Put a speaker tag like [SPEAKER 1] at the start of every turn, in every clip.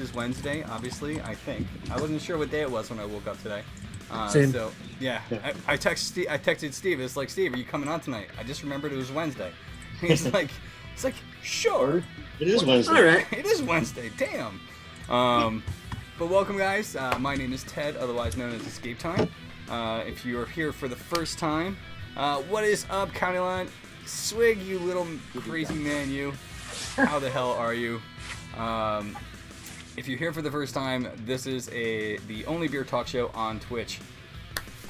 [SPEAKER 1] is Wednesday, obviously, I think. I wasn't sure what day it was when I woke up today.
[SPEAKER 2] Same.
[SPEAKER 1] So, yeah. I texted Steve. It's like, Steve, are you coming on tonight? I just remembered it was Wednesday. He's like, sure.
[SPEAKER 3] It is Wednesday.
[SPEAKER 2] All right.
[SPEAKER 1] It is Wednesday. Damn. But welcome, guys. My name is Ted, otherwise known as Escape Time. If you are here for the first time, what is up, County Line? Swig, you little crazy man, you. How the hell are you? If you're here for the first time, this is the only beer talk show on Twitch.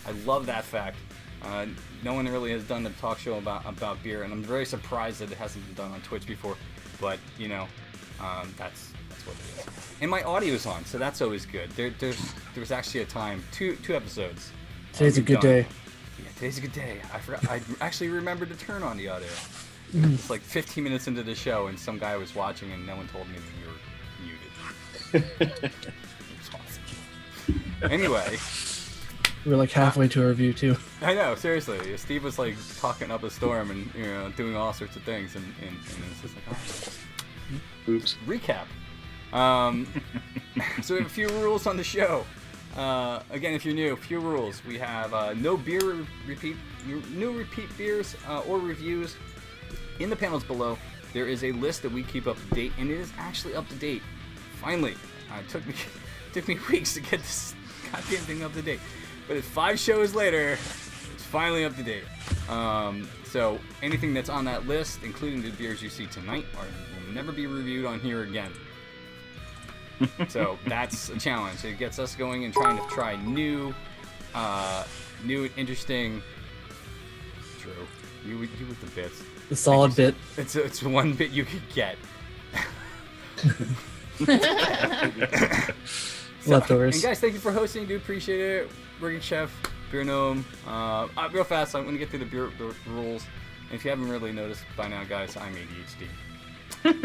[SPEAKER 1] I love that fact. No one really has done a talk show about beer, and I'm very surprised that it hasn't been done on Twitch before. But you know, that's what it is. And my audio is on, so that's always good. There was actually a time, two episodes.
[SPEAKER 2] Today's a good day.
[SPEAKER 1] Yeah, today's a good day. I forgot. I actually remembered to turn on the audio. It's like 15 minutes into the show, and some guy was watching, and no one told me that you were muted. It's awesome. Anyway.
[SPEAKER 2] We're like halfway to a review, too.
[SPEAKER 1] I know, seriously. Steve was like talking up a storm and doing all sorts of things, and it's just like, oh.
[SPEAKER 3] Oops.
[SPEAKER 1] Recap. So we have a few rules on the show. Again, if you're new, a few rules. We have no repeat beers or reviews. In the panels below, there is a list that we keep up to date, and it is actually up to date. Finally, it took me weeks to get this goddamn thing up to date, but it's 5 shows later, it's finally up to date. So anything that's on that list, including the beers you see tonight, will never be reviewed on here again. So that's a challenge. It gets us going and trying to try new, interesting. True. You with the bits.
[SPEAKER 2] The solid bit.
[SPEAKER 1] It's one bit you could get.
[SPEAKER 2] Leftovers.
[SPEAKER 1] And guys, thank you for hosting. Do appreciate it. Working Chef, Beer Gnome. Real fast, I'm going to get through the rules. And if you haven't really noticed by now, guys, I'm ADHD.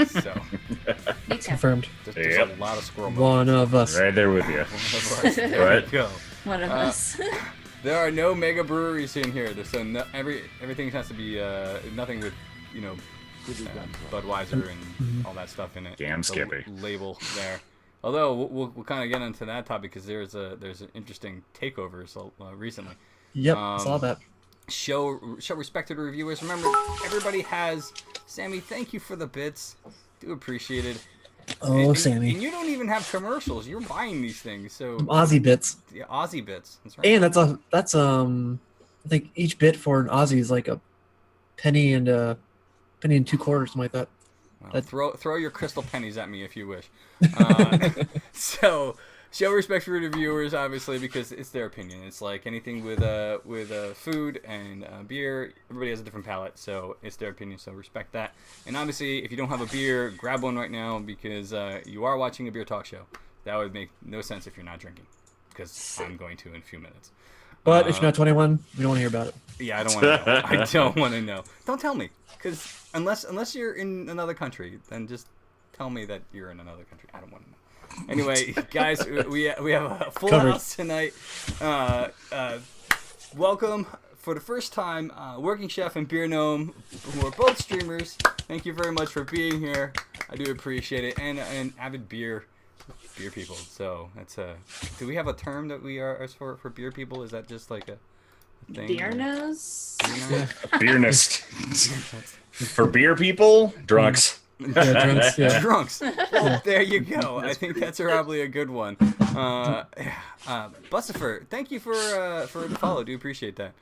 [SPEAKER 1] So,
[SPEAKER 2] Confirmed.
[SPEAKER 1] there's a lot of squirrel moments.
[SPEAKER 2] One of us.
[SPEAKER 4] Right there with you.
[SPEAKER 1] There we go.
[SPEAKER 5] One of us.
[SPEAKER 1] There are no mega breweries in here. So everything has to be nothing with, Budweiser and all that stuff in it.
[SPEAKER 4] Damn Skippy.
[SPEAKER 1] Label there. Although we'll kind of get into that topic because there's an interesting takeover recently.
[SPEAKER 2] Yep, saw that.
[SPEAKER 1] Show respect to the reviewers. Remember, everybody has. Sammy, thank you for the bits. Do appreciate it.
[SPEAKER 2] Oh, Sammy.
[SPEAKER 1] And you don't even have commercials. You're buying these things, so
[SPEAKER 2] Aussie bits.
[SPEAKER 1] yeah, Aussie bits. That's right.
[SPEAKER 2] And that's I think each bit for an Aussie is like a penny and 2 quarters, something like that.
[SPEAKER 1] Well, throw your crystal pennies at me if you wish. So show respect for the viewers, obviously, because it's their opinion. It's like anything with food and beer. Everybody has a different palate, so it's their opinion. So respect that. And obviously, if you don't have a beer, grab one right now because you are watching a beer talk show. That would make no sense if you're not drinking, because I'm going to in a few minutes.
[SPEAKER 2] But if you're not 21, we don't want to hear about it.
[SPEAKER 1] Yeah, I don't want to know. I don't want to know. Don't tell me, because unless you're in another country, then just tell me that you're in another country. I don't want to know. Anyway, guys, we have a full house tonight. Welcome for the first time, Working Chef and Beer Gnome, who are both streamers. Thank you very much for being here. I do appreciate it, and avid beer people. So that's do we have a term that we are as for beer people? Is that just like a thing?
[SPEAKER 5] Beer nose?
[SPEAKER 4] Beer nest. For beer people, drunks.
[SPEAKER 2] Yeah, drunks. Yeah.
[SPEAKER 1] Drunks. Well, there you go. I think that's probably a good one. Bustifer, thank you for the follow. Do appreciate that.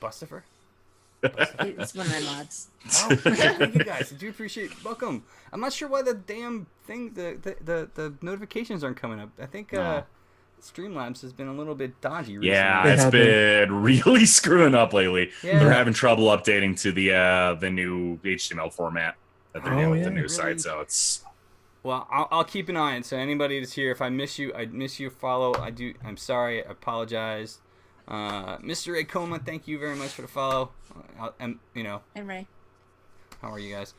[SPEAKER 1] Bustifer?
[SPEAKER 5] It's one of my mods.
[SPEAKER 1] Oh, thank you guys. I do appreciate. Welcome. I'm not sure why the damn thing, the notifications aren't coming up. I think Streamlabs has been a little bit dodgy recently.
[SPEAKER 4] Yeah, it's been really screwing up lately.
[SPEAKER 1] Yeah.
[SPEAKER 4] They're having trouble updating to the new HTML format that they're doing with the new
[SPEAKER 1] Really?
[SPEAKER 4] site. So it's
[SPEAKER 1] Well, I'll keep an eye on it. So anybody that's here, if I miss you, follow. I'm sorry. I apologize. Mr. Akoma, thank you very much for the follow.
[SPEAKER 5] I'm Ray.
[SPEAKER 1] How are you guys?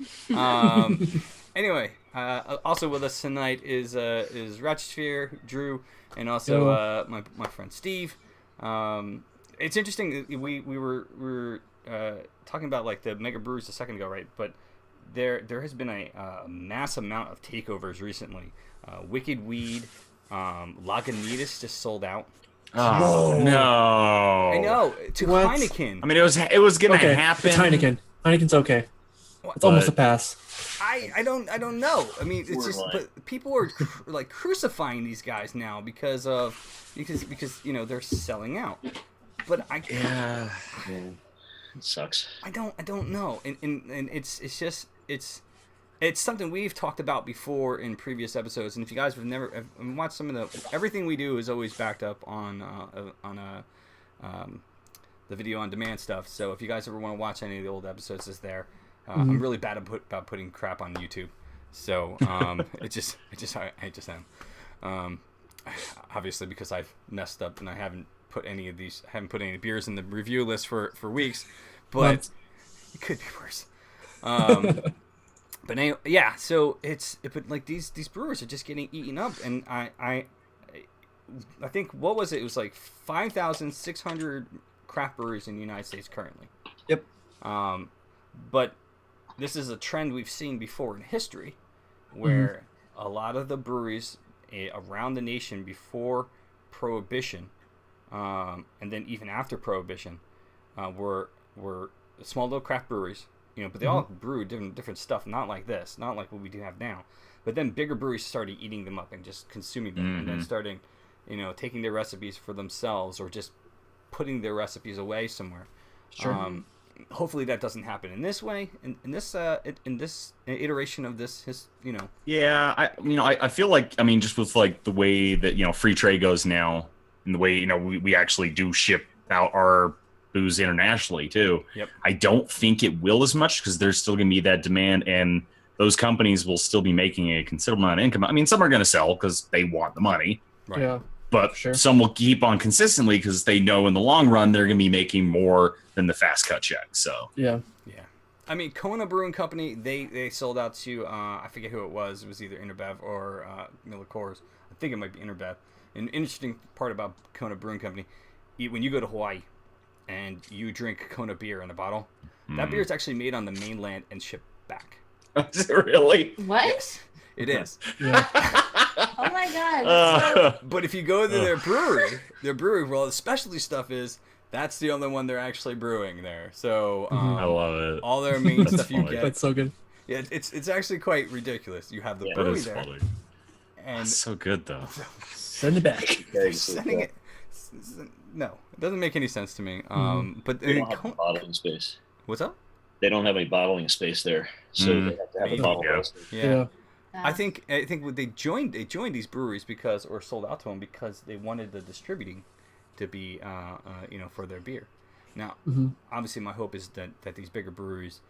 [SPEAKER 1] Anyway, also with us tonight is Ratchsphere, Drew, and also my friend Steve. It's interesting. We were talking about like the mega breweries a second ago, right? But there has been a mass amount of takeovers recently. Wicked Weed, Lagunitas just sold out.
[SPEAKER 4] Oh
[SPEAKER 2] Whoa.
[SPEAKER 4] no!
[SPEAKER 1] I know, to
[SPEAKER 2] What?
[SPEAKER 1] Heineken.
[SPEAKER 4] I mean, it was gonna
[SPEAKER 2] Okay,
[SPEAKER 4] happen.
[SPEAKER 2] it's Heineken. Heineken's okay.
[SPEAKER 1] What?
[SPEAKER 2] It's almost a
[SPEAKER 4] But-
[SPEAKER 2] pass.
[SPEAKER 1] I don't know. I mean, it's just
[SPEAKER 3] Borderline.
[SPEAKER 1] but people are like crucifying these guys now because they're selling out. But
[SPEAKER 4] Yeah.
[SPEAKER 3] Yeah. It sucks.
[SPEAKER 1] I don't know, and it's something we've talked about before in previous episodes. And if you guys have watched some of everything we do is always backed up on the video on demand stuff. So if you guys ever want to watch any of the old episodes, it's there. I'm really bad about putting crap on YouTube, so I just am. Obviously because I've messed up and I haven't put any beers in the review list for weeks, but it could be worse. But anyway, yeah. So but like these brewers are just getting eaten up, and I think what was it? It was like 5,600 craft breweries in the United States currently.
[SPEAKER 2] Yep.
[SPEAKER 1] But this is a trend we've seen before in history, where a lot of the breweries around the nation before Prohibition, and then even after Prohibition, were small little craft breweries. But they all brew different stuff, not like this, not like what we do have now. But then bigger breweries started eating them up and just consuming them, and then starting, taking their recipes for themselves or just putting their recipes away somewhere.
[SPEAKER 2] Sure.
[SPEAKER 1] Hopefully that doesn't happen in this way, in this iteration of this.
[SPEAKER 4] Yeah, I feel like, I mean, just with like the way that free trade goes now, and the way we actually do ship out our booze internationally too.
[SPEAKER 1] Yep.
[SPEAKER 4] I don't think it will as much because there's still going to be that demand, and those companies will still be making a considerable amount of income. I mean, some are going to sell because they want the money,
[SPEAKER 1] Right.
[SPEAKER 2] Yeah.
[SPEAKER 4] but
[SPEAKER 2] Sure.
[SPEAKER 4] some will keep on consistently because they know in the long run they're going to be making more than the fast cut check. So
[SPEAKER 2] Yeah.
[SPEAKER 1] Yeah. I mean, Kona Brewing Company, they sold out to, I forget who it was. It was either Interbev or Miller Coors. I think it might be Interbev. An interesting part about Kona Brewing Company, when you go to Hawaii and you drink Kona beer in a bottle, that beer is actually made on the mainland and shipped back.
[SPEAKER 4] really?
[SPEAKER 5] What?
[SPEAKER 1] Yes, it is.
[SPEAKER 2] Yeah.
[SPEAKER 5] Oh my god. That's so...
[SPEAKER 1] But if you go to their brewery, well, the specialty stuff that's the only one they're actually brewing there. So
[SPEAKER 4] I love it.
[SPEAKER 1] all their main
[SPEAKER 4] That's
[SPEAKER 1] stuff you
[SPEAKER 4] funny.
[SPEAKER 1] get.
[SPEAKER 2] That's so good.
[SPEAKER 1] Yeah, it's actually quite ridiculous. You have the
[SPEAKER 3] Yeah,
[SPEAKER 4] That
[SPEAKER 1] brewery
[SPEAKER 4] is
[SPEAKER 1] there,
[SPEAKER 4] funny.
[SPEAKER 1] and
[SPEAKER 4] That's so good though.
[SPEAKER 2] Send it back.
[SPEAKER 1] sending it. No, it doesn't make any sense to me. But
[SPEAKER 3] They don't have any bottling space.
[SPEAKER 1] what's up?
[SPEAKER 3] They don't have any bottling space there, so they have to have
[SPEAKER 1] Maybe.
[SPEAKER 3] a bottle.
[SPEAKER 4] Yeah.
[SPEAKER 3] house.
[SPEAKER 1] Yeah.
[SPEAKER 5] Yeah.
[SPEAKER 1] I think what they joined these breweries because, or sold out to them because they wanted the distributing to be for their beer. Now, obviously, my hope is that these bigger breweries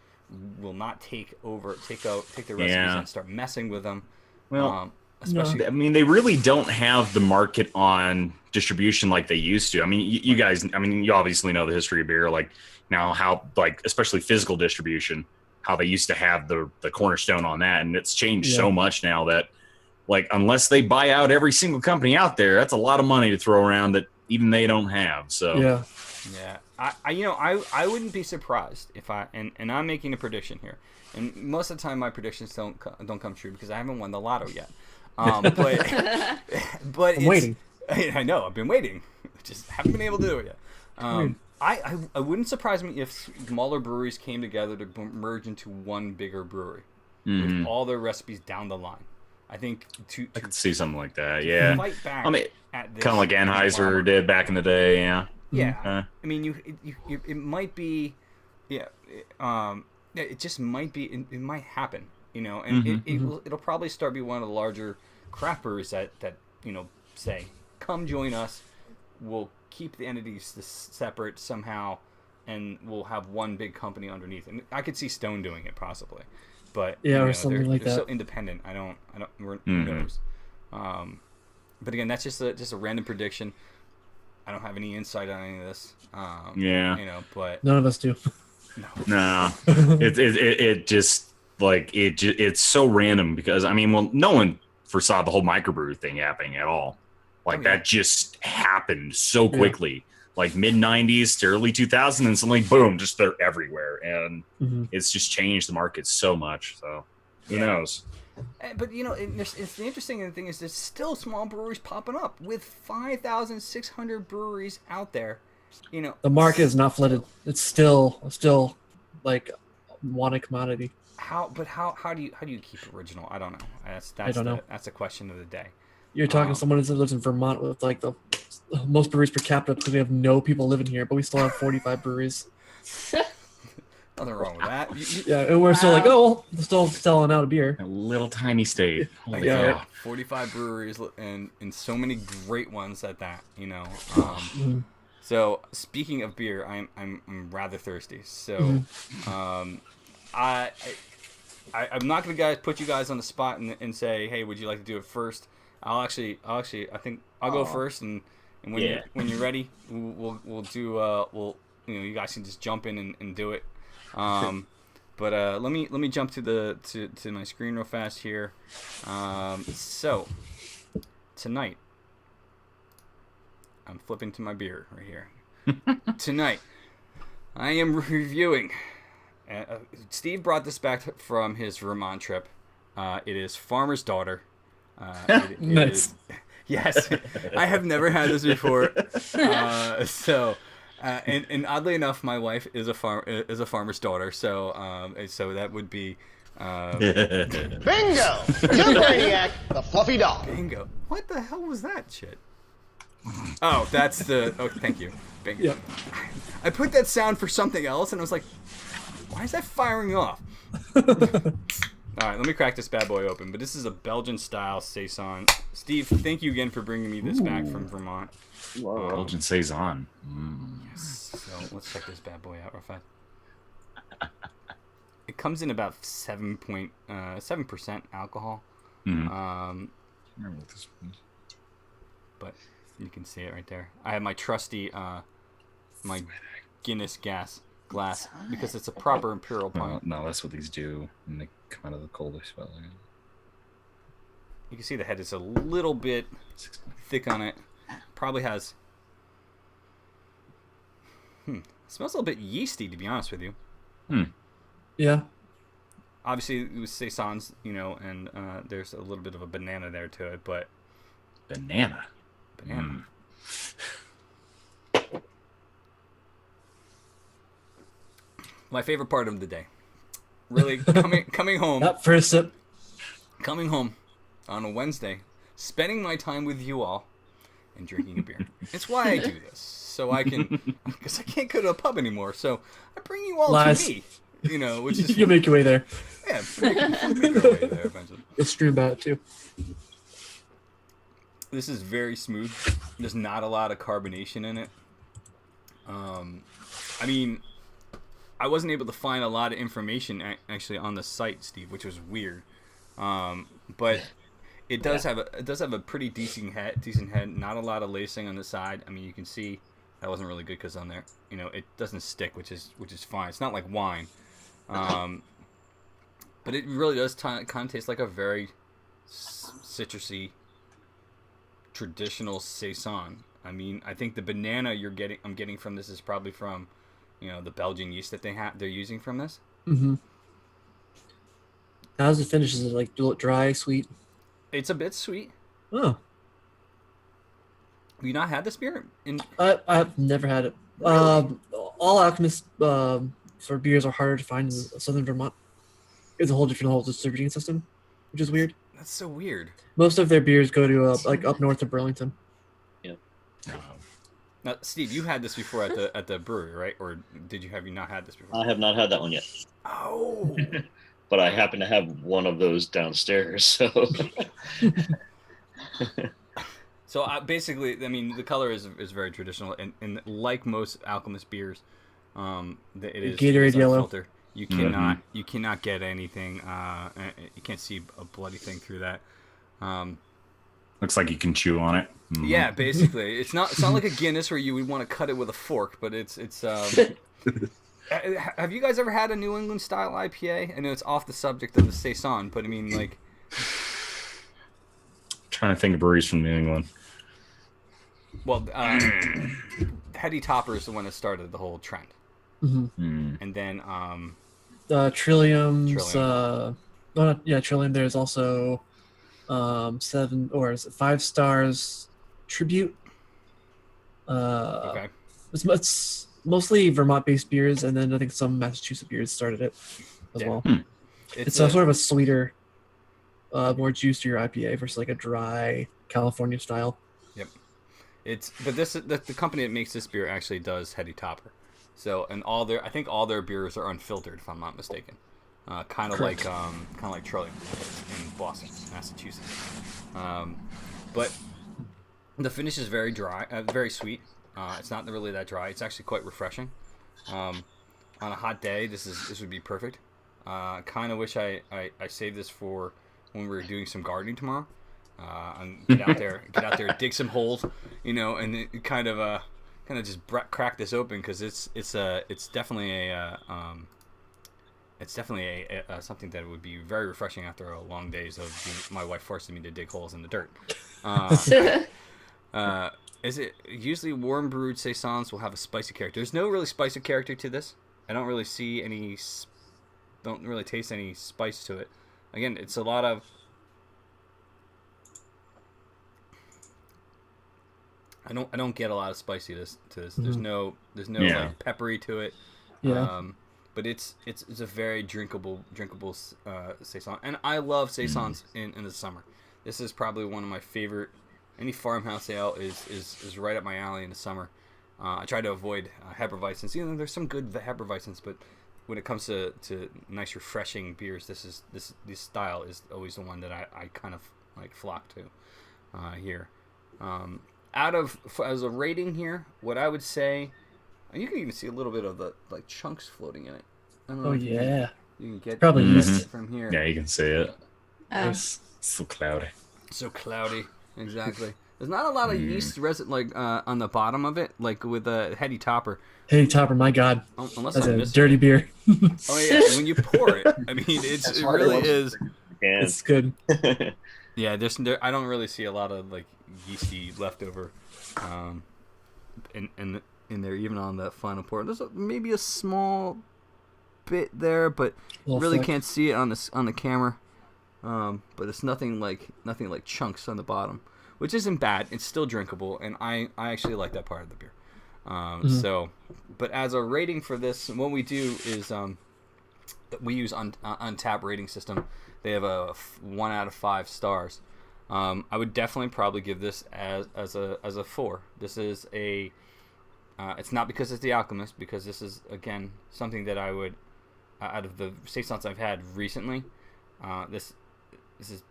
[SPEAKER 1] will not take their recipes and start messing with them.
[SPEAKER 4] Well,
[SPEAKER 1] especially
[SPEAKER 4] I mean, they really don't have the market on distribution like they used to. I mean, you guys, I mean, you obviously know the history of beer, like now how, like, especially physical distribution, how they used to have the cornerstone on that. And it's changed so much now that, like, unless they buy out every single company out there, that's a lot of money to throw around that even they don't have. So,
[SPEAKER 2] Yeah.
[SPEAKER 1] Yeah, I wouldn't be surprised if and I'm making a prediction here, and most of the time my predictions don't come true because I haven't won the lotto yet. But
[SPEAKER 2] I'm waiting.
[SPEAKER 1] I know I've been waiting, just haven't been able to do it yet. I wouldn't surprise me if smaller breweries came together to merge into one bigger brewery with all their recipes down the line. I think
[SPEAKER 4] I could see something like that. Yeah.
[SPEAKER 1] fight back.
[SPEAKER 4] I mean,
[SPEAKER 1] at this
[SPEAKER 4] kind of like Anheuser did back in the day. Yeah.
[SPEAKER 1] Yeah, I mean, it might be, it just might be, it might happen, and it'll probably start be one of the larger craft breweries that say, come join us, we'll keep the entities separate somehow, and we'll have one big company underneath. And I could see Stone doing it possibly, but
[SPEAKER 2] or something like
[SPEAKER 1] they're
[SPEAKER 2] that.
[SPEAKER 1] so independent. I don't, who knows? But again, that's just a random prediction. I don't have any insight on any of this. But
[SPEAKER 2] None of us do.
[SPEAKER 4] No, it just like it's so random because I mean, well, no one foresaw the whole microbrew thing happening at all. Like that just happened so quickly. like mid 90s to early 2000s, and suddenly boom, just they're everywhere, and it's just changed the market so much. So who knows?
[SPEAKER 1] But you know, it's the interesting thing is there's still small breweries popping up with 5,600 breweries out there. You know,
[SPEAKER 2] the market is not flooded. It's still like wanted commodity.
[SPEAKER 1] How do you keep original? I don't know. That's a question of the day.
[SPEAKER 2] You're talking to someone that lives in Vermont with like the most breweries per capita because we have no people living here, but we still have 45 breweries.
[SPEAKER 1] Nothing wrong with that.
[SPEAKER 2] Yeah, and we're still like, oh, we're still selling out of beer.
[SPEAKER 4] A little tiny state. Holy
[SPEAKER 2] Yeah.
[SPEAKER 4] cow.
[SPEAKER 1] 45 breweries and so many great ones at that. You know. So speaking of beer, I'm rather thirsty. So I'm not gonna put you guys on the spot and say, hey, would you like to do it first? I think I'll go first, and when you're ready, we'll do you guys can just jump in and do it. But let me jump to my screen real fast here. So tonight, I'm flipping to my beer right here. Tonight, I am reviewing. Steve brought this back from his Vermont trip. It is Farmer's Daughter.
[SPEAKER 2] Nice.
[SPEAKER 1] Yes, I have never had this before. And oddly enough, my wife is a farmer's daughter. So that would be.
[SPEAKER 6] Bingo! You brainiac, the fluffy dog.
[SPEAKER 1] Bingo. What the hell was that shit? Oh, that's the. Oh, thank you. Bingo.
[SPEAKER 2] Yep.
[SPEAKER 1] I put that sound for something else, and I was like, why is that firing off? All right, let me crack this bad boy open. But this is a Belgian-style Saison. Steve, thank you again for bringing me this back from Vermont.
[SPEAKER 4] Belgian Saison.
[SPEAKER 1] Yes. So let's check this bad boy out real fast. It comes in about 7% alcohol. But you can see it right there. I have my trusty my Guinness glass because it's a proper imperial pint.
[SPEAKER 4] No, that's what these do when they come out of the coldest spell.
[SPEAKER 1] You can see the head is a little bit thick on it. Probably has. Smells a little bit yeasty, to be honest with you.
[SPEAKER 2] Yeah.
[SPEAKER 1] Obviously, it was Saisons, and there's a little bit of a banana there to it, but.
[SPEAKER 4] Banana.
[SPEAKER 1] My favorite part of the day. Really coming home.
[SPEAKER 2] That first sip.
[SPEAKER 1] Coming home on a Wednesday, spending my time with you all, and drinking a beer. It's why I do this, so I can, because I can't go to a pub anymore. So I bring you all to me, which is
[SPEAKER 2] You'll make your way there.
[SPEAKER 1] yeah, make our way there eventually.
[SPEAKER 2] You'll stream about it too.
[SPEAKER 1] This is very smooth. There's not a lot of carbonation in it. I mean, I wasn't able to find a lot of information actually on the site, Steve, which was weird. But it does have a pretty decent head. Not a lot of lacing on the side. I mean, you can see that wasn't really good because on there, it doesn't stick, which is fine. It's not like wine, but it really does kind of taste like a very citrusy, traditional Saison. I mean, I think the banana I'm getting from this is probably from, the Belgian yeast that they're using from this.
[SPEAKER 2] How's the finish? Is it like dry, sweet?
[SPEAKER 1] It's a bit sweet.
[SPEAKER 2] Oh.
[SPEAKER 1] Have you not had this beer?
[SPEAKER 2] I've never had it.
[SPEAKER 1] Really?
[SPEAKER 2] All alchemist sort of beers are harder to find in southern Vermont. It's a whole distributing system, which is weird.
[SPEAKER 1] That's so weird.
[SPEAKER 2] Most of their beers go to like up north of Burlington.
[SPEAKER 3] Yep.
[SPEAKER 1] Now, Steve, you had this before at the brewery, right? Or have you not had this before?
[SPEAKER 3] I have not had that one yet.
[SPEAKER 1] Oh.
[SPEAKER 3] But I happen to have one of those downstairs, so.
[SPEAKER 1] So basically, I mean, the color is very traditional, and like most alchemist beers, it is
[SPEAKER 2] Gatorade yellow.
[SPEAKER 1] unfiltered. You cannot get anything. You can't see a bloody thing through that.
[SPEAKER 4] Looks like you can chew on it.
[SPEAKER 1] Yeah, basically, it's not like a Guinness where you would want to cut it with a fork, but it's. Have you guys ever had a New England style IPA? I know it's off the subject of the Saison, but I mean, like.
[SPEAKER 4] Trying to think of breweries from New England.
[SPEAKER 1] Well, Heady Topper is the one that started the whole trend,
[SPEAKER 2] Mm-hmm.
[SPEAKER 1] and then
[SPEAKER 2] Trillium's.
[SPEAKER 1] Trillium.
[SPEAKER 2] Trillium. There's also 5 stars tribute.
[SPEAKER 1] Okay.
[SPEAKER 2] It's mostly Vermont-based beers, and then I think some Massachusetts beers started it as well. It's sort of a sweeter, more juicier IPA versus like a dry California style.
[SPEAKER 1] Yep. But the company that makes this beer actually does Heady Topper. So I think all their beers are unfiltered, if I'm not mistaken. Kind of like Trillium in Boston, Massachusetts. But the finish is very dry, very sweet. It's not really that dry. It's actually quite refreshing. On a hot day, this would be perfect. Kind of wish I saved this for when we were doing some gardening tomorrow. And get out there, dig some holes, and then kind of just crack this open, because it's definitely something that would be very refreshing after a long days of my wife forcing me to dig holes in the dirt. Is it usually warm brewed saisons will have a spicy character? There's no really spicy character to this. I don't really see any. Don't really taste any spice to it. Again, it's a lot of. I don't get a lot of spicy to this. There's no like peppery to it.
[SPEAKER 2] Yeah.
[SPEAKER 1] But it's a very drinkable saison, and I love saisons in the summer. This is probably one of my favorite. Any farmhouse ale is right up my alley in the summer. I try to avoid Hefeweizens. There's some good Hefeweizens, but when it comes to nice refreshing beers, this style is always the one that I kind of like flock to here. As a rating here, what I would say, and you can even see a little bit of the like chunks floating in it. I don't know if
[SPEAKER 2] yeah.
[SPEAKER 1] you can get
[SPEAKER 2] Probably
[SPEAKER 1] it from here.
[SPEAKER 4] Yeah, you can see it.
[SPEAKER 2] Nice.
[SPEAKER 4] So cloudy.
[SPEAKER 1] So cloudy, exactly. There's not a lot of yeast resin like on the bottom of it, like with a Heady Topper.
[SPEAKER 2] Heady Topper, my God,
[SPEAKER 1] Unless
[SPEAKER 2] that's
[SPEAKER 1] I'm
[SPEAKER 2] a
[SPEAKER 1] missing
[SPEAKER 2] dirty beer.
[SPEAKER 1] Oh yeah, when you pour it, I mean, it really is.
[SPEAKER 2] It's good.
[SPEAKER 1] Yeah, I don't really see a lot of like yeasty leftover, in there, even on that final pour. There's maybe a small bit there, but really
[SPEAKER 2] fleck.
[SPEAKER 1] can't see it on the camera. But it's nothing like chunks on the bottom, which isn't bad. It's still drinkable, and I actually like that part of the beer. So, but as a rating for this, what we do is we use Untappd rating system. They have a 1 out of 5 stars. I would definitely probably give this as a 4. This is a it's not because it's The Alchemist, because this is again something that I would out of the saisons I've had recently. This is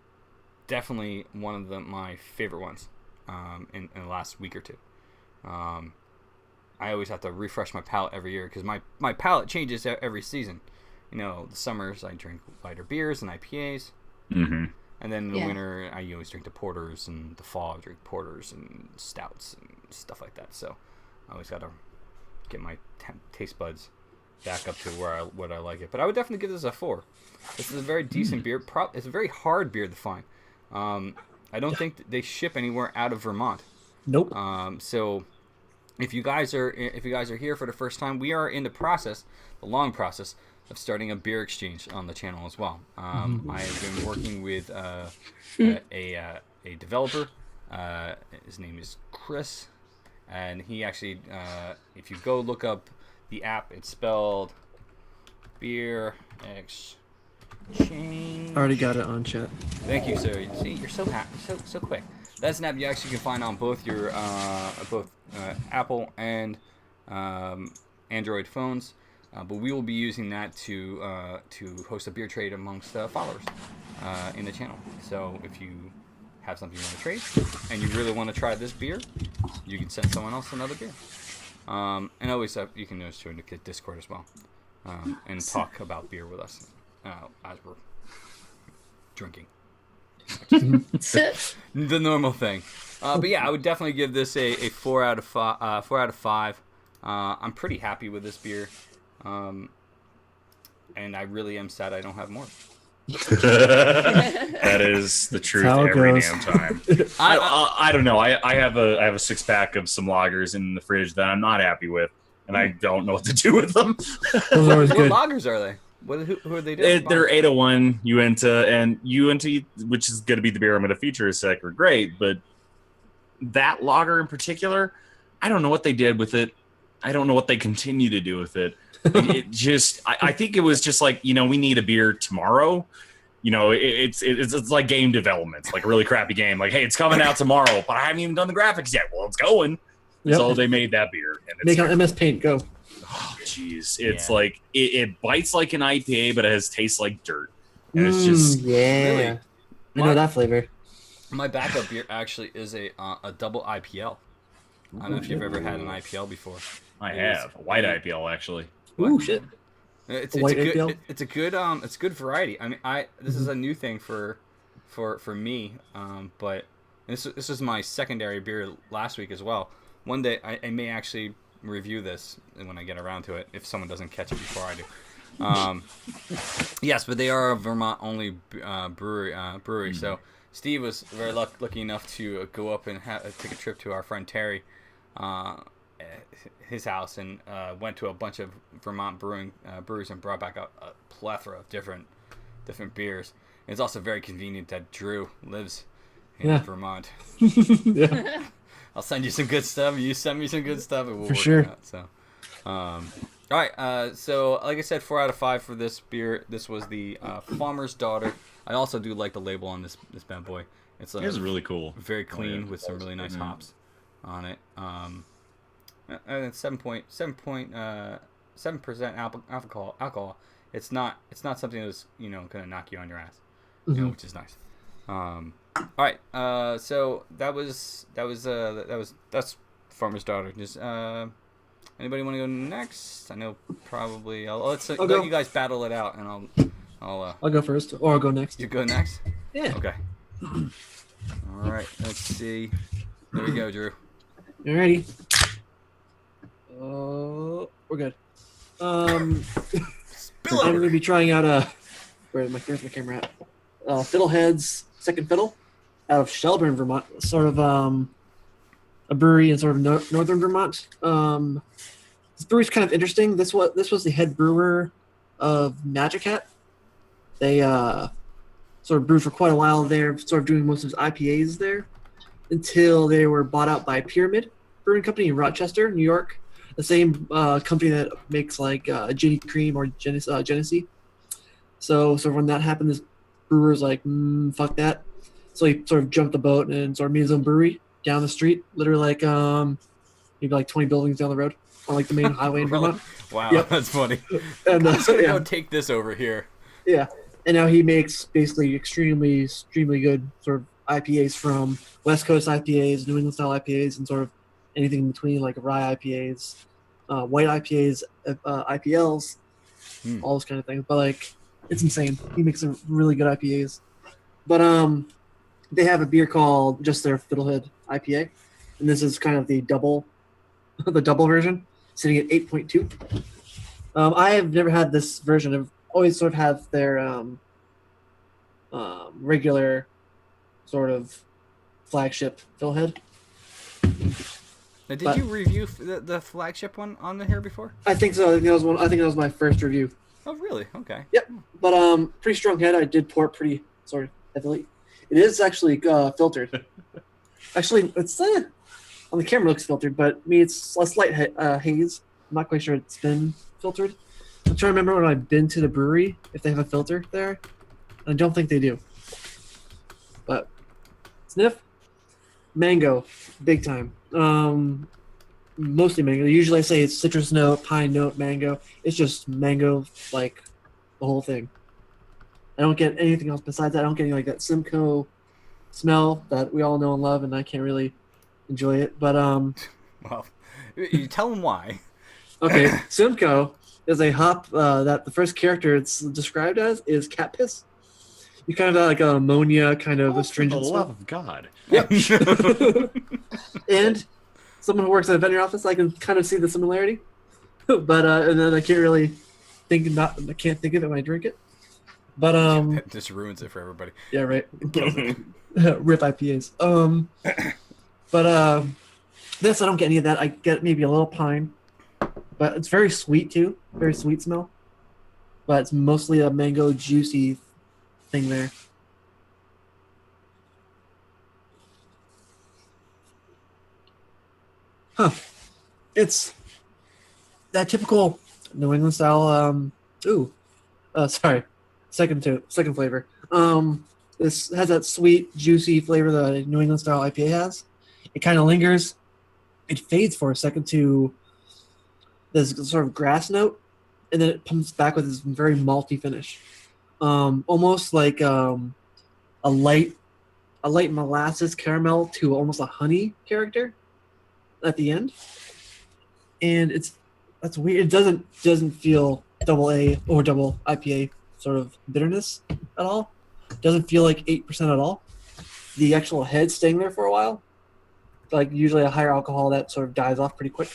[SPEAKER 1] definitely one of my favorite ones in the last week or two. I always have to refresh my palate every year because my palate changes every season. The summers I drink lighter beers and IPAs, and then in the winter I always drink the porters, and the fall I drink porters and stouts and stuff like that. So I always got to get my taste buds back up to what I like it. But I would definitely give this a 4. This is a very decent beer. It's a very hard beer to find. I don't think they ship anywhere out of Vermont.
[SPEAKER 2] Nope.
[SPEAKER 1] So if you guys are here for the first time, we are in the long process of starting a beer exchange on the channel as well. I have been working with a developer. His name is Chris, and he actually, if you go look up the app, it's spelled Beer Exchange.
[SPEAKER 2] Already got it on chat.
[SPEAKER 1] Thank you, sir. See, you're so happy, so quick. That's an app you actually can find on both your Apple and Android phones. But we will be using that to host a beer trade amongst followers in the channel. So if you have something you want to trade and you really want to try this beer, you can send someone else another beer. And always you can notice to the Discord as well, and talk about beer with us as we're drinking. The normal thing. But yeah, I would definitely give this a 4 out of 5. 4 out of 5. I'm pretty happy with this beer. And I really am sad I don't have more.
[SPEAKER 4] That is the truth
[SPEAKER 2] how it
[SPEAKER 4] every
[SPEAKER 2] goes.
[SPEAKER 4] damn time. I don't know. I have a 6-pack of some lagers in the fridge that I'm not happy with, and I don't know what to do with them.
[SPEAKER 2] Those are always
[SPEAKER 1] What
[SPEAKER 2] good.
[SPEAKER 1] lagers are they? Who are they doing?
[SPEAKER 4] They're 801 Uinta, and Uinta, which is going to be the beer I'm going to feature in a sec, are great, but that lager in particular, I don't know what they did with it. I don't know what they continue to do with it. It just, I think it was just like, we need a beer tomorrow. It's like game development. It's like a really crappy game. Like, hey, it's coming out tomorrow, but I haven't even done the graphics yet. Well, it's going.
[SPEAKER 2] Yep.
[SPEAKER 4] So they made that beer. And it's
[SPEAKER 2] Make on MS Paint, go.
[SPEAKER 4] Oh, jeez. It's like, it bites like an IPA, but it has tastes like dirt. And it's just...
[SPEAKER 2] Yeah.
[SPEAKER 1] Really?
[SPEAKER 2] I know that flavor.
[SPEAKER 1] My backup beer actually is a double IPL. I don't know if you've ever had an IPL before.
[SPEAKER 4] I have. A white IPL, actually.
[SPEAKER 2] Ooh, shit.
[SPEAKER 1] It's
[SPEAKER 2] White
[SPEAKER 1] a good
[SPEAKER 2] IPL?
[SPEAKER 1] it's a good variety. I mean, this is a new thing for me. But this is my secondary beer last week as well. One day I may actually review this when I get around to it if someone doesn't catch it before I do. Yes, but they are a Vermont only brewery. So Steve was very lucky enough to go up and take a trip to our friend Terry. His house and went to a bunch of Vermont breweries and brought back a plethora of different beers. And it's also very convenient that Drew lives in Vermont.
[SPEAKER 2] Yeah.
[SPEAKER 1] I'll send you some good stuff. You send me some good stuff, and we'll
[SPEAKER 2] For
[SPEAKER 1] work
[SPEAKER 2] sure.
[SPEAKER 1] it out. So, all right. So, like I said, 4 out of 5 for this beer. This was the Farmer's Daughter. I also do like the label on this bad boy. It's
[SPEAKER 4] really cool.
[SPEAKER 1] very clean with some really nice hops on it. And it's 7% alcohol. It's not something that's gonna knock you on your ass, which is nice. All right. So that's Farmer's Daughter. Just anybody want to go next? I know probably. I'll let you guys battle it out, and I'll
[SPEAKER 2] go first, or I'll go next.
[SPEAKER 1] You go next.
[SPEAKER 2] Yeah.
[SPEAKER 1] Okay. All right. Let's see. There we go, Drew.
[SPEAKER 2] Alrighty. We're good. I'm going to be trying out where's my camera at? Fiddlehead's Second Fiddle out of Shelburne, Vermont. Sort of a brewery in sort of northern Vermont. This brewery's kind of interesting. This was the head brewer of Magic Hat. They sort of brewed for quite a while there, sort of doing most of his IPAs there, until they were bought out by Pyramid Brewing Company in Rochester, New York. The same company that makes like Ginny Cream or Genesee. So when that happened, this brewer was like, fuck that. So he sort of jumped the boat and sort of made his own brewery down the street, literally like maybe like 20 buildings down the road on like the main highway in Vermont.
[SPEAKER 1] Wow,
[SPEAKER 2] Yep.
[SPEAKER 1] that's funny.
[SPEAKER 2] And
[SPEAKER 1] I'm just gonna go take this over here.
[SPEAKER 2] Yeah, and now he makes basically extremely good sort of IPAs from West Coast IPAs, New England style IPAs, and sort of anything in between, like rye IPAs, white IPAs, IPLs, all those kind of things. But like, it's insane. He makes some really good IPAs. But they have a beer called just their Fiddlehead IPA, and this is kind of the double version, sitting at 8.2. I have never had this version. I've always sort of had their regular sort of flagship Fiddlehead.
[SPEAKER 1] Now, did you review the flagship one on the here before?
[SPEAKER 2] I think so. I think that was my first review.
[SPEAKER 1] Oh, really? Okay.
[SPEAKER 2] Yep. But pretty strong head. I did pour it pretty sort of heavily. It is actually filtered. Actually, it's on the camera it looks filtered, but me it's a slight haze. I'm not quite sure it's been filtered. I'm trying to remember when I've been to the brewery if they have a filter there. I don't think they do. But sniff, mango, big time. Mostly mango. Usually I say it's citrus note, pine note, mango. It's just mango, like the whole thing. I don't get anything else besides that. I don't get any like that Simcoe smell that we all know and love, and I can't really enjoy it. But
[SPEAKER 1] well, you tell them why.
[SPEAKER 2] Okay, Simcoe is a hop that the first character it's described as is cat piss. You kind of have like an ammonia kind of astringent
[SPEAKER 4] For the
[SPEAKER 2] smell.
[SPEAKER 4] love of God.
[SPEAKER 2] Yep. And someone who works at a veterinary office, I can kind of see the similarity. But and then I can't really I can't think of it when I drink it. But
[SPEAKER 1] That just ruins it for everybody.
[SPEAKER 2] yeah, right. Rip IPAs. But this I don't get any of that. I get maybe a little pine, but it's very sweet too. Very sweet smell. But it's mostly a mango juicy thing there. Huh. It's that typical New England style. Sorry. Second flavor. This has that sweet, juicy flavor that a New England style IPA has. It kind of lingers. It fades for a second to this sort of grass note, and then it pumps back with this very malty finish. Almost like a light molasses caramel to almost a honey character at the end. And that's weird. It doesn't feel double A or double IPA sort of bitterness at all. It doesn't feel like 8% at all. The actual head staying there for a while, like usually a higher alcohol that sort of dies off pretty quick.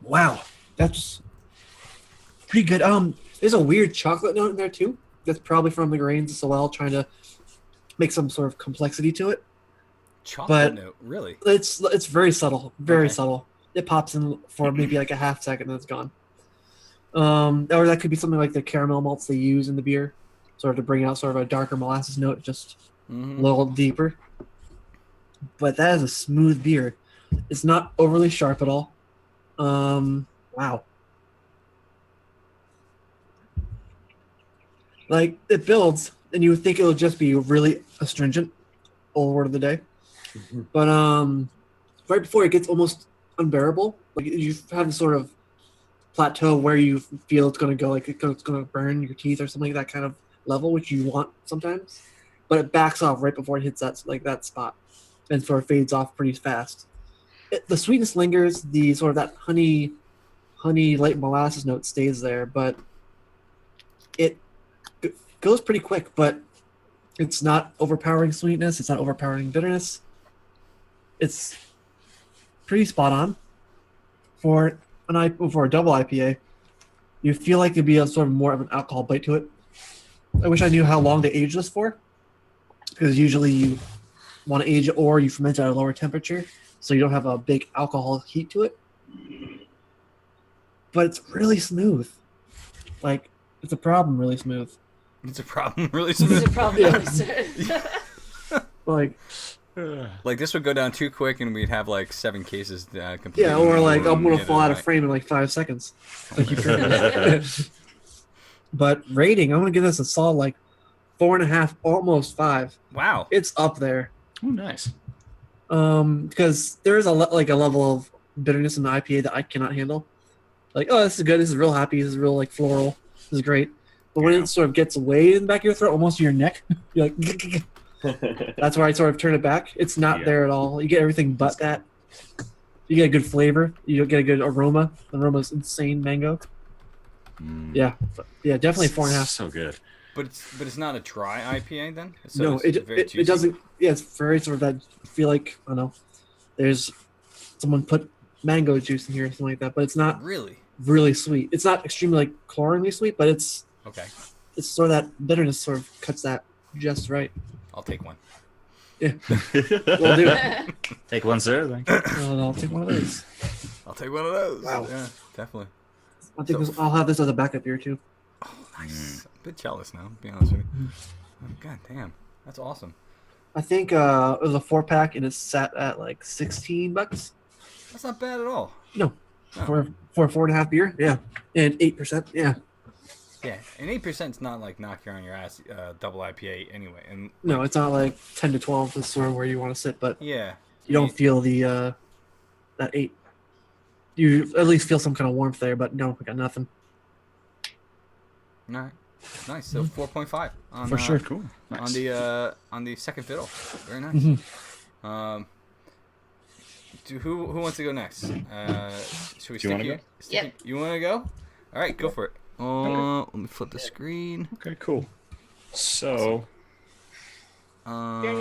[SPEAKER 2] Wow, that's pretty good. There's a weird chocolate note in there too. That's probably from the grains as well, trying to make some sort of complexity to it.
[SPEAKER 1] Chocolate note, really?
[SPEAKER 2] It's very subtle, very
[SPEAKER 1] Okay.
[SPEAKER 2] subtle. It pops in for maybe like a half second, and it's gone. Or that could be something like the caramel malts they use in the beer, sort of to bring out sort of a darker molasses note, just a little deeper. But that is a smooth beer. It's not overly sharp at all. Wow. Like, it builds, and you would think it would just be really astringent, old word of the day. But right before it gets almost unbearable, like you have this sort of plateau where you feel it's going to go, like it's going to burn your teeth or something, like that kind of level, which you want sometimes. But it backs off right before it hits that spot, and sort of fades off pretty fast. The sweetness lingers, the sort of that honey light molasses note stays there, but it goes pretty quick. But it's not overpowering sweetness. It's not overpowering bitterness. It's pretty spot on for a double IPA. You feel like there'd be a sort of more of an alcohol bite to it. I wish I knew how long to age this for, because usually you want to age it or you ferment it at a lower temperature, so you don't have a big alcohol heat to it. But it's really smooth. Like, it's a problem really smooth.
[SPEAKER 1] It's a problem, really.
[SPEAKER 5] This is a problem.
[SPEAKER 2] Like,
[SPEAKER 1] Like, this would go down too quick, and we'd have like 7 cases completely.
[SPEAKER 2] yeah, or like I'm gonna
[SPEAKER 1] Yeah,
[SPEAKER 2] fall out of
[SPEAKER 1] right.
[SPEAKER 2] frame in like 5 seconds. Like you drinking. But rating, I'm gonna give this a solid like 4.5, almost 5.
[SPEAKER 1] Wow.
[SPEAKER 2] It's up there.
[SPEAKER 4] Oh, nice.
[SPEAKER 2] Because there is a level of bitterness in the IPA that I cannot handle. Like, oh, this is good. This is real happy. This is real like floral. This is great. But when it sort of gets way in the back of your throat, almost to your neck, you're like, that's where I sort of turn it back. It's not there at all. You get everything but that. You get a good flavor. You don't get a good aroma. The aroma is insane, mango. Yeah, definitely 4.5.
[SPEAKER 4] So good.
[SPEAKER 1] But it's not a dry IPA then? So
[SPEAKER 2] No,
[SPEAKER 1] it's very
[SPEAKER 2] it
[SPEAKER 1] juicy?
[SPEAKER 2] doesn't. Yeah, it's very sort of that. I feel like, I don't know, there's someone put mango juice in here or something like that. But it's not
[SPEAKER 1] Really?
[SPEAKER 2] really sweet. It's not extremely like chlorinely sweet, but it's
[SPEAKER 1] Okay.
[SPEAKER 2] sort of that bitterness sort of cuts that just right.
[SPEAKER 1] I'll take one.
[SPEAKER 2] Yeah, we'll do it.
[SPEAKER 4] Take one, sir. Thank you.
[SPEAKER 2] I'll take one of those.
[SPEAKER 1] I'll take one of those.
[SPEAKER 2] Wow.
[SPEAKER 1] Yeah, definitely.
[SPEAKER 2] I'll have this as a backup beer too.
[SPEAKER 1] Oh, nice. I'm a bit jealous now, to be honest with you. Oh, God damn. That's awesome.
[SPEAKER 2] I think it was a 4-pack and it's sat at like $16.
[SPEAKER 1] That's not bad at all.
[SPEAKER 2] No,
[SPEAKER 1] No.
[SPEAKER 2] for a 4.5 beer, yeah, and 8%, yeah.
[SPEAKER 1] Yeah, and 8% is not like knock you on your ass double IPA anyway. And
[SPEAKER 2] No, it's not like 10 to 12 is sort of where you want to sit, but
[SPEAKER 1] yeah,
[SPEAKER 2] you don't feel the that 8. You at least feel some kind of warmth there, but no, I got nothing.
[SPEAKER 1] all right, nice. So 4.5 on
[SPEAKER 2] For sure.
[SPEAKER 4] Cool.
[SPEAKER 1] on
[SPEAKER 4] Nice.
[SPEAKER 1] the second fiddle. Very nice.
[SPEAKER 2] Mhm.
[SPEAKER 1] Who wants to go next? Should we
[SPEAKER 4] Do you
[SPEAKER 1] stick
[SPEAKER 4] wanna
[SPEAKER 1] you?
[SPEAKER 4] go?
[SPEAKER 5] Yep.
[SPEAKER 1] You want to go? All right, go for it. Let me flip the screen.
[SPEAKER 4] Okay, cool. So,
[SPEAKER 5] Beer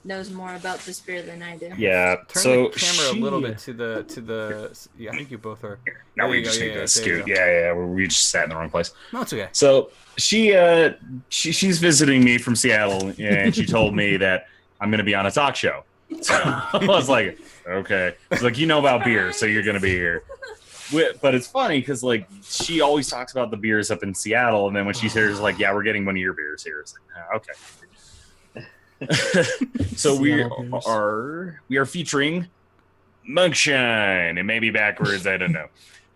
[SPEAKER 5] knows more about this beer than I do.
[SPEAKER 4] Yeah.
[SPEAKER 1] Turn
[SPEAKER 4] so
[SPEAKER 1] the camera a little bit to the. Yeah, I think you both are.
[SPEAKER 4] Now
[SPEAKER 1] There
[SPEAKER 4] we
[SPEAKER 1] you
[SPEAKER 4] just
[SPEAKER 1] go,
[SPEAKER 4] need to
[SPEAKER 1] there
[SPEAKER 4] scoot.
[SPEAKER 1] you go.
[SPEAKER 4] Yeah. We just sat in the wrong place.
[SPEAKER 1] No, it's okay.
[SPEAKER 4] So she's visiting me from Seattle, and she told me that I'm going to be on a talk show. So I was like, okay. She's like, you know about beer, so you're going to be here. But it's funny because like she always talks about the beers up in Seattle, and then when she's here, it's like, yeah, we're getting one of your beers here. It's like, okay. So we are featuring Monkshine. It may be backwards, I don't know.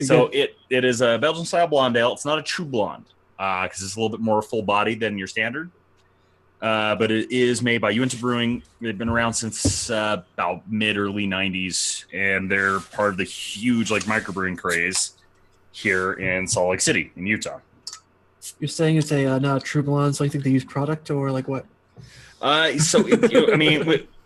[SPEAKER 4] So it is a Belgian style blonde ale. It's not a true blonde because it's a little bit more full bodied than your standard. But it is made by Uinta Brewing. They've been around since about early 90s, and they're part of the huge like microbrewing craze here in Salt Lake City in Utah.
[SPEAKER 2] You're saying it's not a true blonde, so you think they use product or like what?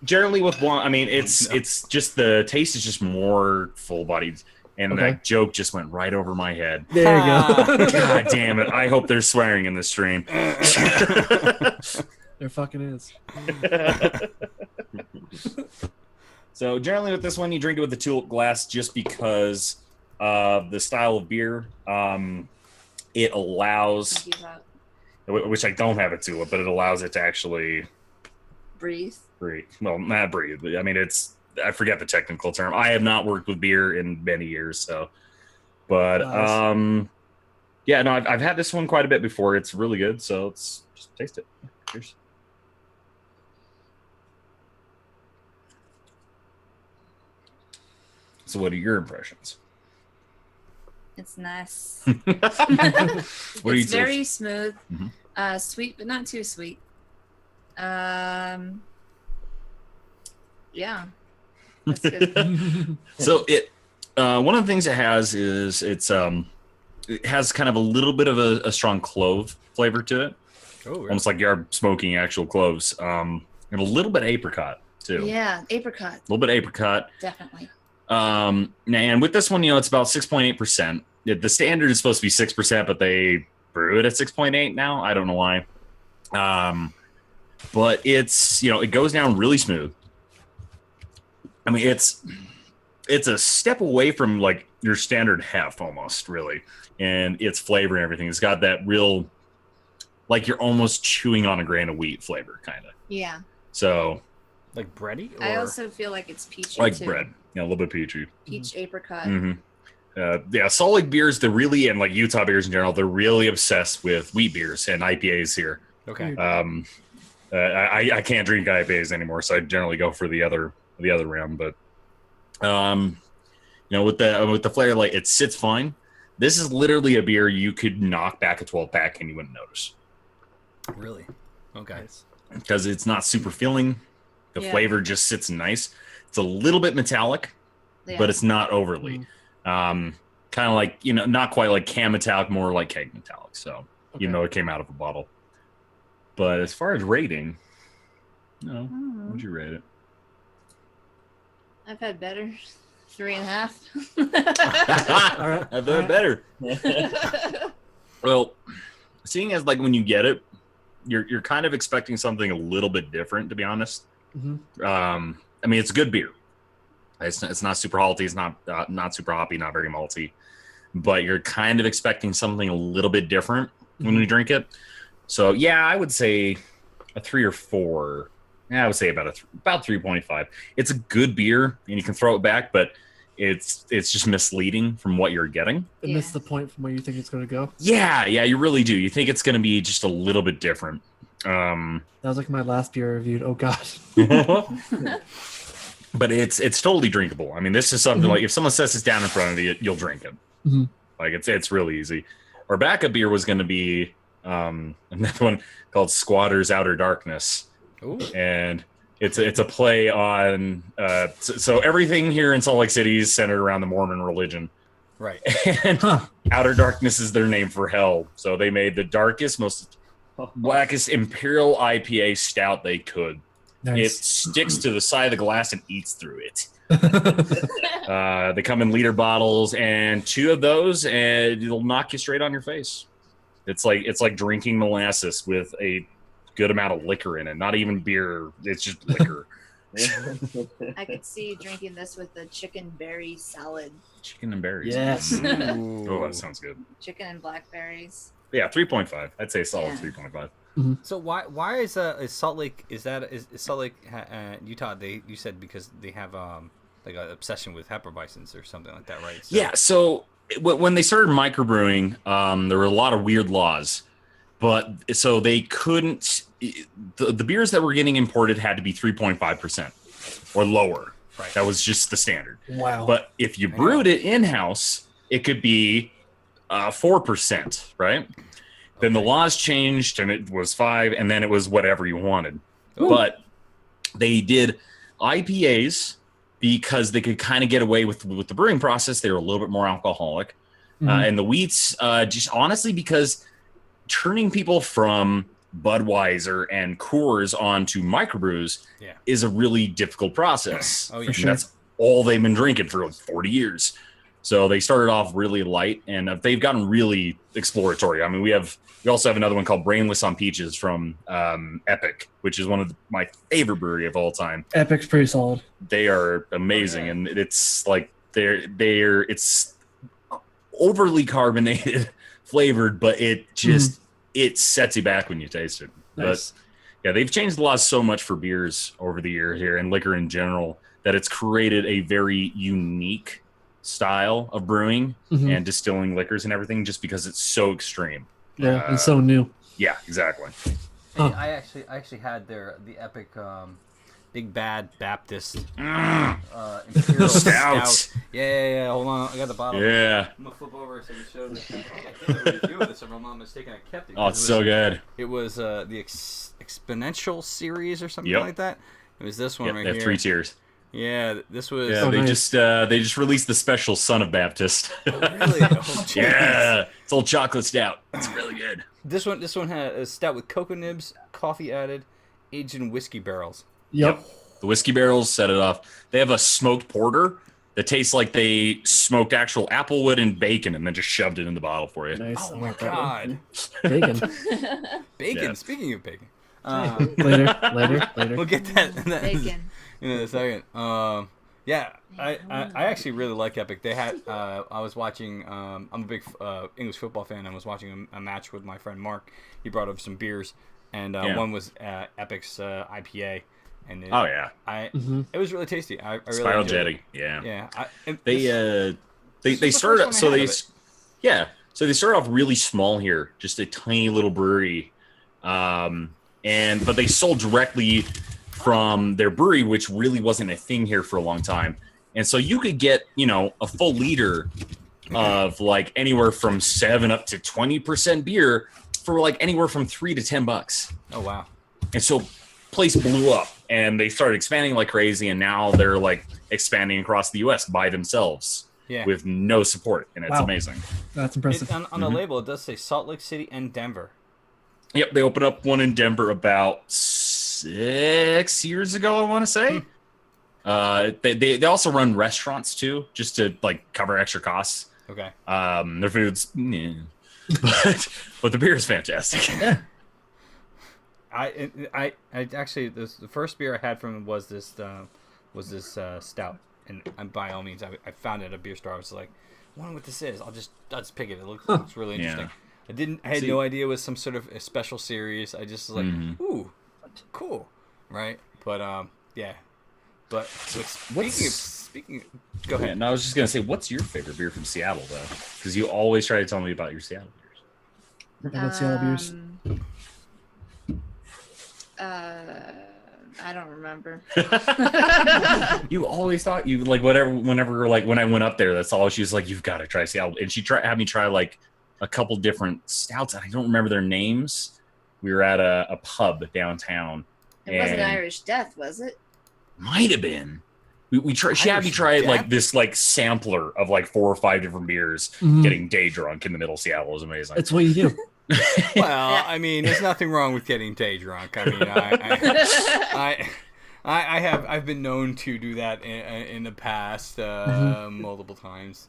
[SPEAKER 4] Generally with blonde, I mean, it's just the taste is just more full bodied, and that joke just went right over my head.
[SPEAKER 2] There you go.
[SPEAKER 4] God damn it! I hope they're swearing in the stream.
[SPEAKER 2] There fucking is.
[SPEAKER 4] So generally with this one, you drink it with the tulip glass just because of the style of beer. It allows, which I don't have a tulip, but it allows it to actually
[SPEAKER 5] breathe.
[SPEAKER 4] Well, not breathe. I mean, I forget the technical term. I have not worked with beer in many years, so. But
[SPEAKER 2] nice.
[SPEAKER 4] yeah, no, I've had this one quite a bit before. It's really good, so let's just taste it. Cheers. So, what are your impressions?
[SPEAKER 5] It's nice.
[SPEAKER 4] What
[SPEAKER 5] It's very smooth, sweet, but not too sweet. Yeah, that's good.
[SPEAKER 4] So one of the things it has is it has kind of a little bit of a strong clove flavor to it.
[SPEAKER 1] Oh, really?
[SPEAKER 4] Almost like you're smoking actual cloves. And a little bit of apricot too.
[SPEAKER 5] Yeah, apricot.
[SPEAKER 4] A little bit of apricot.
[SPEAKER 5] Definitely.
[SPEAKER 4] And with this one, it's about 6.8%. The standard is supposed to be 6%, but they brew it at 6.8 now. I don't know why. But it's, it goes down really smooth. I mean, it's a step away from like your standard hef almost, really. And its flavor and everything. It's got that real, like you're almost chewing on a grain of wheat flavor, kind of.
[SPEAKER 5] Yeah.
[SPEAKER 4] So.
[SPEAKER 1] Like bready? Or?
[SPEAKER 5] I also feel like it's peachy
[SPEAKER 4] like
[SPEAKER 5] too.
[SPEAKER 4] bread. Yeah, a little bit peachy.
[SPEAKER 5] Peach apricot.
[SPEAKER 4] Yeah, Salt Lake beers, they're really, and like Utah beers in general, they're really obsessed with wheat beers and IPAs here.
[SPEAKER 1] Okay.
[SPEAKER 4] I can't drink IPAs anymore, so I generally go for the other round. But with the flavor, like it sits fine. This is literally a beer you could knock back a 12-pack and you wouldn't notice.
[SPEAKER 1] Really? Okay.
[SPEAKER 4] Because it's not super filling. The flavor just sits nice. It's a little bit metallic, but it's not overly. Kind of like, not quite like can metallic, more like keg metallic. So, it came out of a bottle. But as far as rating, would you rate it?
[SPEAKER 5] I've had better. 3.5.
[SPEAKER 4] All right. I've had better. Well, seeing as like when you get it, you're kind of expecting something a little bit different, to be honest. I mean, it's good beer. It's not super malty. It's not super hoppy. Not very malty. But you're kind of expecting something a little bit different when you drink it. So yeah, I would say a 3 or 4. Yeah, I would say about 3.5. It's a good beer, and you can throw it back, but it's just misleading from what you're getting.
[SPEAKER 2] It missed the point from where you think it's going to go.
[SPEAKER 4] Yeah, you really do. You think it's going to be just a little bit different.
[SPEAKER 2] That was like my last beer I reviewed. Oh god.
[SPEAKER 4] But it's totally drinkable. I mean, this is something like if someone sets this down in front of you, you'll drink it. Like it's really easy. Our backup beer was going to be another one called Squatter's Outer Darkness. Ooh. And it's a play on so everything here in Salt Lake City is centered around the Mormon religion.
[SPEAKER 1] Right.
[SPEAKER 4] And Outer Darkness is their name for hell. So they made the darkest, most blackest Imperial IPA stout they could. Nice. It sticks to the side of the glass and eats through it. They come in liter bottles, and 2 of those, and it'll knock you straight on your face. It's like drinking molasses with a good amount of liquor in it. Not even beer. It's just liquor.
[SPEAKER 5] I could see you drinking this with a chicken berry salad.
[SPEAKER 4] Chicken and berries.
[SPEAKER 2] Yes.
[SPEAKER 4] Oh, that sounds good.
[SPEAKER 5] Chicken and blackberries.
[SPEAKER 4] Yeah, 3.5. I'd say solid
[SPEAKER 5] Yeah.
[SPEAKER 4] 3.5.
[SPEAKER 1] So why is Salt Lake is Salt Lake Utah? You said because they have like an obsession with Hefeweizens or something like that, right? So,
[SPEAKER 4] Yeah. So when they started microbrewing, there were a lot of weird laws, but so they couldn't. The beers that were getting imported had to be 3.5% or lower.
[SPEAKER 1] Right.
[SPEAKER 4] That was just the standard.
[SPEAKER 2] Wow.
[SPEAKER 4] But if you brewed it in house, it could be 4%, right? Then the laws changed and it was 5%, and then it was whatever you wanted.
[SPEAKER 1] Ooh.
[SPEAKER 4] But they did IPAs because they could kind of get away with the brewing process. They were a little bit more alcoholic. And the wheats, just honestly, because turning people from Budweiser and Coors onto microbrews is a really difficult process.
[SPEAKER 1] Oh, yeah.
[SPEAKER 4] And
[SPEAKER 2] sure.
[SPEAKER 4] that's all they've been drinking for like 40 years. So they started off really light, and they've gotten really exploratory. I mean, we also have another one called Brainless on Peaches from Epic, which is one of my favorite brewery of all time.
[SPEAKER 2] Epic's pretty solid.
[SPEAKER 4] They are amazing, and it's like it's overly carbonated flavored, but it just it sets you back when you taste it.
[SPEAKER 2] Nice.
[SPEAKER 4] But yeah, they've changed the laws so much for beers over the years here and liquor in general that it's created a very unique style of brewing and distilling liquors and everything, just because it's so extreme.
[SPEAKER 2] Yeah, it's so new.
[SPEAKER 4] Yeah, exactly.
[SPEAKER 1] Hey, I actually had the Epic Big Bad Baptist Imperial
[SPEAKER 4] Stouts.
[SPEAKER 1] Stout. Yeah. Hold on, I got the bottle.
[SPEAKER 4] Yeah.
[SPEAKER 1] I'm gonna flip over so you show this. I think the review of this, if I'm not mistaken, I kept it.
[SPEAKER 4] Oh, it's so good.
[SPEAKER 1] It was the Exponential series or something
[SPEAKER 4] Yep.
[SPEAKER 1] like that. It was this one
[SPEAKER 4] Yep,
[SPEAKER 1] right
[SPEAKER 4] they have
[SPEAKER 1] here.
[SPEAKER 4] 3 tiers.
[SPEAKER 1] Yeah, this was.
[SPEAKER 4] Yeah, they
[SPEAKER 2] nice.
[SPEAKER 4] just released the special Son of Baptist.
[SPEAKER 1] Oh, really? Oh, jeez.
[SPEAKER 4] Yeah, it's old chocolate stout. It's really good.
[SPEAKER 1] This one had a stout with cocoa nibs, coffee added, aged in whiskey barrels.
[SPEAKER 2] Yep.
[SPEAKER 4] The whiskey barrels set it off. They have a smoked porter that tastes like they smoked actual applewood and bacon and then just shoved it in the bottle for you.
[SPEAKER 2] Nice.
[SPEAKER 1] Oh
[SPEAKER 2] I
[SPEAKER 1] my
[SPEAKER 2] like that one.
[SPEAKER 1] god.
[SPEAKER 2] Bacon.
[SPEAKER 1] Bacon.
[SPEAKER 4] Yeah.
[SPEAKER 1] Speaking of bacon.
[SPEAKER 2] Later.
[SPEAKER 1] We'll get that
[SPEAKER 5] Bacon.
[SPEAKER 1] in a second. Yeah, I actually really like Epic. They had I was watching. I'm a big English football fan. I was watching a match with my friend Mark. He brought over some beers, and one was Epic's IPA. And it, it was really tasty. I really
[SPEAKER 4] Spiral
[SPEAKER 1] enjoyed
[SPEAKER 4] Jetty.
[SPEAKER 1] it.
[SPEAKER 4] Yeah.
[SPEAKER 1] Yeah.
[SPEAKER 4] They started so they started off really small here, just a tiny little brewery, but they sold directly from their brewery, which really wasn't a thing here for a long time. And so you could get, a full liter of like anywhere from 7 up to 20% beer for like anywhere from $3 to $10.
[SPEAKER 1] Oh wow.
[SPEAKER 4] And so place blew up and they started expanding like crazy. And now they're like expanding across the US by themselves with no support. And it's amazing.
[SPEAKER 2] That's impressive.
[SPEAKER 1] On the label, it does say Salt Lake City and Denver.
[SPEAKER 4] Yep. They opened up one in Denver about 6 years ago, I want to say. They also run restaurants too, just to like cover extra costs.
[SPEAKER 1] Okay.
[SPEAKER 4] Their food's, but the beer is fantastic.
[SPEAKER 1] I actually the first beer I had from him was this stout, and by all means I found it at a beer store. I was like, I wonder what this is. I'll just pick it. It looks really interesting.
[SPEAKER 4] Yeah.
[SPEAKER 1] I had no idea it was some sort of a special series. I just was like, ooh, cool, right? But But speaking, go ahead.
[SPEAKER 4] No, I was just gonna say, what's your favorite beer from Seattle though? Because you always try to tell me about your Seattle beers.
[SPEAKER 2] About Seattle beers.
[SPEAKER 5] I don't remember.
[SPEAKER 4] You always thought you like whenever like when I went up there, that's all she was like, you've got to try Seattle. And she had me try like a couple different stouts. I don't remember their names. We were at a pub downtown.
[SPEAKER 5] It wasn't Irish Death, was it? Might
[SPEAKER 4] have been. We tried. She had me try like this like sampler of like 4 or 5 different beers. Getting day drunk in the middle of Seattle was amazing.
[SPEAKER 2] It's what you do.
[SPEAKER 1] Well, I mean, there's nothing wrong with getting day drunk. I mean, I've been known to do that in the past multiple times.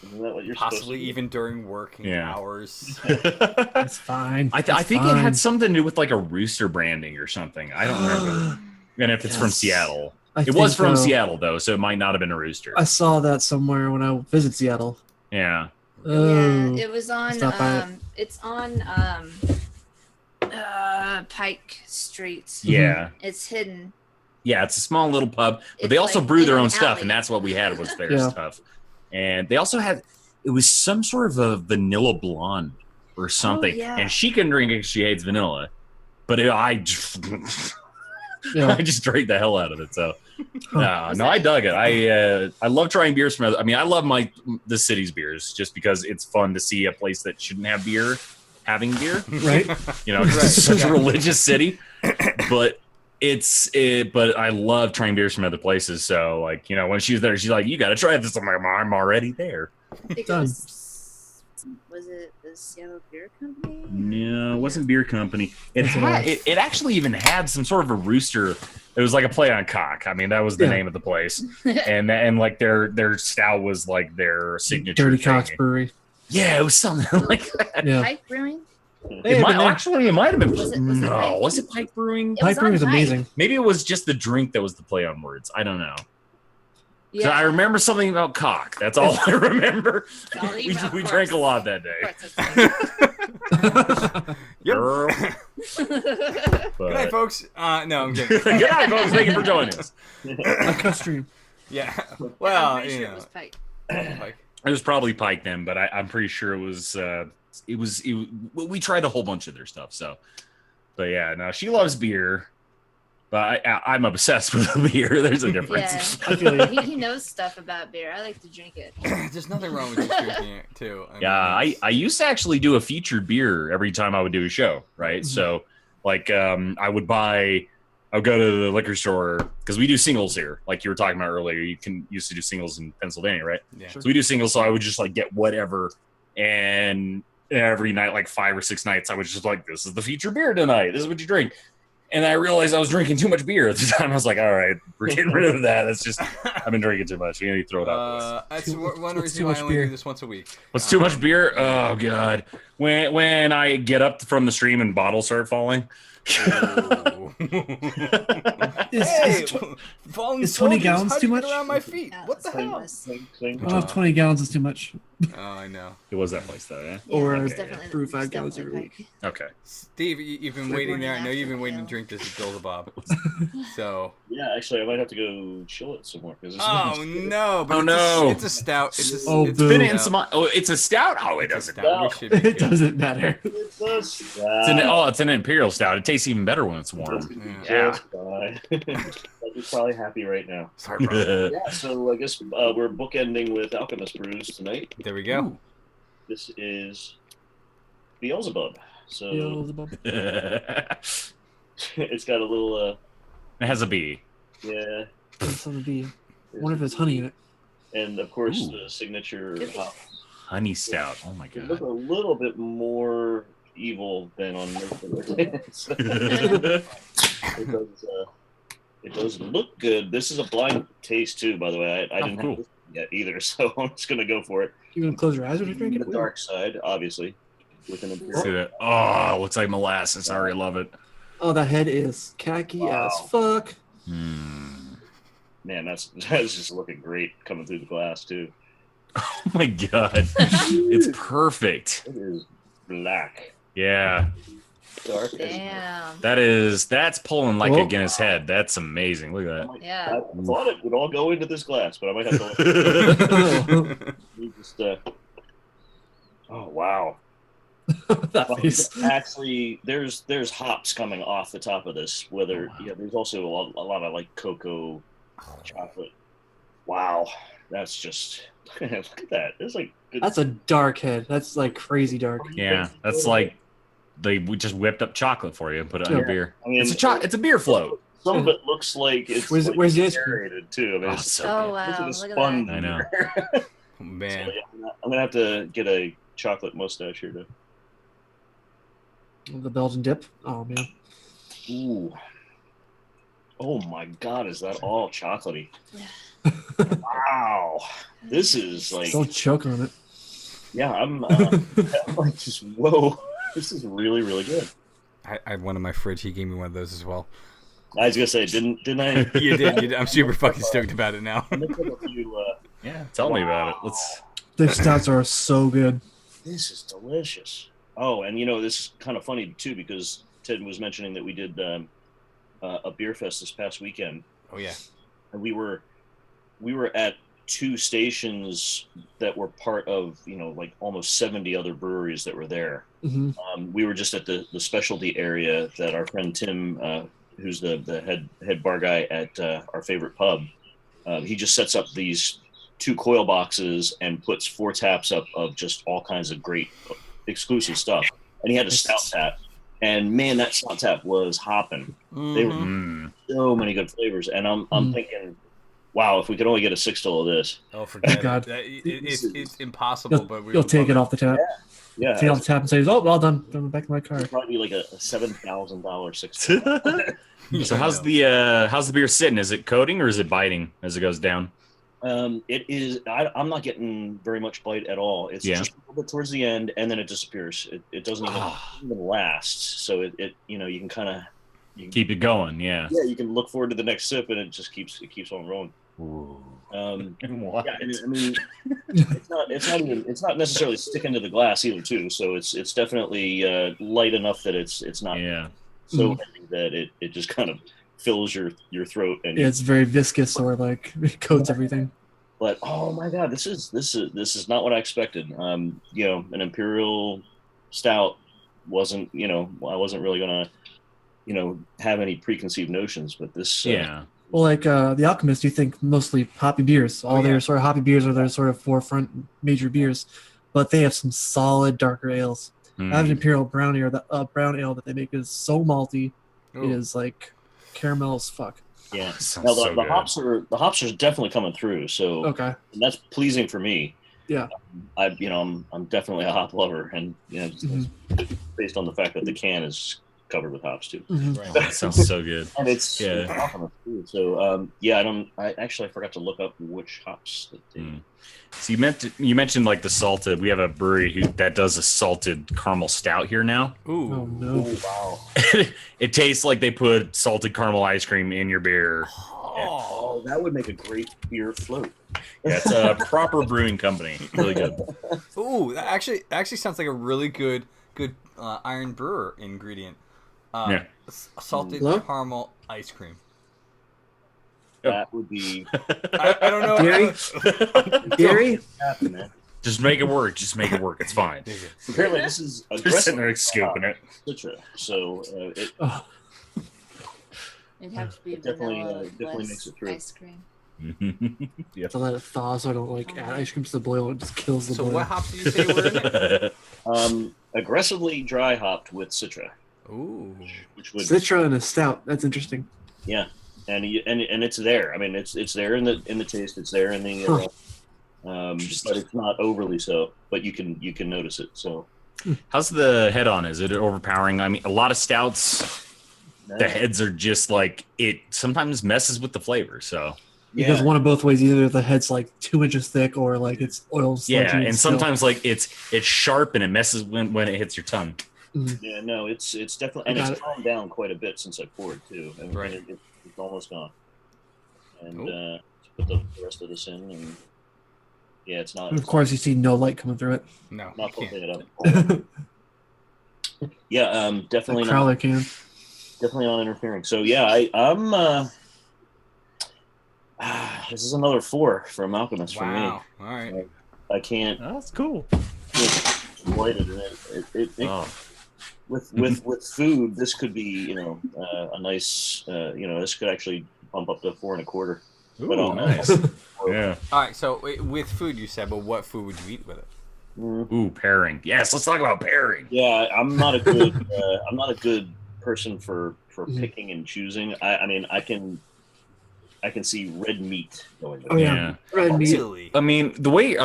[SPEAKER 3] Isn't that what you're
[SPEAKER 1] Possibly
[SPEAKER 3] supposed to do?
[SPEAKER 1] even during working
[SPEAKER 4] Yeah.
[SPEAKER 1] hours.
[SPEAKER 2] That's fine.
[SPEAKER 4] I think it had something to do with like a rooster branding or something. I don't remember. And if it's from
[SPEAKER 2] Yes.
[SPEAKER 4] Seattle.
[SPEAKER 2] I
[SPEAKER 4] It was
[SPEAKER 2] think
[SPEAKER 4] from
[SPEAKER 2] so.
[SPEAKER 4] Seattle, though, so it might not have been a rooster.
[SPEAKER 2] I saw that somewhere when I visited Seattle.
[SPEAKER 4] Yeah.
[SPEAKER 2] Oh,
[SPEAKER 5] Yeah, it was on.
[SPEAKER 2] Stop by it.
[SPEAKER 5] It's on Pike Street.
[SPEAKER 4] Yeah.
[SPEAKER 5] It's hidden.
[SPEAKER 4] Yeah, it's a small little pub, but
[SPEAKER 5] It's
[SPEAKER 4] they also
[SPEAKER 5] like
[SPEAKER 4] brew
[SPEAKER 5] in
[SPEAKER 4] their
[SPEAKER 5] an
[SPEAKER 4] own stuff,
[SPEAKER 5] alley.
[SPEAKER 4] and that's what we had was their
[SPEAKER 2] Yeah.
[SPEAKER 4] stuff. And they also had, it was some sort of a vanilla blonde or something.
[SPEAKER 5] yeah.
[SPEAKER 4] And she can drink it 'cause she hates vanilla, but I just drank the hell out of it. So I dug it. I love trying beers from other. I mean, I love the city's beers just because it's fun to see a place that shouldn't have beer having beer.
[SPEAKER 2] right?
[SPEAKER 4] You know, 'cause it's such a religious city, but but I love trying beers from other places. So like, you know, when she was there, she's like, "You got to try this." I'm like, "I'm already there."
[SPEAKER 5] I think it
[SPEAKER 2] Done.
[SPEAKER 5] was it the Seattle Beer Company?
[SPEAKER 4] No, it wasn't beer company.
[SPEAKER 2] That's what
[SPEAKER 4] It actually even had some sort of a rooster. It was like a play on cock. I mean, that was the
[SPEAKER 2] Yeah.
[SPEAKER 4] name of the place. And like their stout was like their signature.
[SPEAKER 2] Dirty
[SPEAKER 4] thing.
[SPEAKER 2] Cock's Brewery.
[SPEAKER 4] Yeah, it was something like that.
[SPEAKER 2] Yeah.
[SPEAKER 5] Pike Brewing?
[SPEAKER 2] Hey,
[SPEAKER 4] It might
[SPEAKER 2] but
[SPEAKER 4] actually it might have been
[SPEAKER 5] Was it
[SPEAKER 4] no,
[SPEAKER 5] Pike?
[SPEAKER 4] was it Pike Brewing?
[SPEAKER 5] It was
[SPEAKER 2] Pike Brewing is
[SPEAKER 5] on Pike.
[SPEAKER 2] amazing.
[SPEAKER 4] Maybe it was just the drink that was the play on words. I don't know. So
[SPEAKER 5] Yeah.
[SPEAKER 4] I remember something about cock. That's all I remember.
[SPEAKER 5] All you
[SPEAKER 4] We
[SPEAKER 5] know,
[SPEAKER 4] drank a
[SPEAKER 5] of
[SPEAKER 4] lot that day.
[SPEAKER 5] course.
[SPEAKER 4] Girl.
[SPEAKER 1] Good night, folks. No, I'm kidding.
[SPEAKER 4] Good night, folks. Thank you for joining us.
[SPEAKER 2] A cuss stream.
[SPEAKER 1] Yeah.
[SPEAKER 5] I'm
[SPEAKER 1] Well,
[SPEAKER 5] pretty
[SPEAKER 1] you
[SPEAKER 5] sure
[SPEAKER 1] know.
[SPEAKER 5] it was Pike.
[SPEAKER 1] Like,
[SPEAKER 4] It was probably Pike then, but I'm pretty sure it was. We tried a whole bunch of their stuff. So, but yeah, no, she loves beer, but I'm obsessed with beer. There's a difference.
[SPEAKER 2] I feel you.
[SPEAKER 5] He knows stuff about beer. I like to drink it.
[SPEAKER 1] there's nothing wrong with just drinking it too.
[SPEAKER 4] Yeah,
[SPEAKER 1] mean,
[SPEAKER 4] I used to actually do a featured beer every time I would do a show, right?
[SPEAKER 2] Mhm.
[SPEAKER 4] So like I would go to the liquor store because we do singles here, like you were talking about earlier. You used to do singles in Pennsylvania, right?
[SPEAKER 1] yeah.
[SPEAKER 4] So we do singles, so I would just like get whatever, and every night, like 5 or 6 nights, I was just like, "This is the feature beer tonight. This is what you drink." And I realized I was drinking too much beer at the time. I was like, "All right, we're getting rid of that. That's just I've been drinking too much. We need to throw it out."
[SPEAKER 1] That's
[SPEAKER 2] Too-
[SPEAKER 1] one
[SPEAKER 2] what's
[SPEAKER 1] reason
[SPEAKER 2] too
[SPEAKER 1] why
[SPEAKER 2] much
[SPEAKER 1] I only
[SPEAKER 2] beer?
[SPEAKER 1] do this once a week.
[SPEAKER 4] What's too much beer? Oh god! When I get up from the stream and bottles start falling.
[SPEAKER 1] Hey,
[SPEAKER 2] Is
[SPEAKER 1] falling
[SPEAKER 2] is 20
[SPEAKER 1] soldiers,
[SPEAKER 2] gallons
[SPEAKER 1] how'd
[SPEAKER 2] too
[SPEAKER 1] you get
[SPEAKER 2] much?
[SPEAKER 1] around my feet?
[SPEAKER 5] Yeah,
[SPEAKER 1] What the
[SPEAKER 5] that's
[SPEAKER 1] hell?
[SPEAKER 5] famous.
[SPEAKER 2] 20 gallons is too much.
[SPEAKER 1] Oh, I know.
[SPEAKER 4] It was that place though, yeah.
[SPEAKER 5] Yeah,
[SPEAKER 2] Or
[SPEAKER 5] it was
[SPEAKER 4] okay,
[SPEAKER 5] definitely-
[SPEAKER 2] brew
[SPEAKER 5] it was
[SPEAKER 2] 5 gallons
[SPEAKER 5] definitely
[SPEAKER 2] every
[SPEAKER 5] Pike.
[SPEAKER 4] Okay.
[SPEAKER 1] Steve, you've been
[SPEAKER 5] Like
[SPEAKER 1] waiting
[SPEAKER 5] morning
[SPEAKER 1] there. I know you've been
[SPEAKER 5] after
[SPEAKER 1] waiting to
[SPEAKER 5] meal.
[SPEAKER 1] drink this at Joel's Bob. So.
[SPEAKER 3] Yeah, actually, I might have to go chill it some more because
[SPEAKER 1] Oh no! But
[SPEAKER 4] Oh,
[SPEAKER 1] it's
[SPEAKER 4] no.
[SPEAKER 1] it's a stout. It's a,
[SPEAKER 2] Oh,
[SPEAKER 1] it's
[SPEAKER 2] boo.
[SPEAKER 1] a
[SPEAKER 4] Fit it in
[SPEAKER 1] stout.
[SPEAKER 4] some. Oh, it's a stout. Oh, it
[SPEAKER 1] It's a
[SPEAKER 4] doesn't.
[SPEAKER 1] stout. We should be
[SPEAKER 2] It
[SPEAKER 1] good.
[SPEAKER 2] doesn't matter.
[SPEAKER 4] It's an imperial stout. It tastes even better when it's warm. Yeah.
[SPEAKER 3] I'll be probably happy right now.
[SPEAKER 1] Sorry, bro.
[SPEAKER 3] Yeah, so I guess we're bookending with Alchemist Brews tonight.
[SPEAKER 1] There we go.
[SPEAKER 3] This is Beelzebub. So
[SPEAKER 2] Beelzebub.
[SPEAKER 3] it's got a little,
[SPEAKER 4] It has a B.
[SPEAKER 3] yeah.
[SPEAKER 2] That's on the bee. I wonder if there's honey in it.
[SPEAKER 3] And of course,
[SPEAKER 4] Ooh.
[SPEAKER 3] the signature
[SPEAKER 5] Could be.
[SPEAKER 3] hops.
[SPEAKER 4] Honey stout. Oh my
[SPEAKER 3] It look a
[SPEAKER 4] god.
[SPEAKER 3] little bit more evil than on most of it does look good. This is a blind taste too, by the way. I didn't
[SPEAKER 4] cool.
[SPEAKER 3] have this yet either, so I'm just gonna go for it.
[SPEAKER 2] You gonna close your eyes when you drink
[SPEAKER 3] The
[SPEAKER 2] it?
[SPEAKER 3] dark side, obviously, with an
[SPEAKER 4] See
[SPEAKER 3] imperial.
[SPEAKER 4] that? Oh, it looks like molasses. I already love it.
[SPEAKER 2] Oh, that head is khaki
[SPEAKER 3] Wow.
[SPEAKER 2] as fuck.
[SPEAKER 3] Man, that's just looking great coming through the glass too.
[SPEAKER 4] Oh my god. It's perfect.
[SPEAKER 3] It is black,
[SPEAKER 4] Yeah.
[SPEAKER 3] dark. as-
[SPEAKER 5] Damn.
[SPEAKER 4] That's pulling like
[SPEAKER 2] Whoa.
[SPEAKER 4] a Guinness head. That's amazing. Look at
[SPEAKER 5] Yeah.
[SPEAKER 3] I thought it would all go into this glass, but I might have to.
[SPEAKER 4] that.
[SPEAKER 3] You just, oh wow!
[SPEAKER 2] That face.
[SPEAKER 3] Actually, there's hops coming off the top of this. Whether there's also a lot of like cocoa, chocolate. Wow, that's just look at that. It's like good.
[SPEAKER 2] That's a dark head. That's like crazy dark.
[SPEAKER 4] Yeah, that's like we just whipped up chocolate for you and put it on your
[SPEAKER 3] Yeah.
[SPEAKER 4] beer.
[SPEAKER 3] I mean,
[SPEAKER 4] It's a beer float.
[SPEAKER 3] some of it looks like it's
[SPEAKER 2] Where's-
[SPEAKER 3] like
[SPEAKER 2] where's the ice cream?
[SPEAKER 3] aerated too. I mean,
[SPEAKER 4] Oh,
[SPEAKER 3] it's
[SPEAKER 4] so
[SPEAKER 5] Oh
[SPEAKER 4] good.
[SPEAKER 5] wow!
[SPEAKER 3] this is
[SPEAKER 5] Look at
[SPEAKER 3] fun.
[SPEAKER 5] that.
[SPEAKER 4] I know.
[SPEAKER 1] Oh, man.
[SPEAKER 3] So, yeah, I'm gonna have to get a chocolate mustache here to.
[SPEAKER 2] The Belgian dip. Oh man.
[SPEAKER 3] Ooh. Oh my God! Is that all chocolatey? Wow, this is like
[SPEAKER 2] Don't choke on it.
[SPEAKER 3] yeah. I'm like just whoa. This is really really good.
[SPEAKER 1] I have one in my fridge. He gave me one of those as well.
[SPEAKER 3] I was gonna say, didn't I?
[SPEAKER 1] You did. I'm super fucking stoked about it now.
[SPEAKER 4] Yeah, tell me about it. Let's.
[SPEAKER 2] Their stouts are so good.
[SPEAKER 3] This is delicious. Oh, and this is kind of funny too because Ted was mentioning that we did a beer fest this past weekend.
[SPEAKER 1] Oh yeah.
[SPEAKER 3] And we were at 2 stations that were part of like almost 70 other breweries that were there.
[SPEAKER 2] Mm-hmm.
[SPEAKER 3] We were just at the specialty area that our friend Tim, who's the head bar guy at our favorite pub, he just sets up these 2 coil boxes and puts 4 taps up of just all kinds of great exclusive stuff. And he had a stout tap, and man, that stout tap was hopping. They were so many good flavors, and I'm thinking, wow, if we could only get a 6-still of this.
[SPEAKER 1] Oh, forget
[SPEAKER 2] God.
[SPEAKER 1] it. It's impossible, but
[SPEAKER 2] You'll take it off the tap.
[SPEAKER 3] Yeah,
[SPEAKER 2] Take it off the tap and say, "Oh, well done. Throw it back in my car."
[SPEAKER 3] it'd probably be like a $7,000 6-still.
[SPEAKER 4] So how's the beer sitting? Is it coating or is it biting as it goes down?
[SPEAKER 3] It is. I'm not getting very much bite at all. It's just a little bit towards the end, and then it disappears. It doesn't even last. So it you can kind of
[SPEAKER 4] keep it going. Yeah.
[SPEAKER 3] Yeah, you can look forward to the next sip, and it just keeps on rolling.
[SPEAKER 4] Ooh.
[SPEAKER 3] Yeah, and I mean, it's not necessarily sticking to the glass either, too. So it's definitely light enough that it's not so heavy that it just kind of fills your throat. And
[SPEAKER 2] it's very viscous or like it coats everything.
[SPEAKER 3] But oh my god, this is not what I expected. An imperial stout wasn't. I wasn't really gonna have any preconceived notions, but this
[SPEAKER 2] Well, like the Alchemist, you think mostly hoppy beers. All their sort of hoppy beers are their sort of forefront major beers, but they have some solid darker ales. I have an Imperial brown ale. The brown ale that they make is so malty. It is like caramel as fuck.
[SPEAKER 3] Yeah. Now the hops are definitely coming through. So
[SPEAKER 2] okay, and
[SPEAKER 3] that's pleasing for me.
[SPEAKER 2] Yeah.
[SPEAKER 3] I'm definitely a hop lover, and based on the fact that the can is covered with hops too.
[SPEAKER 4] Right. That sounds so good.
[SPEAKER 3] And it's awesome too. So I forgot to look up which hops that they.
[SPEAKER 4] So you mentioned like the salted. We have a brewery that does a salted caramel stout here now.
[SPEAKER 1] Ooh.
[SPEAKER 2] Oh no!
[SPEAKER 3] Wow.
[SPEAKER 4] It tastes like they put salted caramel ice cream in your beer.
[SPEAKER 3] Oh, that would make a great beer float.
[SPEAKER 4] Yeah, it's a proper brewing company. Really good.
[SPEAKER 1] Ooh, that actually sounds like a really good Iron Brewer ingredient. Salted caramel ice cream.
[SPEAKER 3] That would be.
[SPEAKER 1] I don't know.
[SPEAKER 2] Gary?
[SPEAKER 4] Just make it work. It's fine.
[SPEAKER 3] Apparently, this is
[SPEAKER 4] Just sitting there scooping it.
[SPEAKER 3] Citra, so
[SPEAKER 5] it'd have to be
[SPEAKER 3] definitely makes it through.
[SPEAKER 5] ice cream.
[SPEAKER 2] Yep. To let it thaw, so I don't add ice cream to the boil. It just kills the boil.
[SPEAKER 1] So what hops do you say were in it?
[SPEAKER 3] Aggressively dry hopped with Citra.
[SPEAKER 1] Ooh.
[SPEAKER 3] Which would
[SPEAKER 2] Citra and a stout. That's interesting.
[SPEAKER 3] Yeah, and it's there. I mean, it's there in the taste. It's there in the. But it's not overly so. But you can notice it. So.
[SPEAKER 4] How's the head on? Is it overpowering? I mean, a lot of stouts, the heads are just like it. Sometimes messes with the flavor. So.
[SPEAKER 2] Because one of both ways, either the head's like 2 inches thick, or like it's oil.
[SPEAKER 4] Yeah, and sometimes like it's sharp and it messes when it hits your tongue.
[SPEAKER 3] Yeah, no, it's definitely, and it's calmed down quite a bit since I poured too. And
[SPEAKER 1] right,
[SPEAKER 3] it's almost gone. And put the rest of this in, and it's not.
[SPEAKER 2] And of course, you see no light coming through it.
[SPEAKER 1] No,
[SPEAKER 3] not putting it up. Definitely
[SPEAKER 2] not. Crowler can.
[SPEAKER 3] Definitely not interfering. So I'm. This is another 4 from Alchemist for me.
[SPEAKER 1] All right.
[SPEAKER 3] I can't.
[SPEAKER 4] Oh, that's cool.
[SPEAKER 3] With food, this could be a nice this could actually bump up to 4 1/4.
[SPEAKER 4] Ooh, nice. Yeah.
[SPEAKER 1] All right. So with food, you said, but what food would you eat with it?
[SPEAKER 4] Ooh, pairing. Yes, let's talk about pairing.
[SPEAKER 3] Yeah, I'm not a good person for picking and choosing. I mean, I can see red meat going there.
[SPEAKER 2] Oh yeah, red meat.
[SPEAKER 1] Really?
[SPEAKER 4] I mean, the way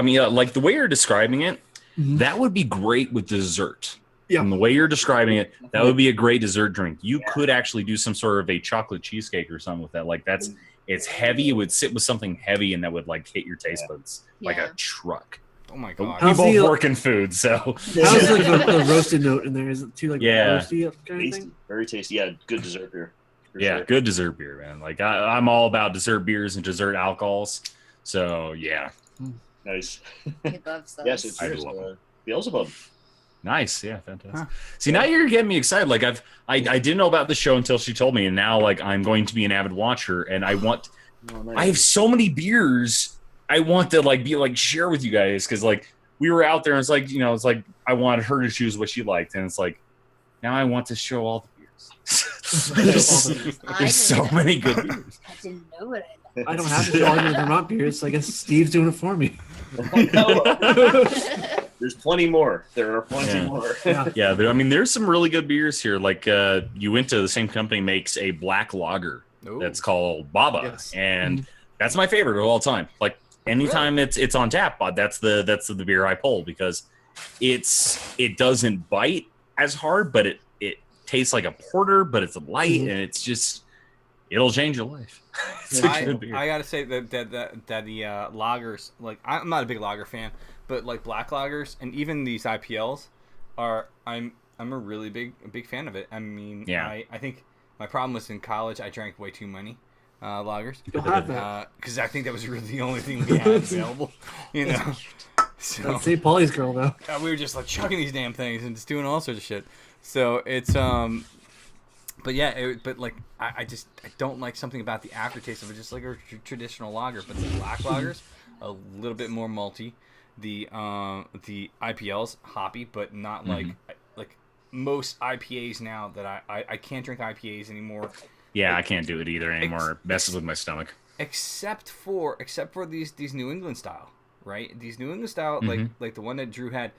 [SPEAKER 4] you're describing it, that would be great with dessert.
[SPEAKER 2] Yeah.
[SPEAKER 4] From the way you're describing it, that would be a great dessert drink. You could actually do some sort of a chocolate cheesecake or something with that. Like It's heavy. It would sit with something heavy, and that would like hit your taste buds like
[SPEAKER 5] Yeah.
[SPEAKER 4] a truck.
[SPEAKER 1] Oh my god.
[SPEAKER 4] We
[SPEAKER 2] How's
[SPEAKER 4] both
[SPEAKER 2] the-
[SPEAKER 4] work in food, so
[SPEAKER 2] How's like the roasted note in there? Is it too like
[SPEAKER 4] Yeah.
[SPEAKER 2] roasty kind of
[SPEAKER 3] Tasty,
[SPEAKER 2] thing?
[SPEAKER 3] very tasty. Yeah, good dessert beer. For
[SPEAKER 4] yeah,
[SPEAKER 3] sure.
[SPEAKER 4] good dessert beer, man. Like I'm all about dessert beers and dessert alcohols. So yeah,
[SPEAKER 3] Nice.
[SPEAKER 5] He loves those.
[SPEAKER 3] Yes, it's
[SPEAKER 4] I
[SPEAKER 3] cheers.
[SPEAKER 4] love 'em.
[SPEAKER 3] Beelzebub.
[SPEAKER 4] nice, yeah, fantastic.
[SPEAKER 1] Huh.
[SPEAKER 4] See, now you're getting me excited. Like I didn't know about the show until she told me, and now like I'm going to be an avid watcher, and I
[SPEAKER 3] Oh, nice.
[SPEAKER 4] I have so many beers I want to like be like share with you guys because like we were out there and it's like it's like I wanted her to choose what she liked, and it's like now I want to show all the beers. There's so many good beers.
[SPEAKER 5] I didn't know what I
[SPEAKER 2] I don't have to show all the Vermont beers, so I guess Steve's doing it for me.
[SPEAKER 3] There's plenty more. There are plenty
[SPEAKER 4] Yeah.
[SPEAKER 3] more.
[SPEAKER 4] Yeah, I mean, there's some really good beers here. Like, you went to the same company makes a black lager
[SPEAKER 1] Ooh.
[SPEAKER 4] that's called Baba,
[SPEAKER 2] Yes.
[SPEAKER 4] and that's my favorite of all time. Like, anytime it's on tap, that's the beer I pull because it doesn't bite as hard, but it tastes like a porter, but it's light, and it's just it'll change your life. It's a good beer.
[SPEAKER 1] I gotta say that the lagers, like I'm not a big lager fan, but like black lagers and even these IPLs I'm a really big fan of it. I mean,
[SPEAKER 4] Yeah.
[SPEAKER 1] I think my problem was in college I drank way too many lagers
[SPEAKER 2] You'll have that.
[SPEAKER 1] because I think that was really the only thing we had available, you know. So
[SPEAKER 2] That's St. Pauli's girl, though.
[SPEAKER 1] we were just like chugging these damn things and just doing all sorts of shit. So it's but yeah, but like I don't like something about the aftertaste of it, just like a traditional lager. But the black lagers, a little bit more malty. The IPLs hoppy, but not like most IPAs now that I can't drink IPAs anymore.
[SPEAKER 4] Yeah, I can't do it either anymore. It messes with my stomach.
[SPEAKER 1] Except for these New England style, right? These New England style, like the one that Drew had,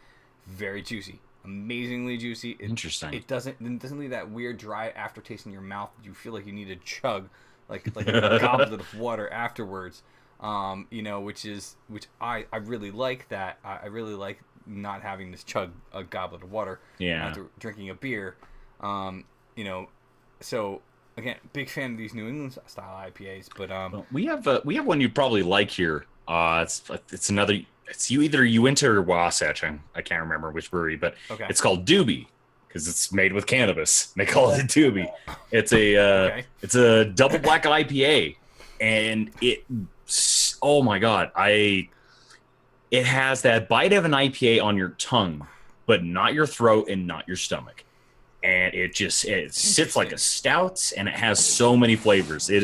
[SPEAKER 1] very juicy. Amazingly juicy.
[SPEAKER 4] Interesting.
[SPEAKER 1] It doesn't leave that weird dry aftertaste in your mouth. You feel like you need to chug, like a goblet of water afterwards. Which I really like that. I really like not having to chug a goblet of water after drinking a beer. So again, big fan of these New England style IPAs. But
[SPEAKER 4] Well, we have one you'd probably like here. It's another. It's you went to Wasatch. I can't remember which brewery, but
[SPEAKER 1] okay.
[SPEAKER 4] it's called Doobie because it's made with cannabis. They call it Doobie. It's a it's a double black IPA, and oh my god, it has that bite of an IPA on your tongue, but not your throat and not your stomach, and it sits like a stout, and it has so many flavors. It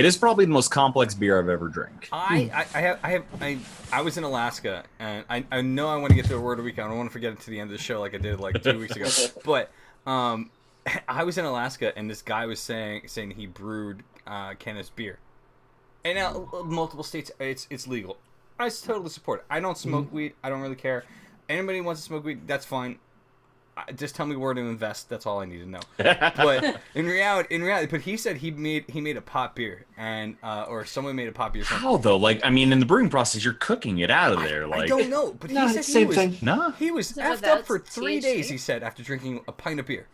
[SPEAKER 4] is probably the most complex beer I've ever drank.
[SPEAKER 1] I was in Alaska, and I know I want to get to a word a week. I don't want to forget it to the end of the show like I did like 2 weeks ago. But I was in Alaska, and this guy was saying he brewed cannabis beer, and now multiple states it's legal. I totally support it. I don't smoke weed. I don't really care. Anybody who wants to smoke weed, that's fine. Just tell me where to invest. That's all I need to know. But in reality, but he said he made a pot beer, and or someone made a pot beer.
[SPEAKER 4] How though? Like, I mean, in the brewing process, you're cooking it out of there.
[SPEAKER 1] I don't know, but he said
[SPEAKER 2] same thing.
[SPEAKER 4] No.
[SPEAKER 1] he was
[SPEAKER 5] So
[SPEAKER 1] effed
[SPEAKER 5] that's
[SPEAKER 1] up for 3
[SPEAKER 5] THC?
[SPEAKER 1] days. He said after drinking a pint of beer.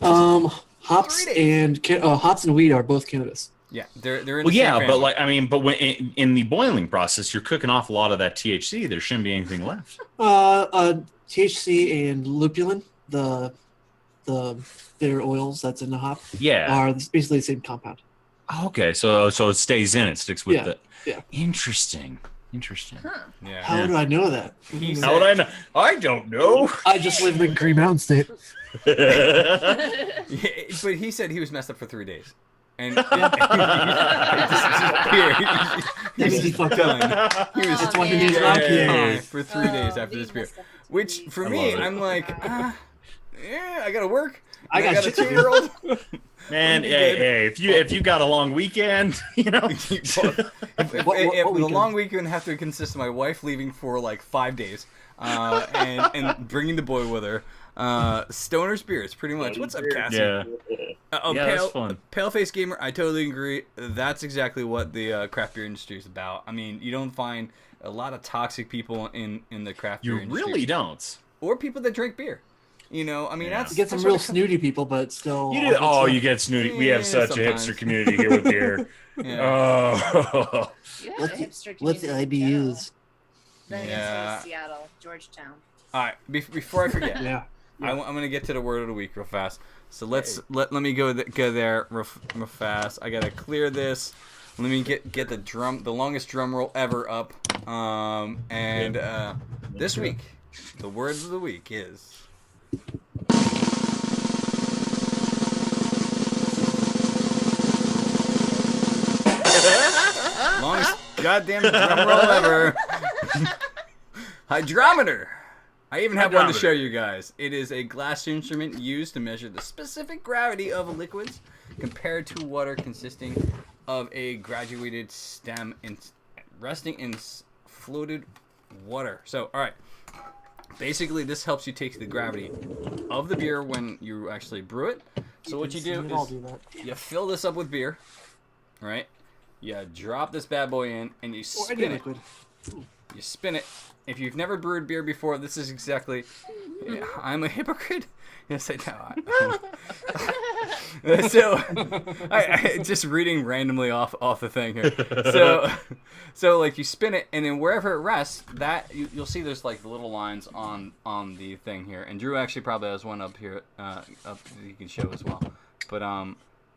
[SPEAKER 2] Hops
[SPEAKER 1] 3 days.
[SPEAKER 2] and hops and weed are both cannabis.
[SPEAKER 1] Yeah, they're in
[SPEAKER 4] Well,
[SPEAKER 1] the same
[SPEAKER 4] yeah,
[SPEAKER 1] family.
[SPEAKER 4] but like, I mean, but when in the boiling process, you're cooking off a lot of that THC. There shouldn't be anything left.
[SPEAKER 2] THC and lupulin, the bitter oils that's in the hop,
[SPEAKER 4] Yeah.
[SPEAKER 2] are basically the same compound.
[SPEAKER 4] Okay, so it stays in. It sticks with
[SPEAKER 2] Yeah,
[SPEAKER 4] it.
[SPEAKER 2] yeah.
[SPEAKER 4] Interesting.
[SPEAKER 1] yeah.
[SPEAKER 2] How do I know that?
[SPEAKER 1] He
[SPEAKER 4] How would I know? I don't know.
[SPEAKER 2] I just live in Green Mountain State.
[SPEAKER 1] Yeah, but he said he was messed up for 3 days. And this beer,
[SPEAKER 2] That means he fucked
[SPEAKER 1] done.
[SPEAKER 2] up.
[SPEAKER 1] He was
[SPEAKER 2] That's why he
[SPEAKER 5] man.
[SPEAKER 2] needs IPAs.
[SPEAKER 1] for 3 days after this beer. Which for
[SPEAKER 4] I
[SPEAKER 1] me,
[SPEAKER 4] love it.
[SPEAKER 1] I'm like, yeah, I gotta work.
[SPEAKER 2] I got
[SPEAKER 1] a
[SPEAKER 2] shit to do.
[SPEAKER 1] 2-year-old.
[SPEAKER 4] Man,
[SPEAKER 1] Good.
[SPEAKER 4] hey, if you got a long weekend, you know.
[SPEAKER 1] If the
[SPEAKER 2] weekend?
[SPEAKER 1] long weekend have to consist of my wife leaving for like 5 days, and bringing the boy with her. Stoner spirits, pretty much. What's up, Cassie?
[SPEAKER 4] Yeah. Yeah, that's fun.
[SPEAKER 1] Paleface gamer, I totally agree. That's exactly what the craft beer industry is about. I mean, you don't find a lot of toxic people in the craft
[SPEAKER 4] You
[SPEAKER 1] beer industry.
[SPEAKER 4] really don't.
[SPEAKER 1] Or people that drink beer. You know, I mean, that's
[SPEAKER 2] you get some real snooty people, but still.
[SPEAKER 4] You get snooty. We have such
[SPEAKER 1] sometimes.
[SPEAKER 4] a hipster community here with beer. Oh,
[SPEAKER 5] You have a hipster
[SPEAKER 2] What's
[SPEAKER 5] community in
[SPEAKER 2] IBUs?
[SPEAKER 5] Then
[SPEAKER 1] Yeah.
[SPEAKER 5] it's Seattle, Georgetown.
[SPEAKER 1] All right, before I forget,
[SPEAKER 2] Yeah.
[SPEAKER 1] I'm gonna get to the word of the week real fast. So let me go there real fast. I gotta clear this. Let me get the longest drum roll ever up. This week, the word of the week is. Longest goddamn drum roll ever. Hydrometer. I even have one to show you guys. It is a glass instrument used to measure the specific gravity of liquids compared to water, consisting of a graduated stem resting in floated water. So, all right. Basically, this helps you take the gravity of the beer when you actually brew it. So what you do is you fill this up with beer, right? You drop this bad boy in, and you spin it. You spin it. If you've never brewed beer before, this is exactly. I'm a hypocrite. Yes, I know. So, I just reading randomly off the thing here. So like you spin it, and then wherever it rests, that you'll see there's like the little lines on the thing here. And Drew actually probably has one up here, up you can show as well. But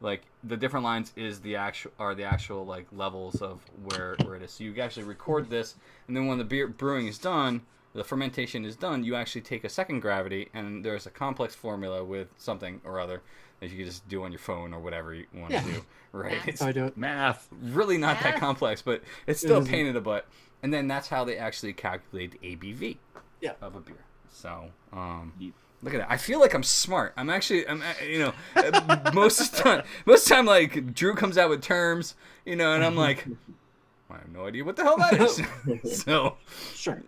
[SPEAKER 1] like the different lines is the actual like levels of where it is. So you actually record this, and then when the beer brewing is done, the fermentation is done, you actually take a second gravity, and there's a complex formula with something or other that you can just do on your phone or whatever you want to do, right?
[SPEAKER 2] That's how I do it.
[SPEAKER 4] math.
[SPEAKER 1] Really not that complex, but it's still a pain in the butt. And then that's how they actually calculate the ABV of a beer. So, look at that. I feel like I'm smart. I'm most of the time, like Drew comes out with terms, and I'm like, I have no idea what the hell that is. So,
[SPEAKER 2] sure.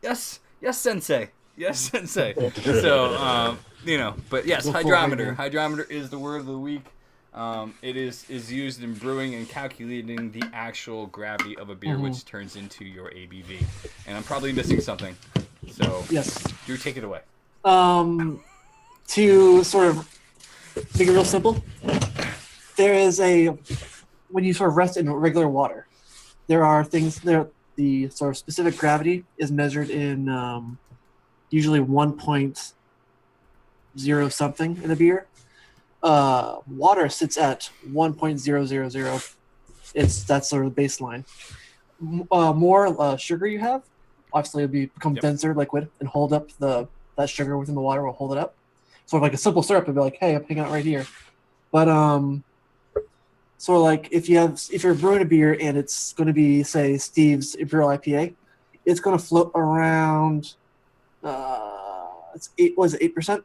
[SPEAKER 1] Yes, sensei. Yes, sensei. So, but yes, hydrometer. Hydrometer is the word of the week. It is used in brewing and calculating the actual gravity of a beer, which turns into your ABV. And I'm probably missing something. So,
[SPEAKER 2] yes,
[SPEAKER 1] Drew, take it away.
[SPEAKER 2] To sort of make it real simple, there is when you sort of rest in regular water, there are things there. The sort of specific gravity is measured in usually 1.0 something in a beer. Water sits at 1.000. That's sort of the baseline. More sugar you have, obviously it'll become denser liquid and hold up that sugar within the water will hold it up. Sort of like a simple syrup would be like, hey, I'm hanging out right here. But so like if you're brewing a beer and it's going to be, say, Steve's Imperial IPA, it's going to float around. It's 8%?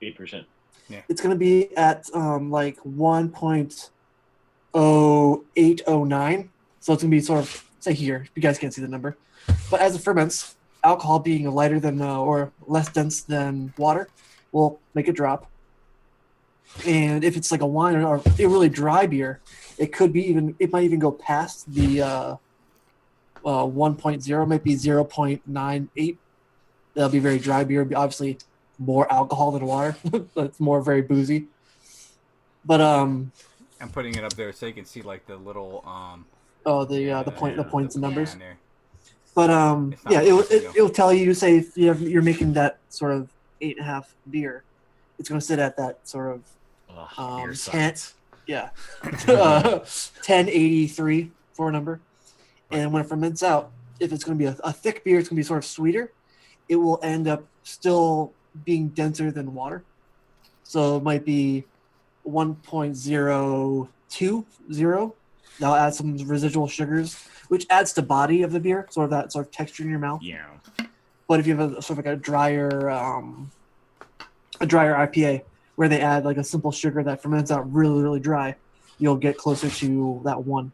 [SPEAKER 3] 8%.
[SPEAKER 1] Yeah.
[SPEAKER 2] It's going to be at like 1.0809. So it's going to be sort of, say here, you guys can't see the number. But as it ferments, alcohol being lighter than or less dense than water will make it drop. And if it's like a wine or a really dry beer, it might even go past the 1.0, might be 0.98. That'll be very dry beer. Obviously, more alcohol than water. It's more very boozy. But I'm
[SPEAKER 1] putting it up there so you can see like the little
[SPEAKER 2] the points and numbers.
[SPEAKER 1] There.
[SPEAKER 2] But it'll tell you, say if you're making that sort of 8.5 beer, it's going to sit at that sort of 1083 for a number. And when it ferments out, if it's going to be a thick beer, it's going to be sort of sweeter. It will end up still being denser than water. So it might be 1.020. That'll add some residual sugars, which adds to body of the beer, sort of that sort of texture in your mouth.
[SPEAKER 4] Yeah.
[SPEAKER 2] But if you have a sort of like a drier IPA where they add like a simple sugar that ferments out really, really dry, you'll get closer to that one,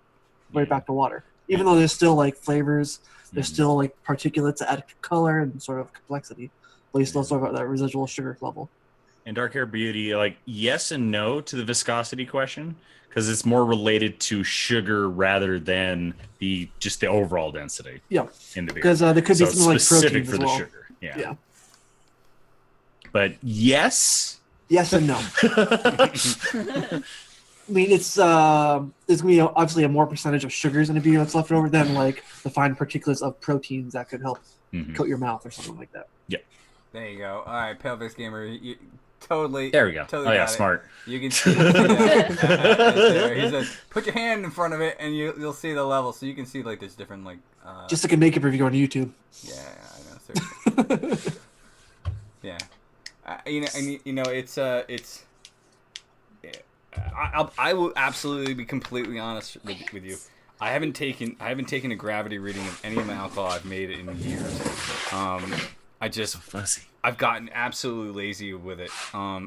[SPEAKER 2] right back to water. Even though there's still like flavors, there's still like particulates that add color and sort of complexity, but you still sort of at that residual sugar level.
[SPEAKER 4] And Dark Hair Beauty, like yes and no to the viscosity question, because it's more related to sugar rather than just the overall density.
[SPEAKER 2] Yeah,
[SPEAKER 4] in the beer.
[SPEAKER 2] because there could be something like
[SPEAKER 4] specific
[SPEAKER 2] protein
[SPEAKER 4] for
[SPEAKER 2] as
[SPEAKER 4] the
[SPEAKER 2] well.
[SPEAKER 4] sugar. Yeah. But yes.
[SPEAKER 2] Yes and no. I mean, it's there's gonna be obviously a more percentage of sugars in a beer that's left over than like the fine particulates of proteins that could help coat your mouth or something like that.
[SPEAKER 4] Yeah.
[SPEAKER 1] There you go. All right, Paleface Gamer, you totally.
[SPEAKER 4] There we go.
[SPEAKER 1] Totally
[SPEAKER 4] Yeah,
[SPEAKER 1] got it.
[SPEAKER 4] smart.
[SPEAKER 1] You can see. There. He says, "Put your hand in front of it, and you'll see the level, so you can see like there's different like."
[SPEAKER 2] Just like a makeup review on YouTube.
[SPEAKER 1] Yeah, I know. Seriously. Yeah. It's. I will absolutely be completely honest with you. I haven't taken a gravity reading of any of my alcohol I've made in years. I've gotten absolutely lazy with it.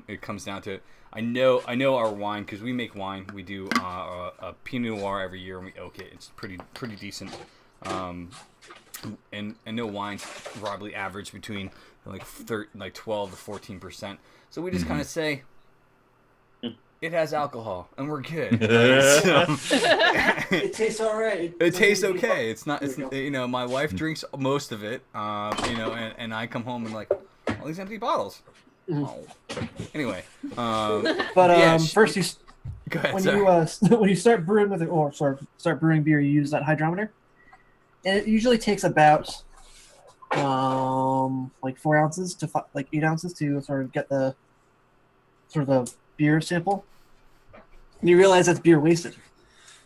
[SPEAKER 1] It comes down to it. I know our wine because we make wine. We do a Pinot Noir every year and we oak it. It's pretty decent. And I know wines probably average between like 12 to 14%. So we just kind of say it has alcohol and we're good.
[SPEAKER 2] It tastes all right.
[SPEAKER 1] It tastes okay. It's not. It's my wife drinks most of it. And I come home and like all these empty bottles. Oh. Anyway.
[SPEAKER 2] First you.
[SPEAKER 1] Go ahead,
[SPEAKER 2] when you start brewing with it, or start brewing beer, you use that hydrometer, and it usually takes about like 4 ounces to 8 ounces to sort of get the beer sample. And you realize that's beer wasted.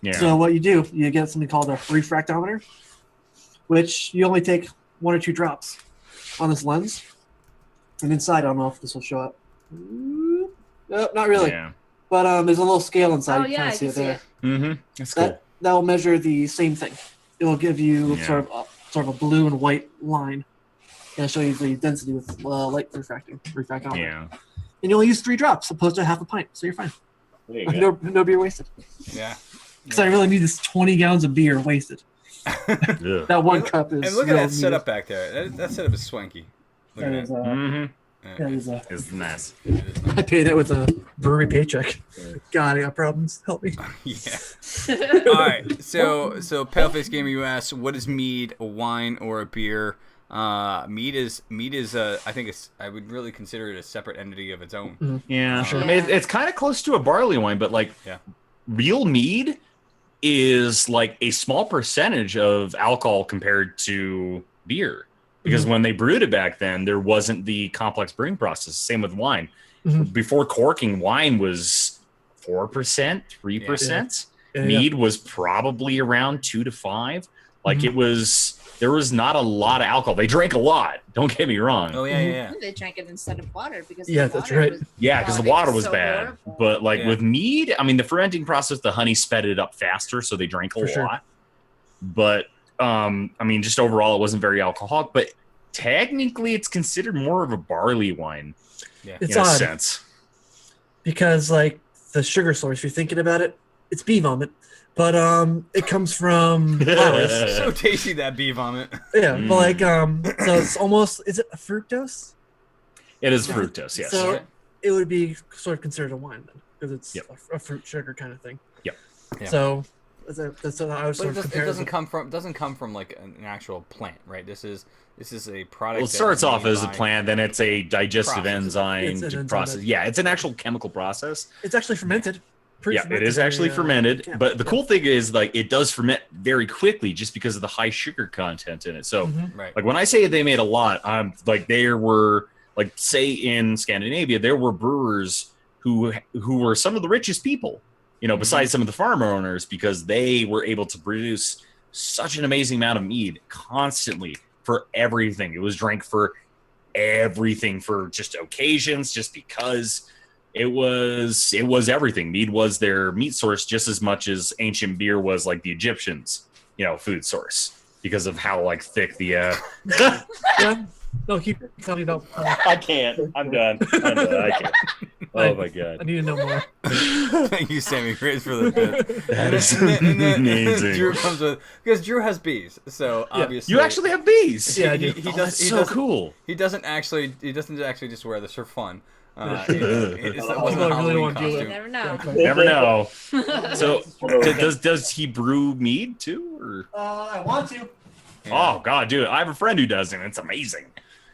[SPEAKER 4] Yeah.
[SPEAKER 2] So what you do, you get something called a refractometer, which you only take 1 or 2 drops on this lens, and inside, I don't know if this will show up. Nope, not really. Yeah. But there's a little scale inside.
[SPEAKER 5] Oh yeah, I can see it.
[SPEAKER 4] Mm-hmm. That's cool.
[SPEAKER 2] That will measure the same thing. It will give you sort of a blue and white line, and it'll show you the density with light refractometer.
[SPEAKER 4] Yeah.
[SPEAKER 2] And you only use 3 drops opposed to half a pint, so you're fine. No beer wasted.
[SPEAKER 1] Yeah.
[SPEAKER 2] Because I really need this 20 gallons of beer wasted. That 1 cup is.
[SPEAKER 1] And look at that setup back there. That setup is swanky. Look at that.
[SPEAKER 4] It's nice.
[SPEAKER 2] I paid that with a brewery paycheck. God, I got problems. Help me.
[SPEAKER 1] Yeah. All right. So Paleface Gamer, you asked, what is mead, a wine or a beer? Mead is I think I would really consider it a separate entity of its own.
[SPEAKER 2] Mm-hmm.
[SPEAKER 4] Yeah, sure. I mean, it's kind of close to a barley wine, but like real mead is like a small percentage of alcohol compared to beer. Because when they brewed it back then, there wasn't the complex brewing process. Same with wine. Before corking, wine was 4%, 3%. Mead was probably around 2 to 5. Like there was not a lot of alcohol. They drank a lot. Don't get me wrong.
[SPEAKER 1] Oh yeah.
[SPEAKER 5] They drank it instead of water because
[SPEAKER 2] that's right.
[SPEAKER 4] Because the water was bad.
[SPEAKER 5] Horrible.
[SPEAKER 4] But like with mead, I mean, the fermenting process, the honey sped it up faster, so they drank a lot. But I mean, just overall, it wasn't very alcoholic. But technically, it's considered more of a barley wine.
[SPEAKER 1] Yeah,
[SPEAKER 2] it's
[SPEAKER 4] in
[SPEAKER 2] odd,
[SPEAKER 4] a sense.
[SPEAKER 2] Because like the sugar source, if you're thinking about it, it's bee vomit. But it comes from flowers.
[SPEAKER 1] So tasty, that bee vomit.
[SPEAKER 2] Yeah, but like so it's almost, is it a fructose?
[SPEAKER 4] It is fructose, yes.
[SPEAKER 2] So it would be sort of considered a wine then, because it's a fruit sugar kind of thing.
[SPEAKER 4] Yep.
[SPEAKER 2] Yeah. So that's what I was sort of comparing.
[SPEAKER 1] It doesn't come from like an actual plant, right? This is a product.
[SPEAKER 4] Well, it starts off as a plant, then it's a digestive enzyme process. Yeah, it's an actual chemical process.
[SPEAKER 2] It's actually fermented.
[SPEAKER 4] It is actually fermented. But the cool thing is, like, it does ferment very quickly just because of the high sugar content in it. So, like, when I say they made a lot, like, there were, like, say in Scandinavia, there were brewers who were some of the richest people, besides some of the farm owners, because they were able to produce such an amazing amount of mead constantly for everything. It was drank for everything, for just occasions, just because it was everything. Mead was their meat source just as much as ancient beer was like the Egyptians, food source, because of how like thick the
[SPEAKER 2] No, keep telling me about.
[SPEAKER 3] I can't. I'm done. I can't.
[SPEAKER 4] Oh my god!
[SPEAKER 2] I need to know more.
[SPEAKER 1] Thank you, Sammy Grace, for the bit.
[SPEAKER 4] That is amazing.
[SPEAKER 1] Drew comes with, because Drew has bees, so obviously
[SPEAKER 4] you actually have bees.
[SPEAKER 2] Yeah, he
[SPEAKER 4] does. That's so cool.
[SPEAKER 1] He doesn't actually just wear this for fun. It
[SPEAKER 2] wasn't a Halloween costume.
[SPEAKER 5] Never know.
[SPEAKER 4] Never know. So does he brew mead too, or?
[SPEAKER 2] I want to.
[SPEAKER 4] Yeah. Oh god, dude! I have a friend who does, and it's amazing.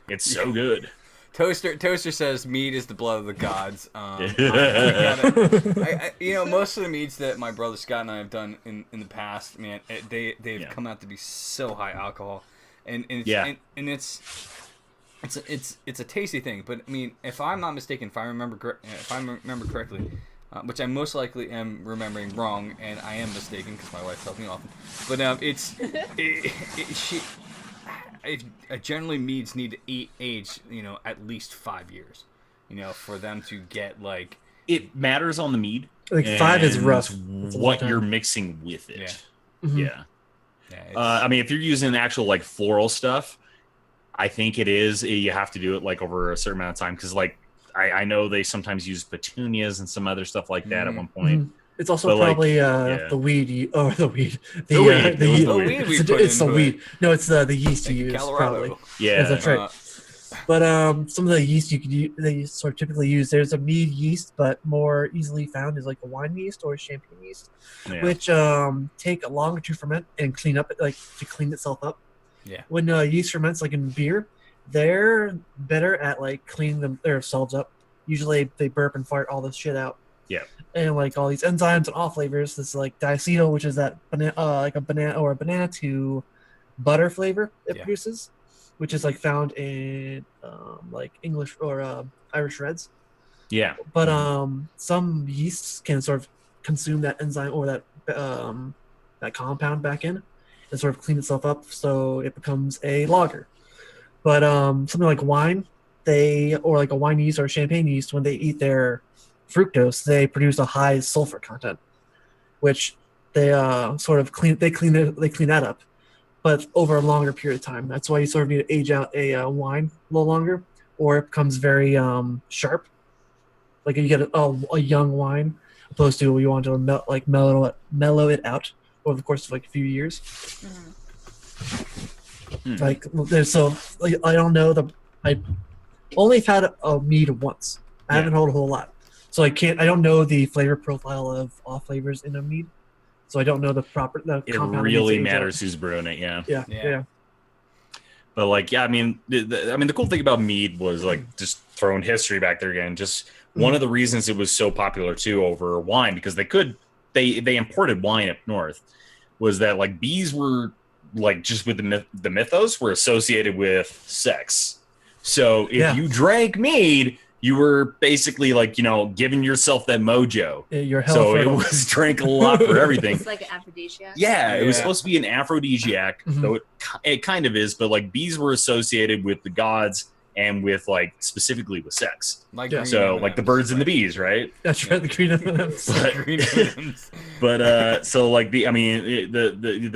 [SPEAKER 4] It's so good.
[SPEAKER 1] Toaster says mead is the blood of the gods. Most of the meads that my brother Scott and I have done in the past, man, they've come out to be so high alcohol, and it's a tasty thing. But I mean, if I'm not mistaken, if I remember correctly, which I most likely am remembering wrong, and I am mistaken because my wife tells me often. But generally meads need to age, at least 5 years, for them to get like.
[SPEAKER 4] It matters on the mead.
[SPEAKER 2] Like 5 is rough.
[SPEAKER 4] What you're mixing with it.
[SPEAKER 1] Yeah.
[SPEAKER 2] Mm-hmm.
[SPEAKER 4] Yeah. I mean, if you're using actual like floral stuff, I think it is. You have to do it like over a certain amount of time because like. I know they sometimes use petunias and some other stuff like that at one point.
[SPEAKER 2] It's also probably the weed. The weed. It's the weed. No, it's the yeast you use.
[SPEAKER 1] Colorado.
[SPEAKER 2] Probably.
[SPEAKER 4] Yeah,
[SPEAKER 2] that's right. But some of the yeast you could use, they sort of typically use. There's a mead yeast, but more easily found is like a wine yeast or champagne yeast, which take longer to ferment and clean up, like to clean itself up.
[SPEAKER 1] Yeah.
[SPEAKER 2] When yeast ferments, like in beer, they're better at like cleaning themselves up. Usually they burp and fart all this shit out.
[SPEAKER 4] Yeah.
[SPEAKER 2] And like all these enzymes and off flavors, this is like diacetyl, which is that banana, like a banana to butter flavor it produces, which is like found in like English or Irish reds.
[SPEAKER 4] Yeah.
[SPEAKER 2] But some yeasts can sort of consume that enzyme or that compound back in and sort of clean itself up, so it becomes a lager. But something like wine, or like a wine yeast or a champagne yeast, when they eat their fructose, they produce a high sulfur content, which they sort of clean that up, but over a longer period of time. That's why you sort of need to age out a wine a little longer, or it becomes very sharp. Like you get a young wine, opposed to you want to mellow it out over the course of like a few years. Like I don't know I only have had a mead once. I haven't had a whole lot, so I don't know the flavor profile of all flavors in a mead, so I don't know the compound.
[SPEAKER 4] It really matters who's brewing it. Yeah. But like, I mean, the cool thing about mead was like just throwing history back there again. Just one of the reasons it was so popular too over wine, because they imported wine up north, was that like bees were like just with the mythos were associated with sex. So if you drank mead, you were basically like, giving yourself that mojo. So it was drank a lot for everything.
[SPEAKER 5] It's like an aphrodisiac.
[SPEAKER 4] Yeah, it was supposed to be an aphrodisiac, though it kind of is, but like bees were associated with the gods and with like specifically with sex. So like the birds and the bees, right?
[SPEAKER 2] That's right, the green M&Ms.
[SPEAKER 4] But so like the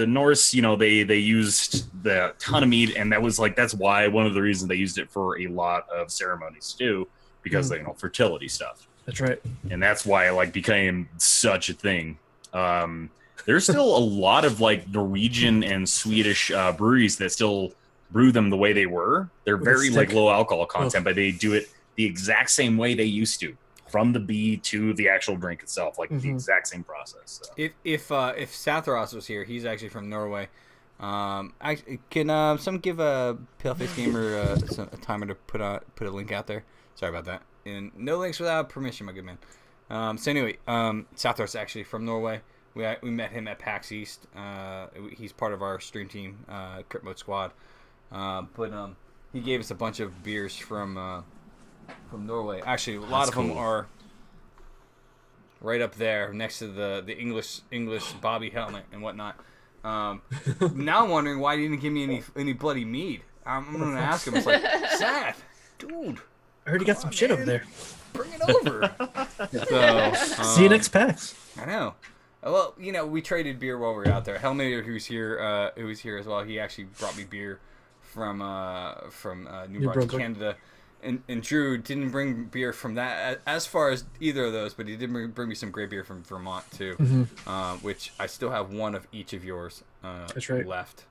[SPEAKER 4] Norse, they used the ton of mead, and that's why one of the reasons they used it for a lot of ceremonies too, because fertility stuff.
[SPEAKER 2] That's right.
[SPEAKER 4] And that's why it like became such a thing. There's still a lot of like Norwegian and Swedish breweries that still brew them the way they were. They're very like low alcohol content, but they do it the exact same way they used to, from the bee to the actual drink itself, like the exact same process. So.
[SPEAKER 1] If Sathros was here, he's actually from Norway. Can some give a Paleface Gamer a timer to put a link out there? Sorry about that. And no links without permission, my good man. So anyway, Sathros is actually from Norway. We met him at PAX East. He's part of our stream team, Crit Mode Squad. But he gave us a bunch of beers from Norway. Actually, a lot of them are right up there next to the English Bobby helmet and whatnot. Now I'm wondering why he didn't give me any bloody mead. I'm gonna ask him. It's like, Seth, dude,
[SPEAKER 2] I heard you got some shit over there.
[SPEAKER 1] Bring it over. So,
[SPEAKER 2] see you next PAX.
[SPEAKER 1] I know. Well, we traded beer while we were out there. Helmater, who's here as well. He actually brought me beer from New Brunswick, Canada, and Drew didn't bring beer from that as far as either of those, but he did bring me some great beer from Vermont too, which I still have one of each of yours left.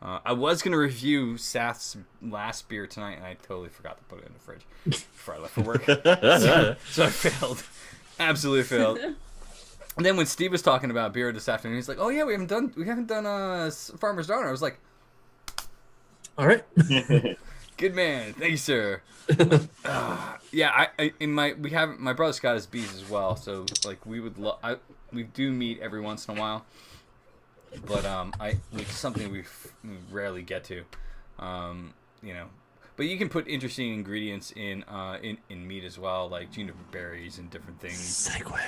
[SPEAKER 1] I was gonna review Seth's last beer tonight, and I totally forgot to put it in the fridge before I left for work, so I failed, absolutely failed. And then when Steve was talking about beer this afternoon, he's like, "Oh yeah, we haven't done Farmer's Daughter." I was like,
[SPEAKER 2] "All right."
[SPEAKER 1] Good man. Thank you, sir. Yeah, my brother Scott has bees as well, so like we do meet every once in a while, but it's something we rarely get to, you know. But you can put interesting ingredients in meat as well, like juniper berries and different things.
[SPEAKER 2] Segue.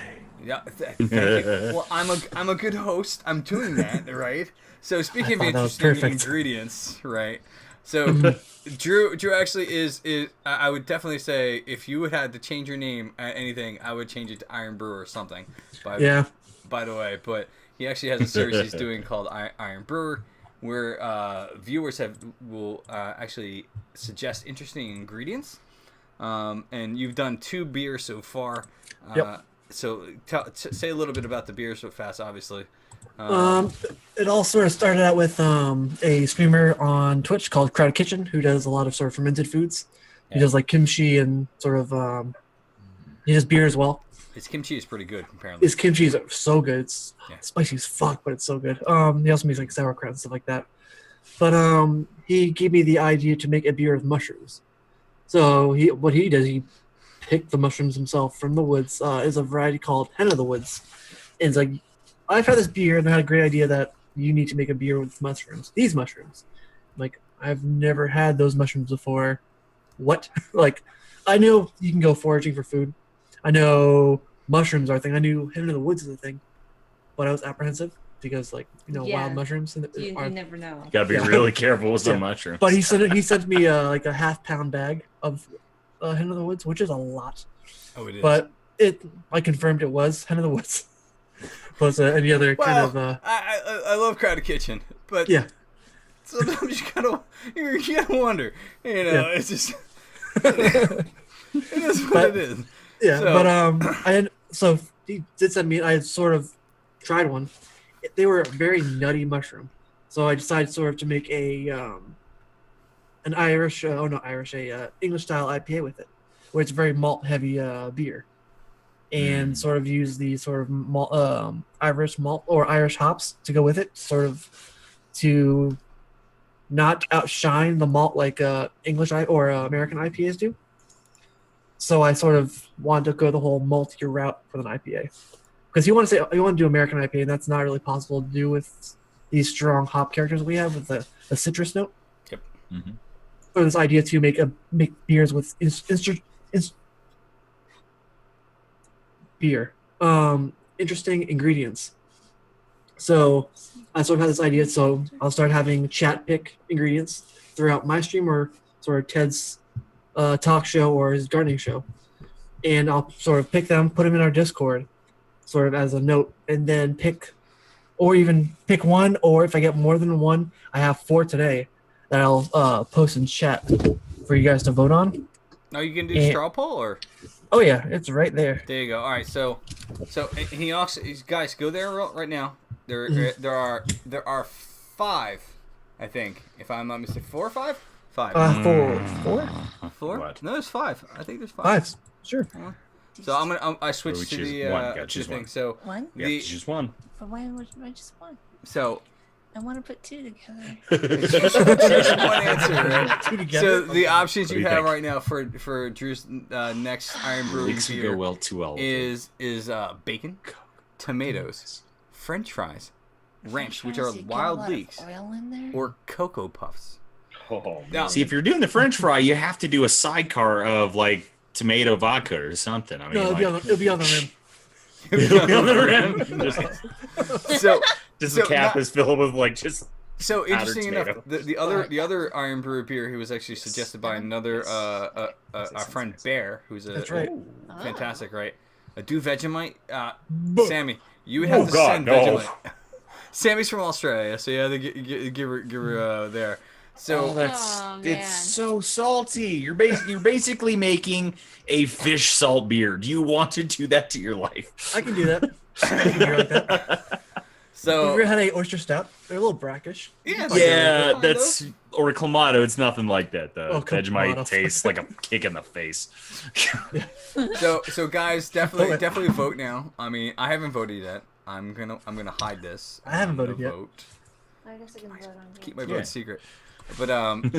[SPEAKER 1] Yeah, thank you. Well, I'm a good host. I'm doing that, right? So speaking of interesting ingredients, right? So Drew actually is I would definitely say if you had to change your name at anything, I would change it to Iron Brewer or something. By the way, but he actually has a series he's doing called Iron Brewer, where viewers will actually suggest interesting ingredients, and you've done 2 beers so far.
[SPEAKER 2] Yep.
[SPEAKER 1] So say a little bit about the beers so fast, obviously.
[SPEAKER 2] It all sort of started out with a streamer on Twitch called Crowd Kitchen, who does a lot of sort of fermented foods. He does like kimchi and sort of he does beer as well.
[SPEAKER 1] His kimchi is pretty good, apparently.
[SPEAKER 2] His kimchi is so good. It's spicy as fuck, but it's so good. He also makes like sauerkraut and stuff like that. But he gave me the idea to make a beer with mushrooms. So what he does, he picked the mushrooms himself from the woods. Is a variety called Hen of the Woods. And it's like, I've had this beer and I had a great idea that you need to make a beer with mushrooms. These mushrooms. Like, I've never had those mushrooms before. What? Like, I know you can go foraging for food. I know mushrooms are a thing. I knew Hen of the Woods is a thing. But I was apprehensive because, like, wild mushrooms.
[SPEAKER 7] You never know.
[SPEAKER 4] You gotta be really careful with some mushrooms.
[SPEAKER 2] But he sent me like a half-pound bag of Hen of the Woods, which is a lot.
[SPEAKER 1] Oh, it is.
[SPEAKER 2] But I confirmed it was Hen of the Woods. Plus any other kind of.
[SPEAKER 1] I love Crowded Kitchen, but
[SPEAKER 2] yeah,
[SPEAKER 1] sometimes you gotta wonder. It's just it is what it is.
[SPEAKER 2] Yeah, but so he did send me. I had sort of tried one. They were a very nutty mushroom, so I decided sort of to make an Irish, English style IPA with it, where it's a very malt heavy beer. And sort of use the sort of Irish malt or Irish hops to go with it, sort of to not outshine the malt like English or American IPAs do. So I sort of wanted to go the whole maltier route for an IPA, because you want to do American IPA, and that's not really possible to do with these strong hop characters we have with a citrus note.
[SPEAKER 1] Yep.
[SPEAKER 4] Mm-hmm.
[SPEAKER 2] So this idea to make beers with interesting ingredients. So I sort of had this idea, so I'll start having chat pick ingredients throughout my stream or sort of Ted's talk show or his gardening show. And I'll sort of pick them, put them in our Discord sort of as a note, and then pick one, or if I get more than one, I have 4 today that I'll post in chat for you guys to vote on.
[SPEAKER 1] Now you can do straw poll, or?
[SPEAKER 2] Oh yeah, it's right there.
[SPEAKER 1] There you go. All right, so he also, guys, go there right now. There are 5, I think, if I'm not mistaken. 4 or 5? 5.
[SPEAKER 2] 4.
[SPEAKER 1] 4?
[SPEAKER 4] What?
[SPEAKER 1] No, there's 5. I think there's 5.
[SPEAKER 2] 5. Sure.
[SPEAKER 1] So I switched to the thing. So
[SPEAKER 7] one.
[SPEAKER 1] The
[SPEAKER 4] just one.
[SPEAKER 7] But why just one?
[SPEAKER 1] So
[SPEAKER 7] I want to put 2 together.
[SPEAKER 1] one answer, right?
[SPEAKER 2] 2 together.
[SPEAKER 1] So the options
[SPEAKER 4] What do
[SPEAKER 1] you
[SPEAKER 4] you
[SPEAKER 1] have
[SPEAKER 4] think?
[SPEAKER 1] right now for Drew's next Iron Brewing
[SPEAKER 4] Weeks
[SPEAKER 1] beer
[SPEAKER 4] go well too well.
[SPEAKER 1] is bacon, tomatoes, French fries, ranch, which are wild leeks,
[SPEAKER 7] Oil in there?
[SPEAKER 1] or Cocoa Puffs.
[SPEAKER 3] Oh,
[SPEAKER 1] Now,
[SPEAKER 4] See, if you're doing the French fry, you have to do a sidecar of like tomato vodka or something. I mean,
[SPEAKER 2] No, it'll be on the rim.
[SPEAKER 4] it'll be on the rim. Just the cap is filled with like just.
[SPEAKER 1] So interesting
[SPEAKER 4] tomato.
[SPEAKER 1] enough, the other Iron Brewer beer, who was actually suggested by another our friend Bear, who's
[SPEAKER 2] That's right.
[SPEAKER 1] fantastic, right? A do Vegemite, Sammy, you have to send
[SPEAKER 4] no.
[SPEAKER 1] Vegemite. Sammy's from Australia, so you have to give her there. So
[SPEAKER 4] It's so salty. You're basically making a fish salt beer. Do you want to do that to your life?
[SPEAKER 2] I can do that. I can do like that.
[SPEAKER 1] So
[SPEAKER 2] Have you ever had a oyster stout? They're a little brackish.
[SPEAKER 4] Yeah, that's or a clamato. It's nothing like that though.
[SPEAKER 2] Oh,
[SPEAKER 4] Vegemite
[SPEAKER 2] Clamato.
[SPEAKER 4] tastes like a kick in the face.
[SPEAKER 1] so guys, definitely vote now. I mean, I haven't voted yet. I'm gonna hide this.
[SPEAKER 2] I haven't voted yet.
[SPEAKER 1] Vote.
[SPEAKER 5] I guess I can vote on
[SPEAKER 1] Keep my vote secret. But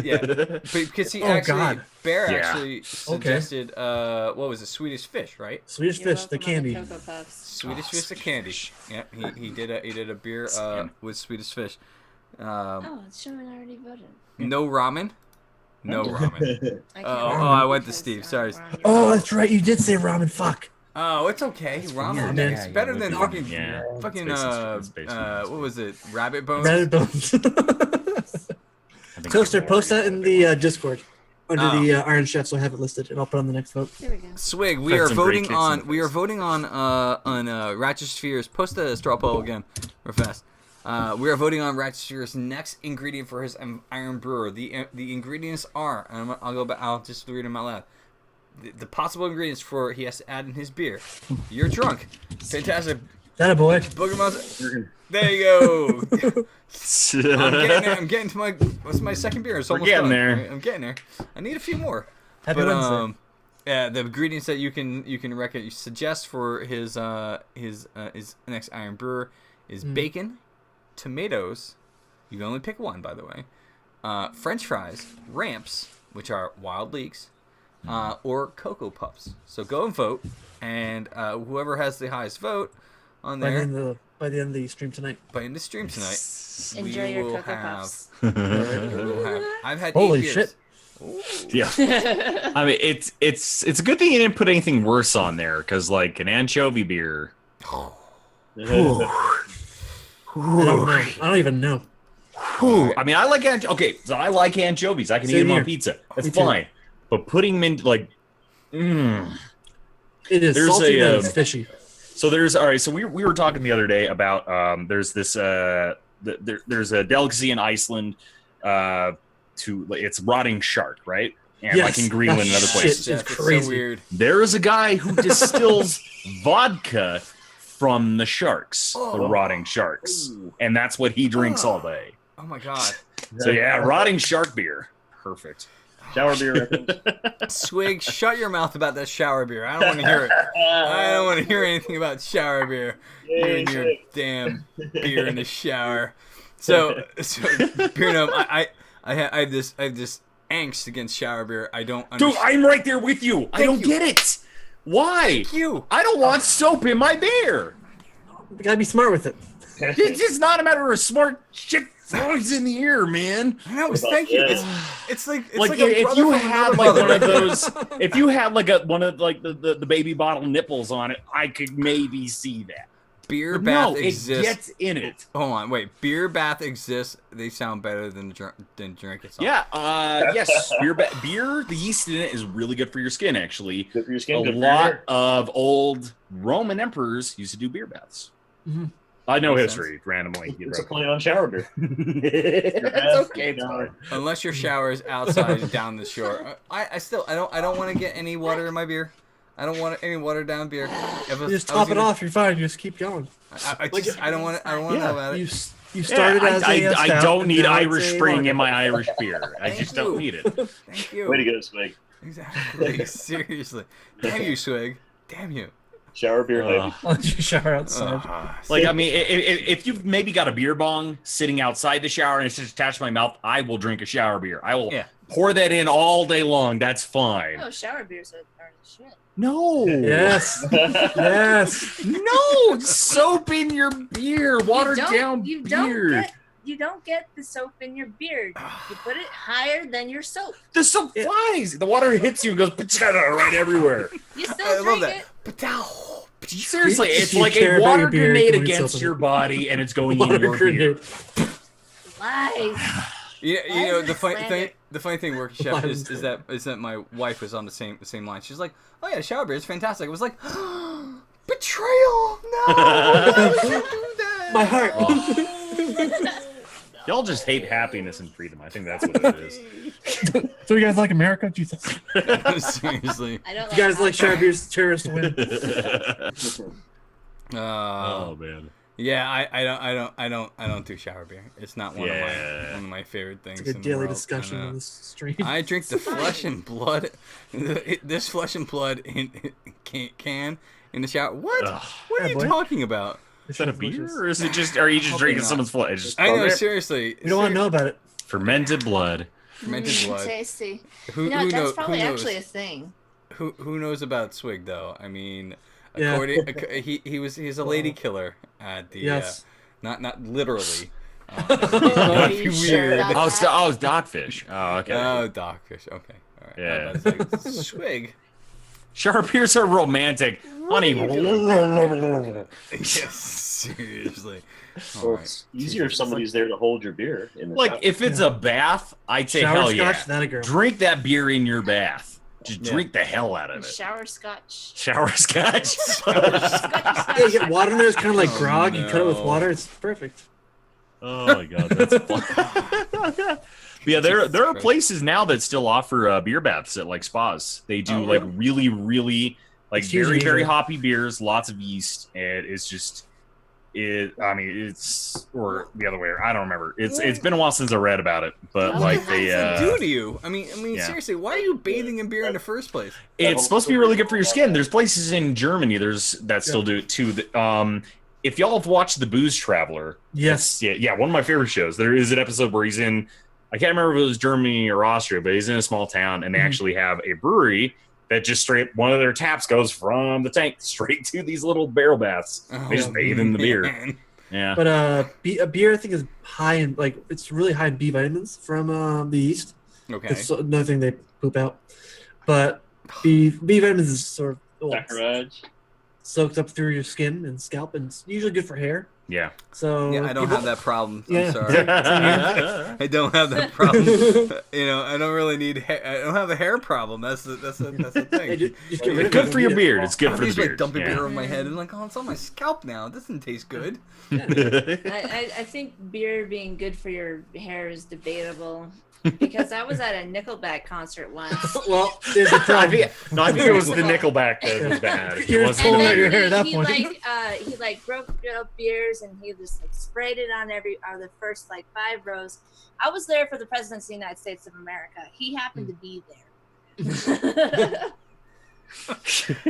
[SPEAKER 1] yeah, but because he Bear actually suggested what was it, Swedish Fish, right?
[SPEAKER 2] Swedish Fish, the candy.
[SPEAKER 1] Swedish Fish, the candy. Yeah, he did a beer with Swedish Fish.
[SPEAKER 7] It's showing I already voted.
[SPEAKER 1] No ramen. No ramen. I went to Steve. Sorry.
[SPEAKER 2] Oh, that's right. You did say ramen. Fuck.
[SPEAKER 1] Oh, it's okay. Ramen. It's better than fucking what was it? Rabbit bones.
[SPEAKER 2] Rabbit bones. Toaster, post that in the Discord under the Iron Chef, so I have it listed, and I'll put it on the next vote.
[SPEAKER 7] There we go.
[SPEAKER 1] Swig, we are voting on Ratchet Spheres. Post the straw poll again, real fast. We are voting on Ratchet Sphere's next ingredient for his Iron Brewer. The ingredients are, and I'll go back. I'll just read them out loud. The possible ingredients for he has to add in his beer. You're drunk. Fantastic.
[SPEAKER 2] That a boy.
[SPEAKER 1] Booger Mouse. There you go. I'm getting to my. What's my second beer? It's almost done.
[SPEAKER 4] There.
[SPEAKER 1] I'm getting there. I need a few more.
[SPEAKER 2] Happy Wednesday.
[SPEAKER 1] Yeah, the ingredients that you can suggest for his next Iron Brewer is bacon, tomatoes. You can only pick one, by the way. French fries, ramps, which are wild leeks, or Cocoa Puffs. So go and vote, and whoever has the highest vote on there.
[SPEAKER 2] By the end of the stream tonight.
[SPEAKER 7] Enjoy your Cocoa Puffs.
[SPEAKER 1] I've had
[SPEAKER 2] Holy
[SPEAKER 1] 8 beers.
[SPEAKER 2] shit.
[SPEAKER 1] Ooh.
[SPEAKER 4] Yeah, I mean it's a good thing you didn't put anything worse on there, because like an anchovy beer.
[SPEAKER 2] I don't even know.
[SPEAKER 4] I mean, I like so I like anchovies. I can eat them on pizza. That's fine. But putting them in like,
[SPEAKER 2] it is salty and it's fishy.
[SPEAKER 4] So So we were talking the other day about there's this there's a delicacy in Iceland. It's rotting shark, right? And like in Greenland and other places.
[SPEAKER 2] It's crazy.
[SPEAKER 1] So weird.
[SPEAKER 4] There is a guy who distills vodka from the sharks, the rotting sharks, and that's what he drinks all day.
[SPEAKER 1] Oh my god.
[SPEAKER 4] So yeah, rotting shark beer, perfect.
[SPEAKER 3] Shower beer.
[SPEAKER 1] Swig, shut your mouth about that shower beer. I don't want to hear it. I don't want to hear anything about shower beer. You and your damn beer in the shower. So beer gnome, I have this angst against shower beer. I don't understand.
[SPEAKER 4] Dude, I'm right there with you. I don't get it. Why?
[SPEAKER 1] Thank you.
[SPEAKER 4] I don't want soap in my beer.
[SPEAKER 2] You gotta be smart with it.
[SPEAKER 4] It's just not a matter of smart shit flies in the air, man.
[SPEAKER 1] I know. Thank you. It's like
[SPEAKER 4] if you had like one of those, if you had like one of like the baby bottle nipples on it, I could maybe see that.
[SPEAKER 1] Beer
[SPEAKER 4] But
[SPEAKER 1] bath
[SPEAKER 4] no,
[SPEAKER 1] exists.
[SPEAKER 4] it gets in it.
[SPEAKER 1] Hold on, wait. Beer bath exists. They sound better than drink itself.
[SPEAKER 4] Yeah. Yes. Beer. The yeast in it is really good for your skin. Actually,
[SPEAKER 3] Good for your skin.
[SPEAKER 4] a
[SPEAKER 3] Good for your
[SPEAKER 4] lot
[SPEAKER 3] hair.
[SPEAKER 4] of old Roman emperors used to do beer baths.
[SPEAKER 2] Mm-hmm.
[SPEAKER 4] I know
[SPEAKER 1] Makes
[SPEAKER 4] history randomly.
[SPEAKER 3] It's a play on shower beer.
[SPEAKER 4] It's okay. It's fine.
[SPEAKER 1] Unless your shower is outside down the shore. I don't want to get any water in my beer. I don't want any water down beer.
[SPEAKER 2] You just top it off. You're fine. You just keep going.
[SPEAKER 1] I don't want to know about it.
[SPEAKER 2] You started as a
[SPEAKER 4] I
[SPEAKER 2] stout,
[SPEAKER 4] don't
[SPEAKER 2] and
[SPEAKER 4] need
[SPEAKER 2] now it's
[SPEAKER 4] Irish
[SPEAKER 2] a
[SPEAKER 4] Spring
[SPEAKER 2] lager.
[SPEAKER 4] in my Irish beer. I just don't need it.
[SPEAKER 1] Thank you.
[SPEAKER 3] Way to go, Swig.
[SPEAKER 1] Exactly. Seriously. Damn you, Swig. Damn you.
[SPEAKER 3] Shower beer.
[SPEAKER 4] Uh,
[SPEAKER 2] I'll let you shower outside.
[SPEAKER 4] Like, I mean, if you've maybe got a beer bong sitting outside the shower and it's just attached to my mouth, I will drink a shower beer. I will pour that in all day long. That's fine.
[SPEAKER 5] Oh, shower beers are the shit.
[SPEAKER 4] No.
[SPEAKER 2] Yes. Yes.
[SPEAKER 4] No. Soap in your beer. Watered down beer.
[SPEAKER 5] You don't get the soap in your beer. You put it higher than your soap.
[SPEAKER 4] The soap flies. The water hits you and goes right everywhere.
[SPEAKER 5] You still
[SPEAKER 1] I love
[SPEAKER 5] drink
[SPEAKER 1] that.
[SPEAKER 5] it.
[SPEAKER 4] Seriously,
[SPEAKER 2] If
[SPEAKER 4] it's
[SPEAKER 2] you
[SPEAKER 4] like
[SPEAKER 2] care
[SPEAKER 4] a
[SPEAKER 2] about
[SPEAKER 4] water
[SPEAKER 2] your beer,
[SPEAKER 4] grenade
[SPEAKER 2] don't eat
[SPEAKER 4] against
[SPEAKER 2] soap in
[SPEAKER 4] your
[SPEAKER 2] it.
[SPEAKER 4] body, and it's going in
[SPEAKER 2] Water
[SPEAKER 4] your beer.
[SPEAKER 2] grenade.
[SPEAKER 5] Lies.
[SPEAKER 1] You know the funny
[SPEAKER 5] Slander.
[SPEAKER 1] thing. The funny thing, Working Chef, is that my wife was on the same line. She's like, "Oh yeah, shower beer is fantastic." I was like, "Betrayal! No, why would you do that?"
[SPEAKER 2] My heart.
[SPEAKER 4] Y'all just hate happiness and freedom. I think that's what it is.
[SPEAKER 2] So you guys like America? Jesus.
[SPEAKER 1] Seriously.
[SPEAKER 5] I don't
[SPEAKER 2] You guys like shower beers? Cheers to win.
[SPEAKER 4] Oh man.
[SPEAKER 1] Yeah, I don't do shower beer. It's not one of my favorite things.
[SPEAKER 2] It's a good
[SPEAKER 1] in the
[SPEAKER 2] daily
[SPEAKER 1] world.
[SPEAKER 2] discussion
[SPEAKER 1] I know.
[SPEAKER 2] on this stream.
[SPEAKER 1] I drink the flesh and blood. This flesh and blood in can in the shower. What?
[SPEAKER 4] Ugh.
[SPEAKER 1] What are
[SPEAKER 2] Yeah,
[SPEAKER 1] you
[SPEAKER 2] boy.
[SPEAKER 1] talking about?
[SPEAKER 4] Is that a beer, or is it just? Are you just drinking
[SPEAKER 1] not.
[SPEAKER 4] someone's flesh?
[SPEAKER 1] I know, seriously.
[SPEAKER 2] We don't want to know about it.
[SPEAKER 4] Fermented blood.
[SPEAKER 1] Fermented blood.
[SPEAKER 5] Tasty.
[SPEAKER 1] Who
[SPEAKER 5] That's
[SPEAKER 1] knows?
[SPEAKER 5] probably
[SPEAKER 1] Who knows?
[SPEAKER 5] actually a thing.
[SPEAKER 1] Who knows about Swig though? I mean,
[SPEAKER 2] Yeah.
[SPEAKER 1] he's a lady killer at the
[SPEAKER 2] Yes.
[SPEAKER 1] not literally.
[SPEAKER 5] Are you sure
[SPEAKER 1] weird.
[SPEAKER 5] about that?
[SPEAKER 4] It's Dogfish. Oh, okay.
[SPEAKER 1] Oh, Dogfish. Okay, all right.
[SPEAKER 4] Yeah.
[SPEAKER 1] Swig.
[SPEAKER 4] Shower beers are romantic. Honey.
[SPEAKER 1] Yes, seriously. All
[SPEAKER 3] Well,
[SPEAKER 1] right.
[SPEAKER 3] it's easier if somebody's there to hold your beer. In the
[SPEAKER 4] Like,
[SPEAKER 3] shower.
[SPEAKER 4] if it's a bath, I'd say
[SPEAKER 2] Shower
[SPEAKER 4] hell yeah.
[SPEAKER 2] scotch, that a girl.
[SPEAKER 4] Drink that beer in your bath. Just drink the hell out of it.
[SPEAKER 5] Shower scotch.
[SPEAKER 4] Shower scotch.
[SPEAKER 2] Yeah, you get water in there. It's kind of like
[SPEAKER 1] Oh,
[SPEAKER 2] grog. You cut it with
[SPEAKER 1] no.
[SPEAKER 2] water. It's perfect.
[SPEAKER 4] Oh my god, that's fun. Yeah, there are places now that still offer beer baths at like spas. They do like really like
[SPEAKER 2] It's
[SPEAKER 4] very
[SPEAKER 2] usually
[SPEAKER 4] very
[SPEAKER 2] either-
[SPEAKER 4] hoppy beers, lots of yeast, and it's just it's or the other way. I don't remember. It's been a while since I read about it, but
[SPEAKER 5] What
[SPEAKER 4] like
[SPEAKER 5] does
[SPEAKER 4] they
[SPEAKER 5] that
[SPEAKER 1] do to you? I mean,
[SPEAKER 4] Yeah.
[SPEAKER 1] seriously, why are you bathing in beer in the first place?
[SPEAKER 4] it's supposed to be really good for your skin. There's places in Germany that still do it too. If y'all have watched The Booze Traveler,
[SPEAKER 2] Yes.
[SPEAKER 4] yeah, one of my favorite shows. There is an episode where he's in, I can't remember if it was Germany or Austria, but he's in a small town, and they actually have a brewery that just straight, one of their taps goes from the tank straight to these little barrel baths. They just bathe in the beer.
[SPEAKER 1] Man.
[SPEAKER 4] Yeah.
[SPEAKER 2] But a beer I think is high in it's really high in B vitamins from the yeast.
[SPEAKER 1] Okay.
[SPEAKER 2] It's another thing they poop out. But B vitamins is sort of
[SPEAKER 3] Saccharides.
[SPEAKER 2] soaked up through your skin and scalp, and it's usually good for hair.
[SPEAKER 4] Yeah.
[SPEAKER 2] So
[SPEAKER 1] Yeah, I don't have that problem. I'm
[SPEAKER 2] Yeah.
[SPEAKER 1] sorry. I don't have that problem. I don't really need. I don't have a hair problem. That's the thing.
[SPEAKER 2] Just get rid of
[SPEAKER 4] Good
[SPEAKER 2] it
[SPEAKER 4] for
[SPEAKER 2] and
[SPEAKER 4] your
[SPEAKER 2] eat it.
[SPEAKER 4] beard. It's good
[SPEAKER 1] I'm
[SPEAKER 4] for the
[SPEAKER 1] just
[SPEAKER 4] beard.
[SPEAKER 1] like dumping
[SPEAKER 4] Yeah.
[SPEAKER 1] beer on my head and like, oh, it's on my scalp now. It doesn't taste good.
[SPEAKER 7] I think beer being good for your hair is debatable because I was at a Nickelback concert once.
[SPEAKER 2] Well, there's a
[SPEAKER 4] I
[SPEAKER 2] problem.
[SPEAKER 4] think it was the Nickelback that was bad. It
[SPEAKER 2] You're
[SPEAKER 4] wasn't
[SPEAKER 2] pulling
[SPEAKER 4] the
[SPEAKER 2] out your
[SPEAKER 4] beer.
[SPEAKER 2] hair at that
[SPEAKER 7] he
[SPEAKER 2] point.
[SPEAKER 7] like broke up beers and he just like sprayed it on the first like 5 rows. I was there for the President of the United States of America. He happened to be there.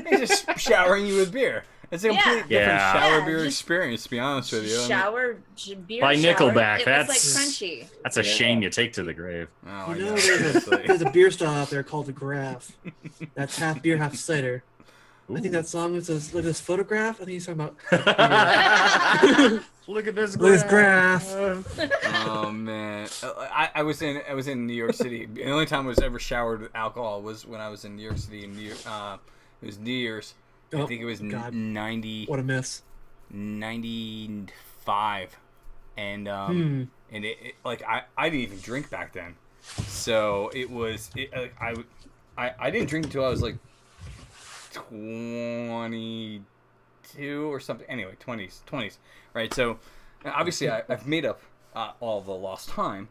[SPEAKER 1] He's just showering you with beer. It's a complete different
[SPEAKER 4] Yeah.
[SPEAKER 1] shower
[SPEAKER 7] Yeah,
[SPEAKER 1] beer
[SPEAKER 7] just
[SPEAKER 1] experience, to be honest with you. I mean,
[SPEAKER 7] Beer
[SPEAKER 4] By
[SPEAKER 7] shower.
[SPEAKER 4] Nickelback,
[SPEAKER 7] It
[SPEAKER 4] that's-
[SPEAKER 7] was like crunchy.
[SPEAKER 4] That's a shame you take to the grave.
[SPEAKER 1] oh,
[SPEAKER 2] You
[SPEAKER 1] I
[SPEAKER 2] know,
[SPEAKER 1] guess, honestly.
[SPEAKER 2] there's a beer style out there called a graph. That's half beer, half cider. I think that song is look at this photograph. I think he's talking about
[SPEAKER 4] Look at this
[SPEAKER 2] look at this graph.
[SPEAKER 1] Oh man, I was in New York City. The only time I was ever showered with alcohol was when I was in New York City. It was New Year's. I
[SPEAKER 2] Oh,
[SPEAKER 1] think it was
[SPEAKER 2] God.
[SPEAKER 1] 90,
[SPEAKER 2] What a miss.
[SPEAKER 1] 95, and
[SPEAKER 2] Hmm.
[SPEAKER 1] and it like I didn't even drink back then, so I didn't drink until I was like 22 or something. Anyway, 20s, right? So obviously I've made up all the lost time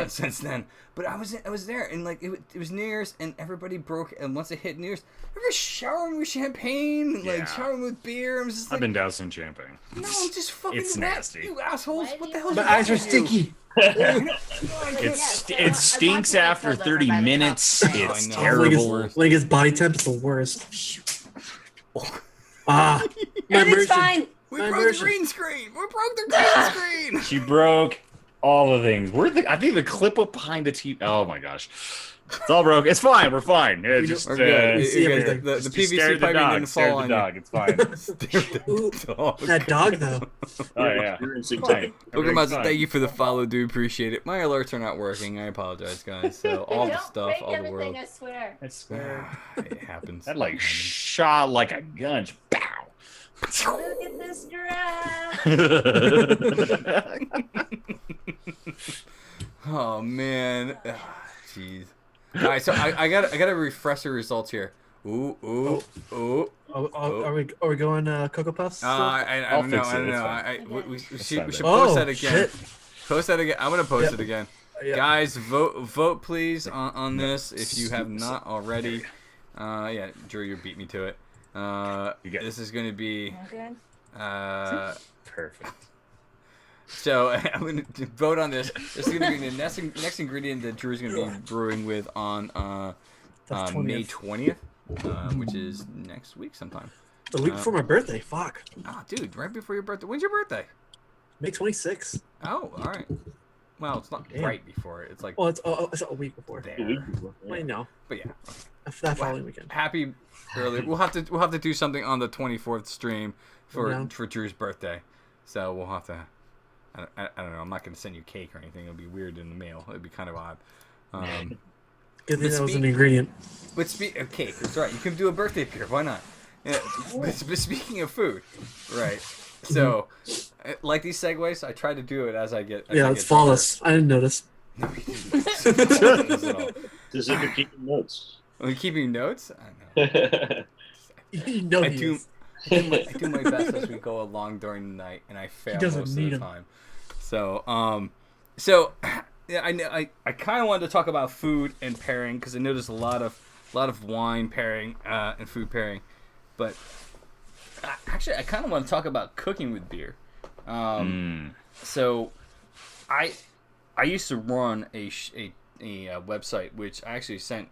[SPEAKER 1] since then. But I was there, and like it was New Year's, and everybody broke. And once it hit New Year's, everybody's showering with champagne, and, like
[SPEAKER 4] Yeah.
[SPEAKER 1] showering with beer. I'm just
[SPEAKER 4] I've
[SPEAKER 1] like,
[SPEAKER 4] been dousing champagne.
[SPEAKER 1] no, just fucking
[SPEAKER 4] It's
[SPEAKER 1] wet,
[SPEAKER 4] nasty.
[SPEAKER 1] you assholes! What the hell?
[SPEAKER 2] My eyes are stinky.
[SPEAKER 4] It stinks after 30 minutes. It's
[SPEAKER 1] I know.
[SPEAKER 4] terrible.
[SPEAKER 2] Like his body temp is the worst. My
[SPEAKER 7] Everything's
[SPEAKER 2] immersion.
[SPEAKER 7] fine.
[SPEAKER 1] We
[SPEAKER 2] My
[SPEAKER 1] broke the
[SPEAKER 2] immersion.
[SPEAKER 1] green screen. We broke the green screen.
[SPEAKER 4] She broke all the things. I think the clip up behind the TV. Oh my gosh. It's all broke. It's fine. We're fine. Yeah, just
[SPEAKER 1] We're good.
[SPEAKER 2] see
[SPEAKER 1] Okay,
[SPEAKER 2] everything.
[SPEAKER 1] the
[SPEAKER 4] just
[SPEAKER 1] PVC
[SPEAKER 4] stare at the
[SPEAKER 1] piping
[SPEAKER 4] dog.
[SPEAKER 1] didn't
[SPEAKER 4] Stare
[SPEAKER 1] fall
[SPEAKER 4] at
[SPEAKER 1] on
[SPEAKER 4] the
[SPEAKER 1] you.
[SPEAKER 4] dog. It's fine.
[SPEAKER 2] Ooh, that dog though.
[SPEAKER 4] Oh yeah.
[SPEAKER 3] You're in sync.
[SPEAKER 4] Fine.
[SPEAKER 1] Welcome,
[SPEAKER 4] Everything's fine.
[SPEAKER 1] thank you for the follow. Do appreciate it. My alerts are not working. I apologize, guys. So all the
[SPEAKER 7] Don't
[SPEAKER 1] stuff,
[SPEAKER 7] break
[SPEAKER 1] all the
[SPEAKER 7] everything,
[SPEAKER 1] world.
[SPEAKER 7] I swear.
[SPEAKER 4] I swear.
[SPEAKER 1] It happens.
[SPEAKER 4] That like
[SPEAKER 1] It happens.
[SPEAKER 4] shot like a gun. Bow.
[SPEAKER 7] Look at this graph.
[SPEAKER 1] Oh man, jeez. All right, so I gotta refresh the results here. Ooh.
[SPEAKER 2] Are we going Cocoa Puffs?
[SPEAKER 1] I
[SPEAKER 4] I'll
[SPEAKER 1] don't know.
[SPEAKER 4] fix
[SPEAKER 1] I
[SPEAKER 4] it,
[SPEAKER 1] don't
[SPEAKER 4] it's
[SPEAKER 1] know.
[SPEAKER 4] fine.
[SPEAKER 1] We should
[SPEAKER 4] fine,
[SPEAKER 1] post
[SPEAKER 2] Oh,
[SPEAKER 1] that again.
[SPEAKER 2] shit.
[SPEAKER 1] Post that again. I'm gonna post
[SPEAKER 2] Yep.
[SPEAKER 1] it again.
[SPEAKER 2] Yeah.
[SPEAKER 1] Guys, vote please on this if you have not already. Yeah, Drew, you beat me to it.
[SPEAKER 4] You get it.
[SPEAKER 1] This is gonna be.
[SPEAKER 7] Okay.
[SPEAKER 4] Perfect.
[SPEAKER 1] So I'm going to vote on this. This is going to be the next ingredient that Drew's going to be brewing with on
[SPEAKER 2] That's
[SPEAKER 1] May
[SPEAKER 2] 20th.
[SPEAKER 1] 20th, which is next week sometime.
[SPEAKER 2] The week before my birthday. Fuck.
[SPEAKER 1] Oh, dude, right before your birthday. When's your birthday?
[SPEAKER 2] May 26th.
[SPEAKER 1] Oh, all right. Well, it's not
[SPEAKER 2] Damn.
[SPEAKER 1] right before it. It's like
[SPEAKER 2] Well, it's a week before.
[SPEAKER 1] there.
[SPEAKER 3] A week before, yeah.
[SPEAKER 2] Wait, no,
[SPEAKER 1] But yeah,
[SPEAKER 2] that following weekend.
[SPEAKER 1] happy early. We'll have to do something on the 24th stream for Drew's birthday. So we'll have to. I don't know. I'm not going to send you cake or anything. It'll be weird in the mail. It'd be kind of odd.
[SPEAKER 2] Good thing that was an ingredient.
[SPEAKER 1] But cake. That's right. You can do a birthday beer. Why not? Yeah, but speaking of food, right? So, like these segues, I try to do it as I get.
[SPEAKER 2] It's flawless. I didn't notice.
[SPEAKER 1] No, you didn't.
[SPEAKER 3] Does it keeping notes?
[SPEAKER 1] Are you keeping notes? I know.
[SPEAKER 2] You know
[SPEAKER 1] I
[SPEAKER 2] he
[SPEAKER 1] do.
[SPEAKER 2] is.
[SPEAKER 1] I do my best as we go along during the night, and I fail most of the time. So, yeah, I kind of wanted to talk about food and pairing because I noticed a lot of wine pairing and food pairing, but actually I kind of want to talk about cooking with beer. So, I used to run a website which I actually sent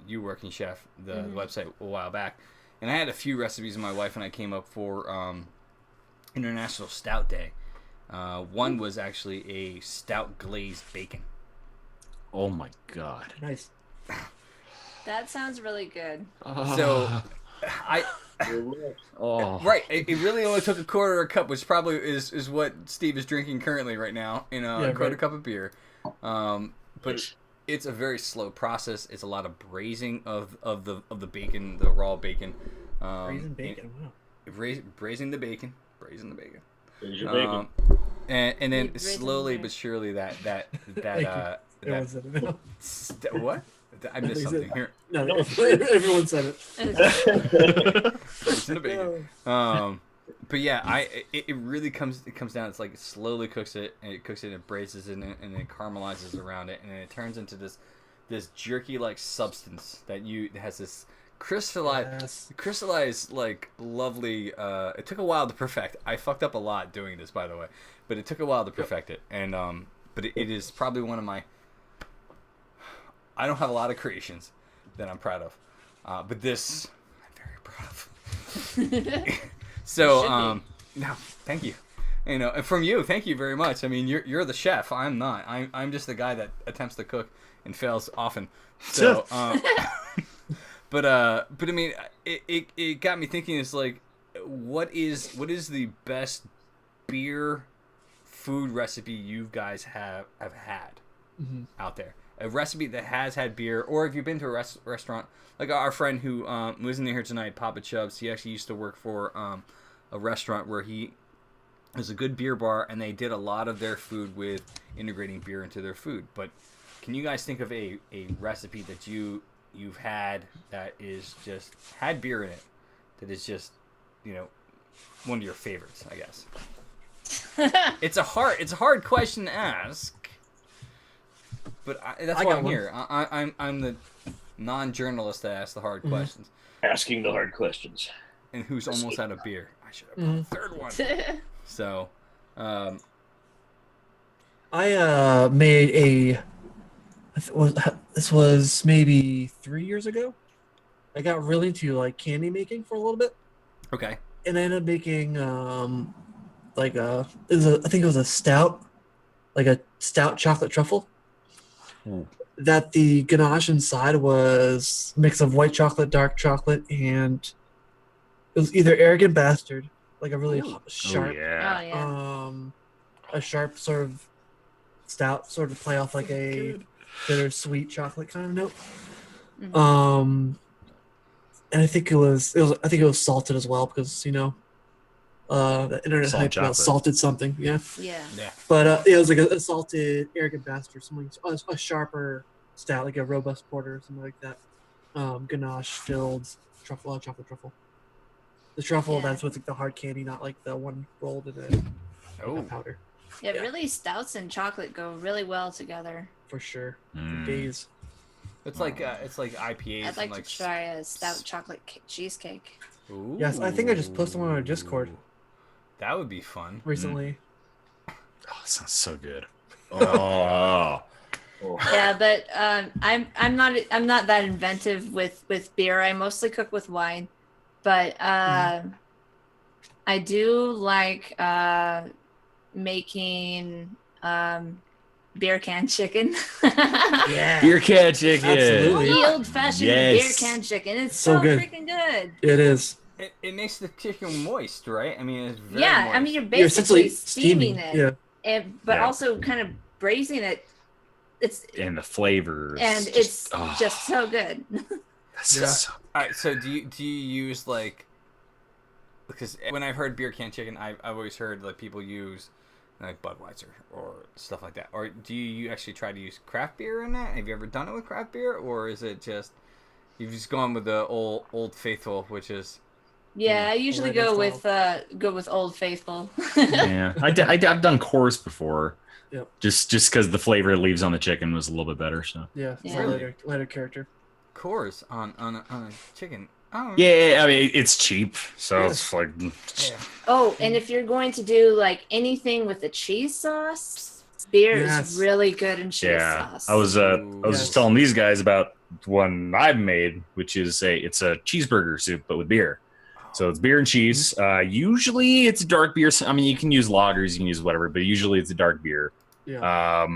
[SPEAKER 1] you, Working Chef, the website a while back. And I had a few recipes my wife and I came up for International Stout Day. One was actually a stout glazed bacon.
[SPEAKER 4] Oh my god!
[SPEAKER 2] Nice.
[SPEAKER 5] That sounds really good.
[SPEAKER 1] So,
[SPEAKER 4] Oh.
[SPEAKER 1] Right, it really only took a quarter of a cup, which probably is what Steve is drinking currently right now in a quarter cup of beer. But it's a very slow process. It's a lot of braising of the bacon, the raw bacon.
[SPEAKER 2] Braising bacon. Wow.
[SPEAKER 1] Braising the bacon.
[SPEAKER 3] There's your bacon.
[SPEAKER 1] And then slowly but surely that what? I missed something here.
[SPEAKER 2] No, everyone said it.
[SPEAKER 1] Braising the bacon. But yeah, it really comes down. It's like it slowly cooks it, and it cooks it, and it braises it, and it caramelizes around it, and then it turns into this jerky like substance that has this crystallized like lovely. It took a while to perfect. I fucked up a lot doing this, by the way, but it took a while to perfect it, and but it is probably one of my. I don't have a lot of creations that I'm proud of, but this I'm very proud of. So, no, thank you. You know, and from you, thank you very much. I mean, you're the chef. I'm not. I'm just the guy that attempts to cook and fails often. So, but I mean, it got me thinking. It's like, what is the best beer food recipe you guys have had out there? A recipe that has had beer, or if you've been to a restaurant, like our friend who was in here tonight, Papa Chubbs. He actually used to work for a restaurant where he was a good beer bar, and they did a lot of their food with integrating beer into their food. But can you guys think of a recipe that you've had that is just had beer in it, that is just, you know, one of your favorites? I guess it's a hard question to ask. But that's why I'm here. I'm the non-journalist that asks the hard questions.
[SPEAKER 3] Asking the hard questions.
[SPEAKER 1] And who's almost out of beer. I should have brought a third one. So,
[SPEAKER 2] I made this was maybe 3 years ago. I got really into like candy making for a little bit.
[SPEAKER 1] Okay.
[SPEAKER 2] And I ended up making I think it was a stout, like a stout chocolate truffle. That the ganache inside was a mix of white chocolate, dark chocolate, and it was either Arrogant Bastard, like a really sharp, a sharp sort of stout, sort of play off like a bittersweet chocolate kind of note. And I think it was salted as well because the internet hype about salted something, yeah. But it was like a salted Arrogant Bastard, something a sharper stout, like a robust porter or something like that. Ganache filled chocolate truffle. The truffle, that's what's like the hard candy, not like the one rolled in a powder.
[SPEAKER 5] Yeah, really, stouts and chocolate go really well together.
[SPEAKER 2] For sure. Days.
[SPEAKER 1] It's like IPAs.
[SPEAKER 5] I'd like to try a stout chocolate cheesecake.
[SPEAKER 2] Ooh. Yes, I think I just posted one on our Discord.
[SPEAKER 1] That would be fun.
[SPEAKER 2] Recently.
[SPEAKER 4] Oh, it sounds so good. Oh.
[SPEAKER 5] Yeah, but I'm not that inventive with beer. I mostly cook with wine, but I do like making beer can chicken.
[SPEAKER 2] Yeah.
[SPEAKER 4] Beer can chicken.
[SPEAKER 2] Absolutely.
[SPEAKER 5] The old-fashioned
[SPEAKER 4] Yes.
[SPEAKER 5] beer can chicken. It's
[SPEAKER 2] So
[SPEAKER 5] so
[SPEAKER 2] good.
[SPEAKER 5] freaking good.
[SPEAKER 2] It is.
[SPEAKER 1] It makes the chicken moist, right? I mean, it's very
[SPEAKER 5] Yeah,
[SPEAKER 1] moist.
[SPEAKER 5] I mean you're
[SPEAKER 2] You're essentially
[SPEAKER 5] basically steaming it,
[SPEAKER 2] Yeah.
[SPEAKER 5] but
[SPEAKER 4] Yeah.
[SPEAKER 5] also kind of braising it. It's
[SPEAKER 4] And the flavors.
[SPEAKER 5] and it's
[SPEAKER 4] oh,
[SPEAKER 5] just so good.
[SPEAKER 4] that's
[SPEAKER 2] Yeah.
[SPEAKER 4] just so
[SPEAKER 1] All right, so do you use like, because when I've heard beer can chicken, I've always heard like people use like Budweiser or stuff like that. Or do you actually try to use craft beer in that? Have you ever done it with craft beer, or is it just you've just gone with the old faithful, which is
[SPEAKER 5] Yeah, I usually
[SPEAKER 2] Later
[SPEAKER 5] go with Old Faithful.
[SPEAKER 4] yeah. I've done Coors before.
[SPEAKER 2] Yep.
[SPEAKER 4] Just because the flavor it leaves on the chicken was a little bit better. So
[SPEAKER 2] Yeah. It's
[SPEAKER 5] Yeah.
[SPEAKER 2] a lighter character.
[SPEAKER 1] Coors on a chicken? Oh
[SPEAKER 4] yeah, I mean it's cheap, so
[SPEAKER 2] Yeah.
[SPEAKER 4] it's like
[SPEAKER 1] yeah.
[SPEAKER 5] Oh, and if you're going to do like anything with a cheese sauce, beer
[SPEAKER 2] Yes.
[SPEAKER 5] is really good in cheese
[SPEAKER 4] yeah.
[SPEAKER 5] sauce.
[SPEAKER 4] I was
[SPEAKER 2] Yes.
[SPEAKER 4] just telling these guys about one I've made, which is it's a cheeseburger soup but with beer. So it's beer and cheese. Usually it's dark beer. I mean, you can use lagers, you can use whatever, but usually it's a dark beer.
[SPEAKER 2] Yeah.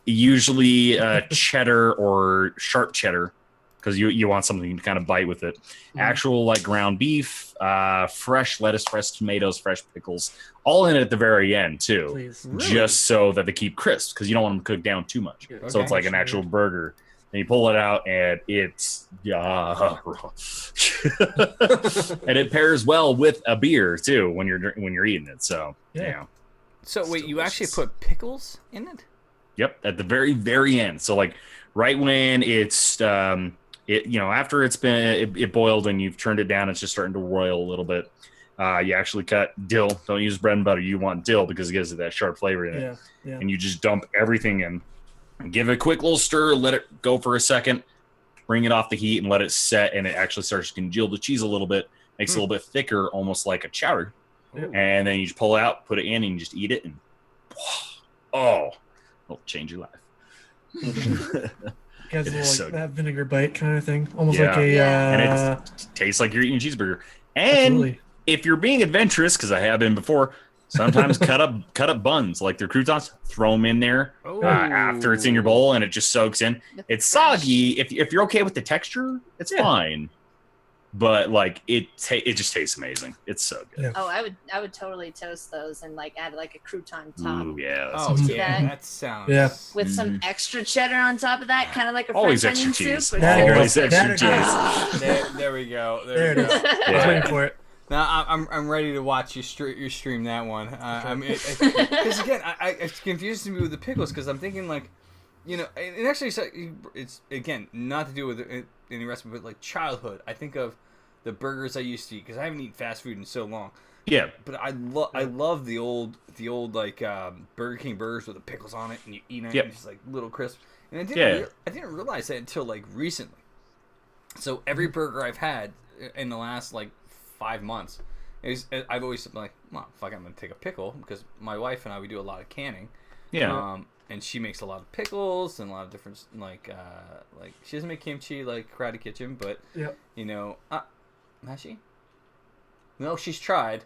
[SPEAKER 4] Usually cheddar or sharp cheddar, because you want something to kind of bite with it. Actual like ground beef, fresh lettuce, fresh tomatoes, fresh pickles, all in it at the very end too.
[SPEAKER 2] Please.
[SPEAKER 1] Really?
[SPEAKER 4] Just so that they keep crisp, because you don't want them cooked down too much.
[SPEAKER 2] Yeah.
[SPEAKER 4] So it's like an actual burger. And you pull it out, and it's and it pairs well with a beer too when you're eating it. So yeah.
[SPEAKER 1] So
[SPEAKER 4] It's
[SPEAKER 1] wait, you actually
[SPEAKER 4] delicious.
[SPEAKER 1] put pickles in it?
[SPEAKER 4] Yep, at the very, very end. So like right when it's after it's been it boiled and you've turned it down, it's just starting to roil a little bit. You actually cut dill. Don't use bread and butter. You want dill because it gives it that sharp flavor in it.
[SPEAKER 2] Yeah. Yeah.
[SPEAKER 4] And you just dump everything in. Give it a quick little stir. Let it go for a second. Bring it off the heat and let it set. And it actually starts to congeal the cheese a little bit. Makes it a little bit thicker, almost like a chowder.
[SPEAKER 2] Yep.
[SPEAKER 4] And then you just pull it out, put it in, and you just eat it. And it'll change your life.
[SPEAKER 2] Has
[SPEAKER 4] It
[SPEAKER 2] a
[SPEAKER 4] is
[SPEAKER 2] little,
[SPEAKER 4] so
[SPEAKER 2] like
[SPEAKER 4] good.
[SPEAKER 2] that vinegar bite kind of thing, almost
[SPEAKER 4] Yeah.
[SPEAKER 2] like a.
[SPEAKER 5] Yeah.
[SPEAKER 4] And it tastes like you're eating a cheeseburger. And
[SPEAKER 2] Absolutely.
[SPEAKER 4] if you're being adventurous, because I have been before, sometimes cut up buns like their croutons, throw them in there after it's in your bowl, and it just soaks in. It's soggy. If you're okay with the texture, it's fine. But like it just tastes amazing. It's so good.
[SPEAKER 2] Yeah.
[SPEAKER 5] Oh, I would totally toast those and like add like a crouton top
[SPEAKER 4] Ooh, yeah. That
[SPEAKER 1] Oh
[SPEAKER 4] sounds
[SPEAKER 5] good.
[SPEAKER 1] yeah,
[SPEAKER 5] That-
[SPEAKER 1] that sounds.
[SPEAKER 2] Yeah.
[SPEAKER 5] with some extra cheddar on top of that, kind of like a
[SPEAKER 4] Always
[SPEAKER 5] French
[SPEAKER 4] extra
[SPEAKER 5] onion
[SPEAKER 4] cheese.
[SPEAKER 5] soup.
[SPEAKER 2] That
[SPEAKER 4] Always
[SPEAKER 2] it goes.
[SPEAKER 4] extra
[SPEAKER 2] That it
[SPEAKER 4] cheese.
[SPEAKER 2] goes.
[SPEAKER 1] There we go.
[SPEAKER 2] There it
[SPEAKER 1] we
[SPEAKER 2] is.
[SPEAKER 1] go.
[SPEAKER 2] I was
[SPEAKER 4] Yeah.
[SPEAKER 2] waiting for it.
[SPEAKER 1] Now I'm ready to watch you stream that one. I mean, because again, it's confusing me with the pickles because I'm thinking like, and actually it's again not to do with any recipe, but like childhood. I think of the burgers I used to eat because I haven't eaten fast food in so long.
[SPEAKER 4] Yeah.
[SPEAKER 1] But I love the old like Burger King burgers with the pickles on it, and you eat it,
[SPEAKER 4] Yep.
[SPEAKER 1] and it's like little crisp. And
[SPEAKER 4] Yeah.
[SPEAKER 1] I didn't realize that until like recently. So every burger I've had in the last like 5 months I've always been like, well, fuck, I'm gonna take a pickle because my wife and we do a lot of canning.
[SPEAKER 4] Yeah.
[SPEAKER 1] And she makes a lot of pickles and a lot of different like she doesn't make kimchi like Karate Kitchen, but
[SPEAKER 2] Yep.
[SPEAKER 1] has she? No, she's tried.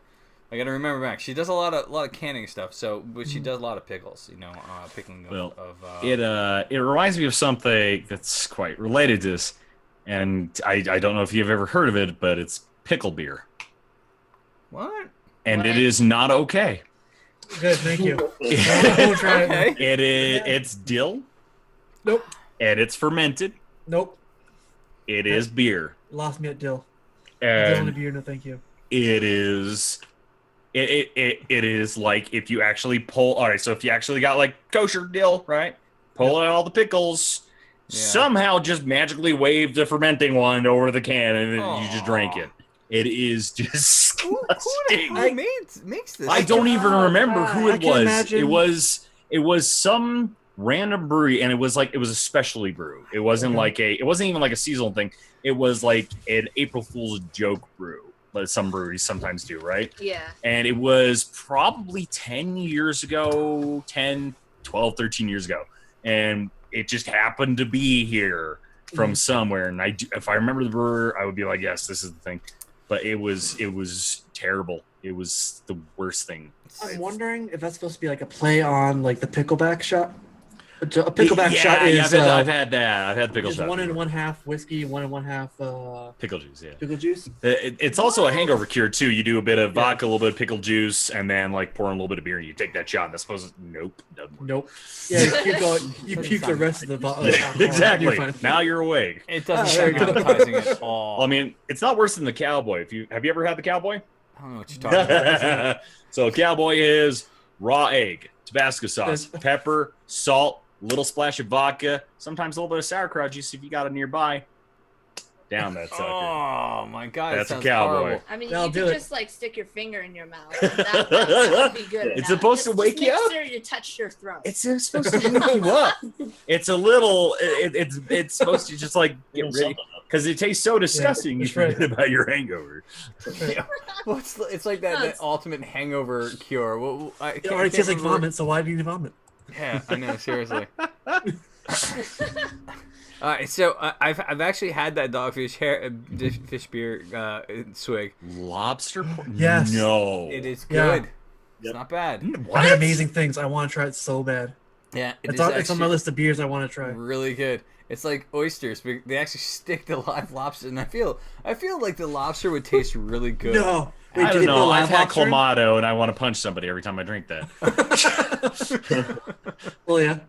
[SPEAKER 1] I gotta remember back. She does a lot of canning stuff. So, but she does a lot of pickles. Pickling
[SPEAKER 4] Well,
[SPEAKER 1] of
[SPEAKER 4] it reminds me of something that's quite related to this, and I don't know if you've ever heard of it, but it's pickle beer,
[SPEAKER 1] what?
[SPEAKER 4] and
[SPEAKER 5] What?
[SPEAKER 4] it is not okay.
[SPEAKER 2] Good, thank you. Don't try it.
[SPEAKER 1] Okay.
[SPEAKER 4] It is it's dill,
[SPEAKER 2] Nope.
[SPEAKER 4] and it's fermented.
[SPEAKER 2] Nope.
[SPEAKER 4] It is beer,
[SPEAKER 2] Lost me at dill. Dill and a
[SPEAKER 4] and
[SPEAKER 2] beer, no thank you.
[SPEAKER 4] it is. It is like if you actually pull. All right, so if you actually got like kosher dill, right? Pull out all the pickles.
[SPEAKER 1] Yeah.
[SPEAKER 4] Somehow just magically wave the fermenting one over the can, and then you just drink it. It is disgusting.
[SPEAKER 1] Who makes this?
[SPEAKER 4] I don't even remember who
[SPEAKER 2] I
[SPEAKER 4] it
[SPEAKER 2] can
[SPEAKER 4] was.
[SPEAKER 2] imagine-
[SPEAKER 4] It was some random brewery, and it was a specialty brew. It wasn't it wasn't even like a seasonal thing. It was like an April Fool's joke brew, like some breweries sometimes do, right?
[SPEAKER 5] Yeah.
[SPEAKER 4] And it was probably 10 years ago, 10, 12, 13 years ago. And it just happened to be here from somewhere. And if I remember the brewer, I would be like, yes, this is the thing. But it was terrible. It was the worst thing.
[SPEAKER 2] I'm wondering if that's supposed to be like a play on like the pickleback shot. A pickleback shot is
[SPEAKER 4] I've had that. I've had pickle
[SPEAKER 2] is
[SPEAKER 4] shot.
[SPEAKER 2] 1 1/2 whiskey, 1 1/2
[SPEAKER 4] pickle juice. Yeah,
[SPEAKER 2] pickle juice.
[SPEAKER 4] it's also a hangover cure too. You do a bit of vodka, a little bit of pickle juice, and then like pour in a little bit of beer, and you take that shot. And that's supposed to doesn't work.
[SPEAKER 2] Nope. Yeah, you keep going. You puke the rest of the bottle.
[SPEAKER 4] Exactly.
[SPEAKER 2] You're fine.
[SPEAKER 4] Now you're awake.
[SPEAKER 1] It doesn't sound appetizing at all.
[SPEAKER 4] Well, I mean, it's not worse than the cowboy. Have you ever had the cowboy?
[SPEAKER 1] I don't know what you're talking about.
[SPEAKER 4] So cowboy is raw egg, Tabasco sauce, pepper, salt, little splash of vodka, sometimes a little bit of sauerkraut juice if you got it nearby. Down that sucker.
[SPEAKER 1] Oh my god,
[SPEAKER 4] That's
[SPEAKER 1] that
[SPEAKER 4] a
[SPEAKER 1] sounds
[SPEAKER 4] cowboy.
[SPEAKER 1] horrible.
[SPEAKER 7] I mean,
[SPEAKER 2] That'll
[SPEAKER 7] you
[SPEAKER 2] do
[SPEAKER 7] could
[SPEAKER 2] it.
[SPEAKER 7] just like stick your finger in your mouth. That would be good.
[SPEAKER 4] It's
[SPEAKER 7] enough.
[SPEAKER 4] supposed to
[SPEAKER 7] Just
[SPEAKER 4] wake you
[SPEAKER 7] make
[SPEAKER 4] up.
[SPEAKER 7] Sure you touch your throat.
[SPEAKER 4] It's supposed to wake you up. It's a little. It's supposed to just like get ready because it tastes so disgusting. You
[SPEAKER 2] that's right.
[SPEAKER 4] forget about your hangover.
[SPEAKER 1] Well, it's like that ultimate hangover cure. Well,
[SPEAKER 2] It already tastes like vomit, so why do you need to vomit?
[SPEAKER 1] Yeah, I know. Seriously. All right, so I've actually had that dogfish fish beer swig.
[SPEAKER 4] Lobster.
[SPEAKER 2] Yes.
[SPEAKER 4] No.
[SPEAKER 1] It is
[SPEAKER 2] Yeah.
[SPEAKER 1] good. It's not bad.
[SPEAKER 2] I had amazing things. I want to try it so bad.
[SPEAKER 1] Yeah,
[SPEAKER 2] It's on my
[SPEAKER 1] actually
[SPEAKER 2] list of beers I want to try.
[SPEAKER 1] really good. It's like oysters, but they actually stick the live lobster, and I feel like the lobster would taste really good.
[SPEAKER 2] No. Wait,
[SPEAKER 4] I
[SPEAKER 2] did
[SPEAKER 4] don't
[SPEAKER 2] they put
[SPEAKER 4] know.
[SPEAKER 2] live
[SPEAKER 4] I've had
[SPEAKER 2] lobster in?
[SPEAKER 4] Clamato, and I want to punch somebody every time I drink that.
[SPEAKER 2] Well, yeah.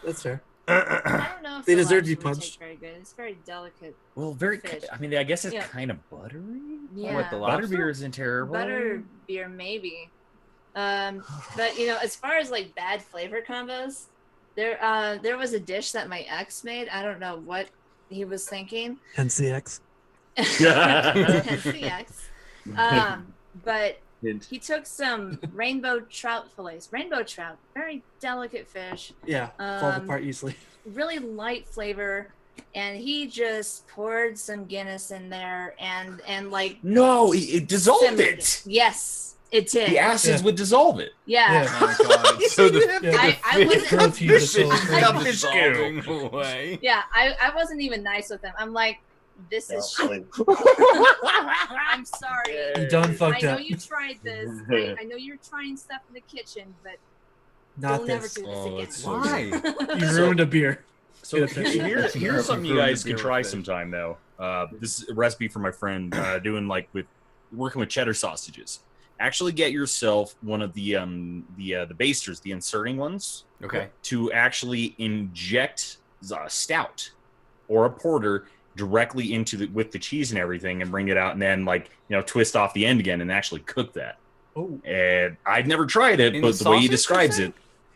[SPEAKER 2] That's fair.
[SPEAKER 7] I don't know if
[SPEAKER 2] They
[SPEAKER 7] the
[SPEAKER 2] deserve to be
[SPEAKER 7] lobster would
[SPEAKER 2] punched.
[SPEAKER 7] taste very good. It's very delicate.
[SPEAKER 4] Well, very.
[SPEAKER 7] Fish.
[SPEAKER 4] I mean, I guess it's
[SPEAKER 7] Yeah.
[SPEAKER 4] kind of buttery.
[SPEAKER 7] Yeah.
[SPEAKER 1] What, the lobster?
[SPEAKER 4] Butterbeer isn't terrible.
[SPEAKER 7] Butter beer maybe. But as far as like bad flavor combos, there was a dish that my ex made. I don't know what he was thinking.
[SPEAKER 2] Hence the X.
[SPEAKER 7] Hence the ex. But he took some rainbow trout fillets. Rainbow trout, very delicate fish,
[SPEAKER 2] Yeah, falls apart easily.
[SPEAKER 7] really light flavor. And he just poured some Guinness in there and like
[SPEAKER 4] No, it dissolved
[SPEAKER 7] simmered
[SPEAKER 4] it.
[SPEAKER 7] Yes, it did.
[SPEAKER 4] The acids
[SPEAKER 2] Yeah.
[SPEAKER 4] would dissolve it.
[SPEAKER 7] Yeah.
[SPEAKER 1] Oh my god. So the
[SPEAKER 7] I wasn't.
[SPEAKER 2] Growth heat is so
[SPEAKER 1] fish
[SPEAKER 2] crazy.
[SPEAKER 1] is dissolving away.
[SPEAKER 7] Yeah, I wasn't even nice with him. I'm like, this is shit. I'm sorry.
[SPEAKER 2] You done
[SPEAKER 7] I
[SPEAKER 2] fucked
[SPEAKER 7] know
[SPEAKER 2] up.
[SPEAKER 7] you tried this. I know you're trying stuff in the kitchen, but
[SPEAKER 2] Not
[SPEAKER 7] we'll never
[SPEAKER 2] this.
[SPEAKER 7] do this
[SPEAKER 4] Oh,
[SPEAKER 7] again.
[SPEAKER 4] that's so
[SPEAKER 1] Why?
[SPEAKER 2] You ruined a beer.
[SPEAKER 4] So here's something you guys could try
[SPEAKER 1] Fish.
[SPEAKER 4] sometime though. This is a recipe for my friend doing like working with cheddar sausages. Actually, get yourself one of the basters, the inserting ones,
[SPEAKER 1] Okay.
[SPEAKER 4] to actually inject a stout or a porter directly into with the cheese and everything, and bring it out, and then twist off the end again and actually cook that.
[SPEAKER 2] Oh.
[SPEAKER 4] And I've never tried it,
[SPEAKER 1] In
[SPEAKER 4] but
[SPEAKER 1] the
[SPEAKER 4] the way he
[SPEAKER 1] sausage,
[SPEAKER 4] describes
[SPEAKER 1] you
[SPEAKER 4] it.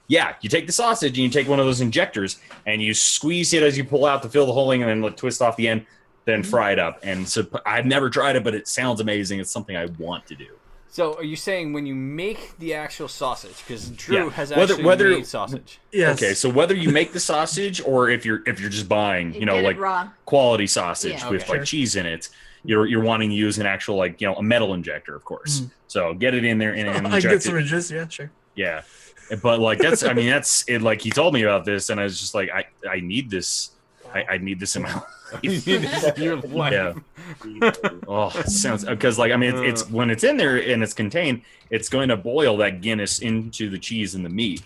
[SPEAKER 4] Yeah, you take the sausage and you take one of those injectors and you squeeze it as you pull out to fill the hole in, and then twist off the end, then fry it up. And so I've never tried it, but it sounds amazing. It's something I want to do.
[SPEAKER 1] So are you saying when you make the actual sausage, because Drew
[SPEAKER 4] Yeah.
[SPEAKER 1] has
[SPEAKER 4] Whether-
[SPEAKER 1] actually
[SPEAKER 4] whether-
[SPEAKER 1] made sausage?
[SPEAKER 2] Yes.
[SPEAKER 4] Okay, so whether you make the sausage or if you're just buying,
[SPEAKER 7] You get it
[SPEAKER 4] like
[SPEAKER 7] raw.
[SPEAKER 4] quality sausage
[SPEAKER 7] Yeah.
[SPEAKER 4] with
[SPEAKER 1] Okay.
[SPEAKER 4] like cheese in it, you're wanting to use an actual a metal injector, of course. So get it in there and
[SPEAKER 2] I can
[SPEAKER 4] inject
[SPEAKER 2] get
[SPEAKER 4] it.
[SPEAKER 2] some ridges. Yeah, sure.
[SPEAKER 4] Yeah. But that's it. Like he told me about this, and I was just like, I need this. I need this in my life.
[SPEAKER 1] Your life.
[SPEAKER 4] Yeah. Oh, it sounds because it's when it's in there and it's contained, it's going to boil that Guinness into the cheese and the meat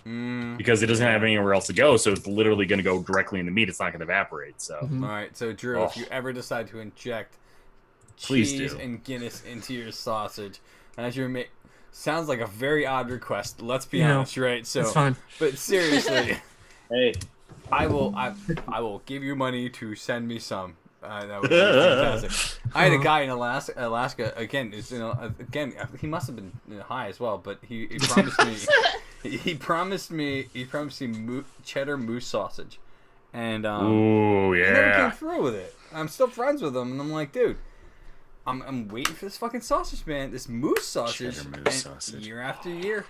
[SPEAKER 4] because it doesn't have anywhere else to go. So it's literally going to go directly in the meat. It's not going to evaporate. So
[SPEAKER 2] Mhm.
[SPEAKER 1] All right, so Drew, if you ever decide to inject
[SPEAKER 4] Please
[SPEAKER 1] cheese
[SPEAKER 4] do.
[SPEAKER 1] and Guinness into your sausage, as you're sounds like a very odd request. Let's be
[SPEAKER 2] You know,
[SPEAKER 1] honest, right? So,
[SPEAKER 2] It's fine.
[SPEAKER 1] but seriously,
[SPEAKER 3] Hey,
[SPEAKER 1] I will give you money to send me some. That would be fantastic. I had a guy in Alaska again. He must have been high as well, but he promised me. He promised me cheddar moose sausage, and
[SPEAKER 4] ooh
[SPEAKER 1] he never
[SPEAKER 4] yeah.
[SPEAKER 1] came through with it. I'm still friends with him, and I'm like, dude, I'm waiting for this fucking sausage, man. This moose sausage.
[SPEAKER 4] Cheddar moose
[SPEAKER 1] and
[SPEAKER 4] sausage.
[SPEAKER 1] Year after year,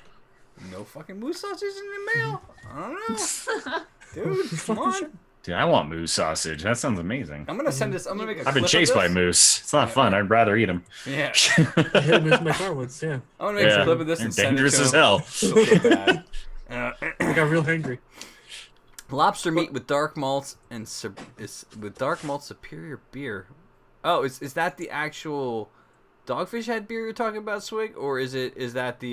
[SPEAKER 1] no fucking moose sausage in the mail. I don't know, dude. Come on.
[SPEAKER 4] Dude, I want moose sausage. That sounds amazing.
[SPEAKER 1] I'm gonna send this. I'm gonna make a
[SPEAKER 4] I've been
[SPEAKER 1] clip
[SPEAKER 4] chased
[SPEAKER 1] of
[SPEAKER 4] by
[SPEAKER 1] this.
[SPEAKER 4] moose. It's not fun. I'd rather eat them.
[SPEAKER 1] Yeah.
[SPEAKER 2] I hit him with my Carwoods, yeah.
[SPEAKER 1] I'm gonna make a clip of this
[SPEAKER 4] They're
[SPEAKER 1] and send it
[SPEAKER 4] dangerous
[SPEAKER 1] to
[SPEAKER 4] as
[SPEAKER 1] him.
[SPEAKER 4] hell.
[SPEAKER 1] Feel so bad.
[SPEAKER 2] I got real hungry.
[SPEAKER 1] Lobster meat with dark malts superior beer. Oh, is that the actual Dogfish Head beer you're talking about, Swig, or is that the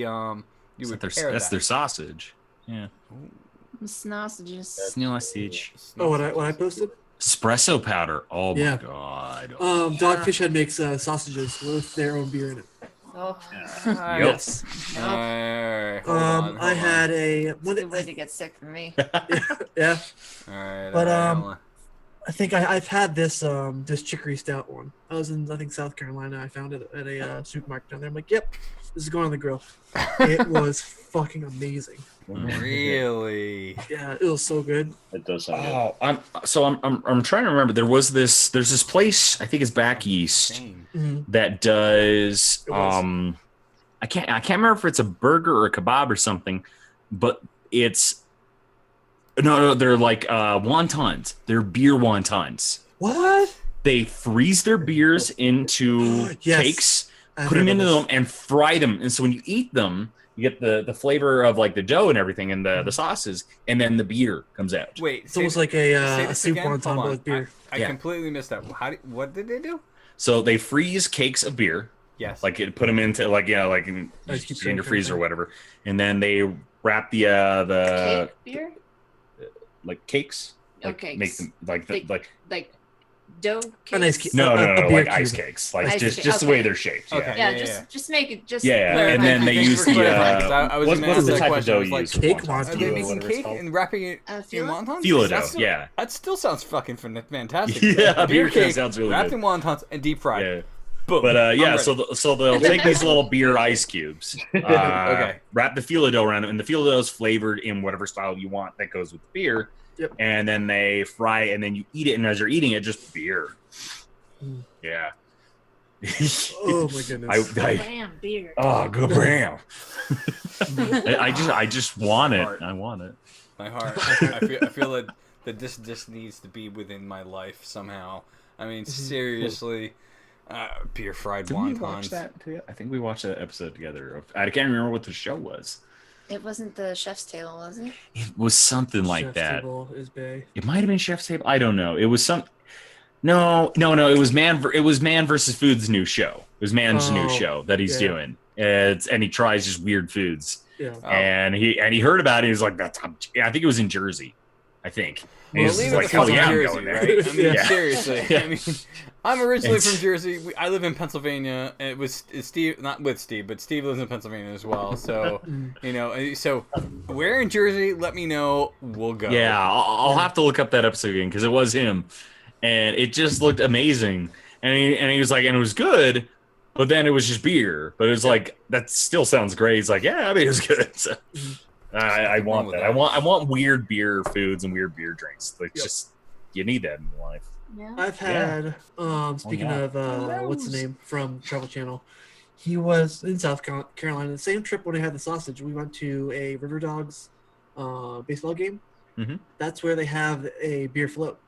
[SPEAKER 1] you would pair
[SPEAKER 4] That's
[SPEAKER 1] that?
[SPEAKER 4] their sausage. Yeah.
[SPEAKER 5] Sausages.
[SPEAKER 4] Sausage.
[SPEAKER 2] Oh, what I posted?
[SPEAKER 4] Espresso powder. Oh
[SPEAKER 2] Yeah.
[SPEAKER 4] my god.
[SPEAKER 2] Dogfish Head makes sausages with their own beer in it.
[SPEAKER 5] Oh,
[SPEAKER 2] Yes.
[SPEAKER 1] Alright,
[SPEAKER 2] I had a
[SPEAKER 5] it's a good way to get sick for me.
[SPEAKER 2] yeah.
[SPEAKER 1] Alright,
[SPEAKER 2] But,
[SPEAKER 1] hold on.
[SPEAKER 2] I think I've had this this chicory stout one. I was in South Carolina. I found it at a supermarket down there. I'm like, yep, this is going on the grill. It was fucking amazing.
[SPEAKER 1] Really?
[SPEAKER 2] Yeah, it was so good.
[SPEAKER 3] It does sound
[SPEAKER 4] Oh, I'm trying to remember. There's this place, I think it's back east,
[SPEAKER 1] Insane.
[SPEAKER 2] Mhm.
[SPEAKER 4] that does
[SPEAKER 2] It was.
[SPEAKER 4] I can't remember if it's a burger or a kebab or something, but it's no, they're like wontons. They're beer wontons.
[SPEAKER 2] What?
[SPEAKER 4] They freeze their beers into
[SPEAKER 2] Yes.
[SPEAKER 4] cakes,
[SPEAKER 2] I
[SPEAKER 4] put them
[SPEAKER 2] heard
[SPEAKER 4] into
[SPEAKER 2] about
[SPEAKER 4] them, and fry them. And so when you eat them, you get the flavor of like the dough and everything, and the sauces, and then the beer comes out.
[SPEAKER 1] Wait,
[SPEAKER 2] It's almost like
[SPEAKER 1] say
[SPEAKER 2] a
[SPEAKER 1] this
[SPEAKER 2] soup
[SPEAKER 1] again?
[SPEAKER 2] wonton
[SPEAKER 1] Hold on.
[SPEAKER 2] with beer.
[SPEAKER 1] I
[SPEAKER 4] Yeah.
[SPEAKER 1] completely missed that. What did they do?
[SPEAKER 4] So they freeze cakes of beer,
[SPEAKER 1] Yes.
[SPEAKER 4] like it, put them into like in
[SPEAKER 2] Ice cube
[SPEAKER 4] your
[SPEAKER 2] tray
[SPEAKER 4] freezer or
[SPEAKER 2] thing.
[SPEAKER 4] whatever, and then they wrap the
[SPEAKER 5] Cake beer?
[SPEAKER 4] like cakes, like
[SPEAKER 5] Okay.
[SPEAKER 4] make them like
[SPEAKER 5] Big-
[SPEAKER 4] like
[SPEAKER 5] Like dough cakes?
[SPEAKER 2] A nice cake.
[SPEAKER 4] no
[SPEAKER 2] a
[SPEAKER 4] like
[SPEAKER 2] beer
[SPEAKER 4] ice
[SPEAKER 2] cube.
[SPEAKER 4] cakes, like
[SPEAKER 5] Ice
[SPEAKER 4] just
[SPEAKER 5] cake,
[SPEAKER 4] the way
[SPEAKER 5] okay.
[SPEAKER 4] they're shaped.
[SPEAKER 1] Okay.
[SPEAKER 4] Yeah.
[SPEAKER 5] Yeah,
[SPEAKER 1] Yeah,
[SPEAKER 5] just make it just
[SPEAKER 4] Yeah,
[SPEAKER 5] clarify.
[SPEAKER 4] and then they
[SPEAKER 1] Thanks
[SPEAKER 4] use
[SPEAKER 1] for
[SPEAKER 4] the
[SPEAKER 1] clarifying, 'cause I was
[SPEAKER 4] what's
[SPEAKER 1] gonna
[SPEAKER 4] the
[SPEAKER 1] ask that
[SPEAKER 4] type of
[SPEAKER 1] question. I
[SPEAKER 4] dough
[SPEAKER 1] was
[SPEAKER 4] you
[SPEAKER 1] like,
[SPEAKER 4] use? for
[SPEAKER 2] cake
[SPEAKER 4] wontons?
[SPEAKER 2] wonton.
[SPEAKER 1] Are they
[SPEAKER 2] Filo,
[SPEAKER 1] making
[SPEAKER 4] whatever it's
[SPEAKER 1] cake
[SPEAKER 4] called.
[SPEAKER 1] and wrapping it in
[SPEAKER 5] Filo?
[SPEAKER 1] wontons?
[SPEAKER 4] Filo
[SPEAKER 1] That's
[SPEAKER 4] dough, yeah.
[SPEAKER 1] That still sounds fucking fantastic.
[SPEAKER 4] Yeah,
[SPEAKER 1] beer
[SPEAKER 4] beer cake
[SPEAKER 1] cake
[SPEAKER 4] sounds really
[SPEAKER 1] wrapped
[SPEAKER 4] good.
[SPEAKER 1] in wontons and deep fried.
[SPEAKER 4] Yeah.
[SPEAKER 1] Boom.
[SPEAKER 4] But
[SPEAKER 1] I'm
[SPEAKER 4] yeah,
[SPEAKER 1] ready.
[SPEAKER 4] so they'll take these little beer ice cubes,
[SPEAKER 1] Okay.
[SPEAKER 4] wrap the filo dough around it, and the filo dough is flavored in whatever style you want that goes with the beer.
[SPEAKER 2] Yep.
[SPEAKER 4] And then they fry it, and then you eat it, and as you're eating it, just beer.
[SPEAKER 2] Mm.
[SPEAKER 4] Yeah.
[SPEAKER 2] Oh my goodness.
[SPEAKER 5] Bam, beer.
[SPEAKER 4] Oh, good bram. I just want it. I want it.
[SPEAKER 1] My heart. I feel that this just needs to be within my life somehow. I mean, seriously, beer fried
[SPEAKER 4] Did
[SPEAKER 1] wontons.
[SPEAKER 4] we watch that together? I think we watched that episode together. I can't remember what the show was.
[SPEAKER 5] It wasn't the chef's table, was it?
[SPEAKER 4] It was something like
[SPEAKER 2] Chef's
[SPEAKER 4] that.
[SPEAKER 2] Table is bay.
[SPEAKER 4] It might have been Chef's Table. I don't know. It was some. No. It was Man versus Food's new show. It was Man's new show that he's
[SPEAKER 2] yeah.
[SPEAKER 4] doing. And he tries just weird foods.
[SPEAKER 2] Yeah.
[SPEAKER 1] Oh.
[SPEAKER 4] And he heard about it. He was like, "That's." I think it was in Jersey. I think. And he
[SPEAKER 1] Well,
[SPEAKER 4] was
[SPEAKER 1] leave
[SPEAKER 4] just
[SPEAKER 1] it
[SPEAKER 4] like,
[SPEAKER 1] to
[SPEAKER 4] "Hell
[SPEAKER 1] fucking
[SPEAKER 4] yeah, I'm
[SPEAKER 1] Jersey,
[SPEAKER 4] going there."
[SPEAKER 1] right? I mean,
[SPEAKER 4] Yeah.
[SPEAKER 1] seriously.
[SPEAKER 4] Yeah.
[SPEAKER 1] I mean, I'm originally
[SPEAKER 4] It's-
[SPEAKER 1] from Jersey. I live in Pennsylvania. And it's Steve, not with Steve, but Steve lives in Pennsylvania as well. So, so where in Jersey? Let me know. We'll go.
[SPEAKER 4] Yeah, I'll have to look up that episode again because it was him, and it just looked amazing. And he was like, and it was good, but then it was just beer. But it was like that still sounds great. He's like, yeah, I mean, it was good. So, I want
[SPEAKER 1] with
[SPEAKER 4] that.
[SPEAKER 1] that.
[SPEAKER 4] I want weird beer foods and weird beer drinks. Like
[SPEAKER 2] Yep.
[SPEAKER 4] just you need that in life.
[SPEAKER 5] Yeah.
[SPEAKER 2] I've had speaking
[SPEAKER 4] yeah.
[SPEAKER 2] of what's the name from Travel Channel, he was in South Carolina. The same trip when I had the sausage, we went to a River Dogs baseball game.
[SPEAKER 4] Mhm.
[SPEAKER 2] That's where they have a beer float.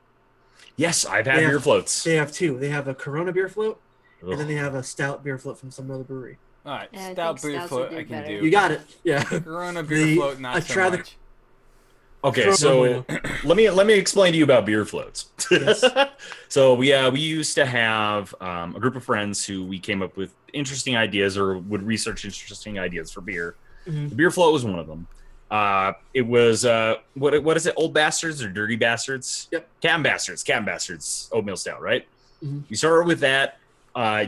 [SPEAKER 4] Yes, I've had
[SPEAKER 2] Yeah.
[SPEAKER 4] beer floats.
[SPEAKER 2] They have two. They have a Corona beer float, and then
[SPEAKER 4] Ugh.
[SPEAKER 2] they have a stout beer float from some other brewery.
[SPEAKER 1] All right.
[SPEAKER 5] Yeah, I
[SPEAKER 1] Stout
[SPEAKER 5] think
[SPEAKER 1] beer
[SPEAKER 5] stouts
[SPEAKER 1] float.
[SPEAKER 5] would do
[SPEAKER 1] I can
[SPEAKER 5] better.
[SPEAKER 1] do.
[SPEAKER 2] You got it. Yeah.
[SPEAKER 1] Corona beer
[SPEAKER 2] The-
[SPEAKER 1] float. Not
[SPEAKER 2] I
[SPEAKER 1] so
[SPEAKER 2] tried the-
[SPEAKER 1] much.
[SPEAKER 4] Okay,
[SPEAKER 2] Corona
[SPEAKER 4] so let me explain to you about beer floats.
[SPEAKER 2] Yes.
[SPEAKER 4] So we used to have a group of friends who we came up with interesting ideas or would research interesting ideas for beer.
[SPEAKER 2] Mhm.
[SPEAKER 4] The beer float was one of them. It was what is it? Old Bastards or Dirty Bastards?
[SPEAKER 2] Yep.
[SPEAKER 4] Captain Bastards oatmeal stout, right?
[SPEAKER 2] Mhm.
[SPEAKER 4] You start with that.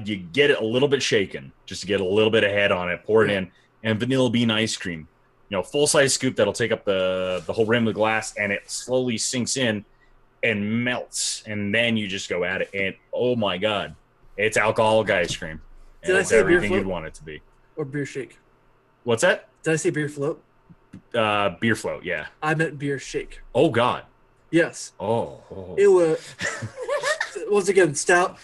[SPEAKER 4] You get it a little bit shaken just to get a little bit of head on it. Pour it in, and vanilla bean ice cream. Full size scoop that'll take up the whole rim of the glass, and it slowly sinks in and melts, and then you just go at it. And oh my god, it's alcoholic ice cream. And
[SPEAKER 2] Did I
[SPEAKER 4] it's
[SPEAKER 2] say beer
[SPEAKER 4] everything
[SPEAKER 2] float?
[SPEAKER 4] you'd want it to be.
[SPEAKER 2] Or beer shake.
[SPEAKER 4] What's that?
[SPEAKER 2] Did I say beer float?
[SPEAKER 4] Beer float, yeah.
[SPEAKER 2] I meant beer shake.
[SPEAKER 4] Oh god.
[SPEAKER 2] Yes.
[SPEAKER 4] Oh.
[SPEAKER 2] It was once again stout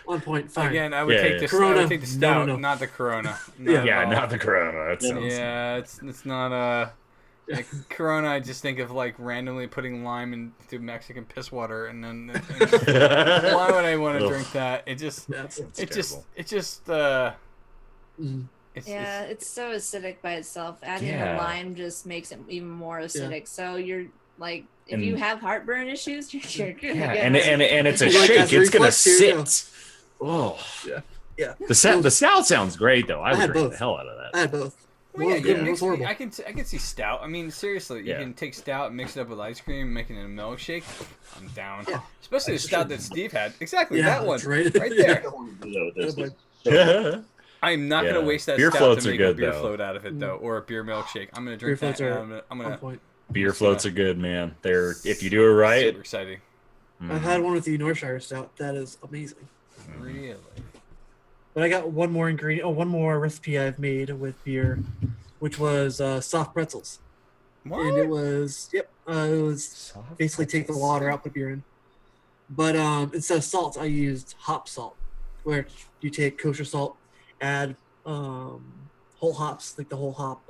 [SPEAKER 2] on point. Fine.
[SPEAKER 1] Again, I would
[SPEAKER 4] Yeah,
[SPEAKER 1] take
[SPEAKER 4] yeah.
[SPEAKER 1] the
[SPEAKER 2] Corona,
[SPEAKER 1] I would take the
[SPEAKER 2] no,
[SPEAKER 1] stout,
[SPEAKER 2] no.
[SPEAKER 1] not the Corona.
[SPEAKER 2] Yeah.
[SPEAKER 4] Yeah,
[SPEAKER 1] at all.
[SPEAKER 4] not the Corona. That sounds.
[SPEAKER 1] Yeah, it's not like Corona. I just think of like randomly putting lime into Mexican piss water, and then why would I want to
[SPEAKER 4] Ugh.
[SPEAKER 1] drink that? It just
[SPEAKER 2] That's,
[SPEAKER 4] terrible.
[SPEAKER 2] mm.
[SPEAKER 5] Yeah, it's so acidic by itself. Adding
[SPEAKER 4] Yeah.
[SPEAKER 5] the lime just makes it even more acidic. So you're like, if
[SPEAKER 4] And-
[SPEAKER 5] you have heartburn issues, you're gonna
[SPEAKER 4] Yeah,
[SPEAKER 5] get
[SPEAKER 4] and it's a
[SPEAKER 2] Like
[SPEAKER 4] shake.
[SPEAKER 2] acid
[SPEAKER 4] It's gonna
[SPEAKER 2] reflux, here you go.
[SPEAKER 4] sit. Oh.
[SPEAKER 2] Yeah.
[SPEAKER 4] The stout sounds great though. I would
[SPEAKER 2] had
[SPEAKER 4] drink
[SPEAKER 2] both.
[SPEAKER 4] the hell out of
[SPEAKER 2] I
[SPEAKER 4] that.
[SPEAKER 2] had both.
[SPEAKER 1] Well, yeah,
[SPEAKER 2] It
[SPEAKER 1] you
[SPEAKER 2] was
[SPEAKER 1] mix,
[SPEAKER 2] horrible.
[SPEAKER 1] I can see stout. I mean, seriously, you
[SPEAKER 4] Yeah.
[SPEAKER 1] can take stout, mix it up with ice cream, make it in a milkshake. I'm down.
[SPEAKER 2] Yeah.
[SPEAKER 1] Especially the
[SPEAKER 2] For
[SPEAKER 1] stout
[SPEAKER 2] sure.
[SPEAKER 1] that Steve had. Exactly
[SPEAKER 2] Yeah,
[SPEAKER 1] that one,
[SPEAKER 2] that's right.
[SPEAKER 1] right
[SPEAKER 2] Yeah.
[SPEAKER 1] there.
[SPEAKER 3] This is
[SPEAKER 4] Yeah.
[SPEAKER 1] I'm not gonna
[SPEAKER 4] Yeah.
[SPEAKER 1] waste that
[SPEAKER 4] Beer
[SPEAKER 1] stout
[SPEAKER 4] floats
[SPEAKER 1] to
[SPEAKER 4] are
[SPEAKER 1] make a
[SPEAKER 4] good,
[SPEAKER 1] beer
[SPEAKER 4] though.
[SPEAKER 1] float out of it though, or a beer milkshake. I'm gonna drink
[SPEAKER 2] Beer
[SPEAKER 1] that.
[SPEAKER 2] floats
[SPEAKER 1] And
[SPEAKER 2] are
[SPEAKER 1] I'm
[SPEAKER 2] on
[SPEAKER 1] gonna
[SPEAKER 2] point.
[SPEAKER 4] Beer floats are good, man. They're if you do it right.
[SPEAKER 1] super exciting.
[SPEAKER 2] I've had one with the Northshire stout. That is amazing.
[SPEAKER 1] Really.
[SPEAKER 2] But I got one more ingredient. Oh, one more recipe I've made with beer, which was soft pretzels.
[SPEAKER 1] What?
[SPEAKER 2] And it was it was basically take the water out, put beer in. But instead of salt, I used hop salt, where you take kosher salt, add whole hops, like the whole hop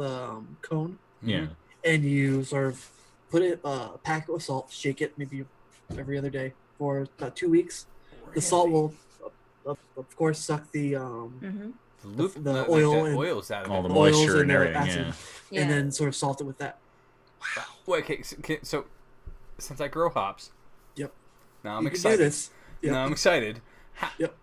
[SPEAKER 2] cone,
[SPEAKER 4] Yeah.
[SPEAKER 2] and you sort of put it pack it with salt, shake it maybe every other day for about 2 weeks. The salt will, of course, suck the
[SPEAKER 1] The
[SPEAKER 2] oil and
[SPEAKER 1] oils out of
[SPEAKER 4] All
[SPEAKER 1] it.
[SPEAKER 4] the
[SPEAKER 2] oils
[SPEAKER 4] moisture and
[SPEAKER 2] and the
[SPEAKER 4] everything.
[SPEAKER 2] acid.
[SPEAKER 4] Yeah.
[SPEAKER 2] and then sort of salt it with that.
[SPEAKER 1] Well, okay, so since I grow hops,
[SPEAKER 2] Yep.
[SPEAKER 1] now I'm
[SPEAKER 2] You can
[SPEAKER 1] excited.
[SPEAKER 2] do this. Yep.
[SPEAKER 1] Now I'm excited.
[SPEAKER 2] Yep.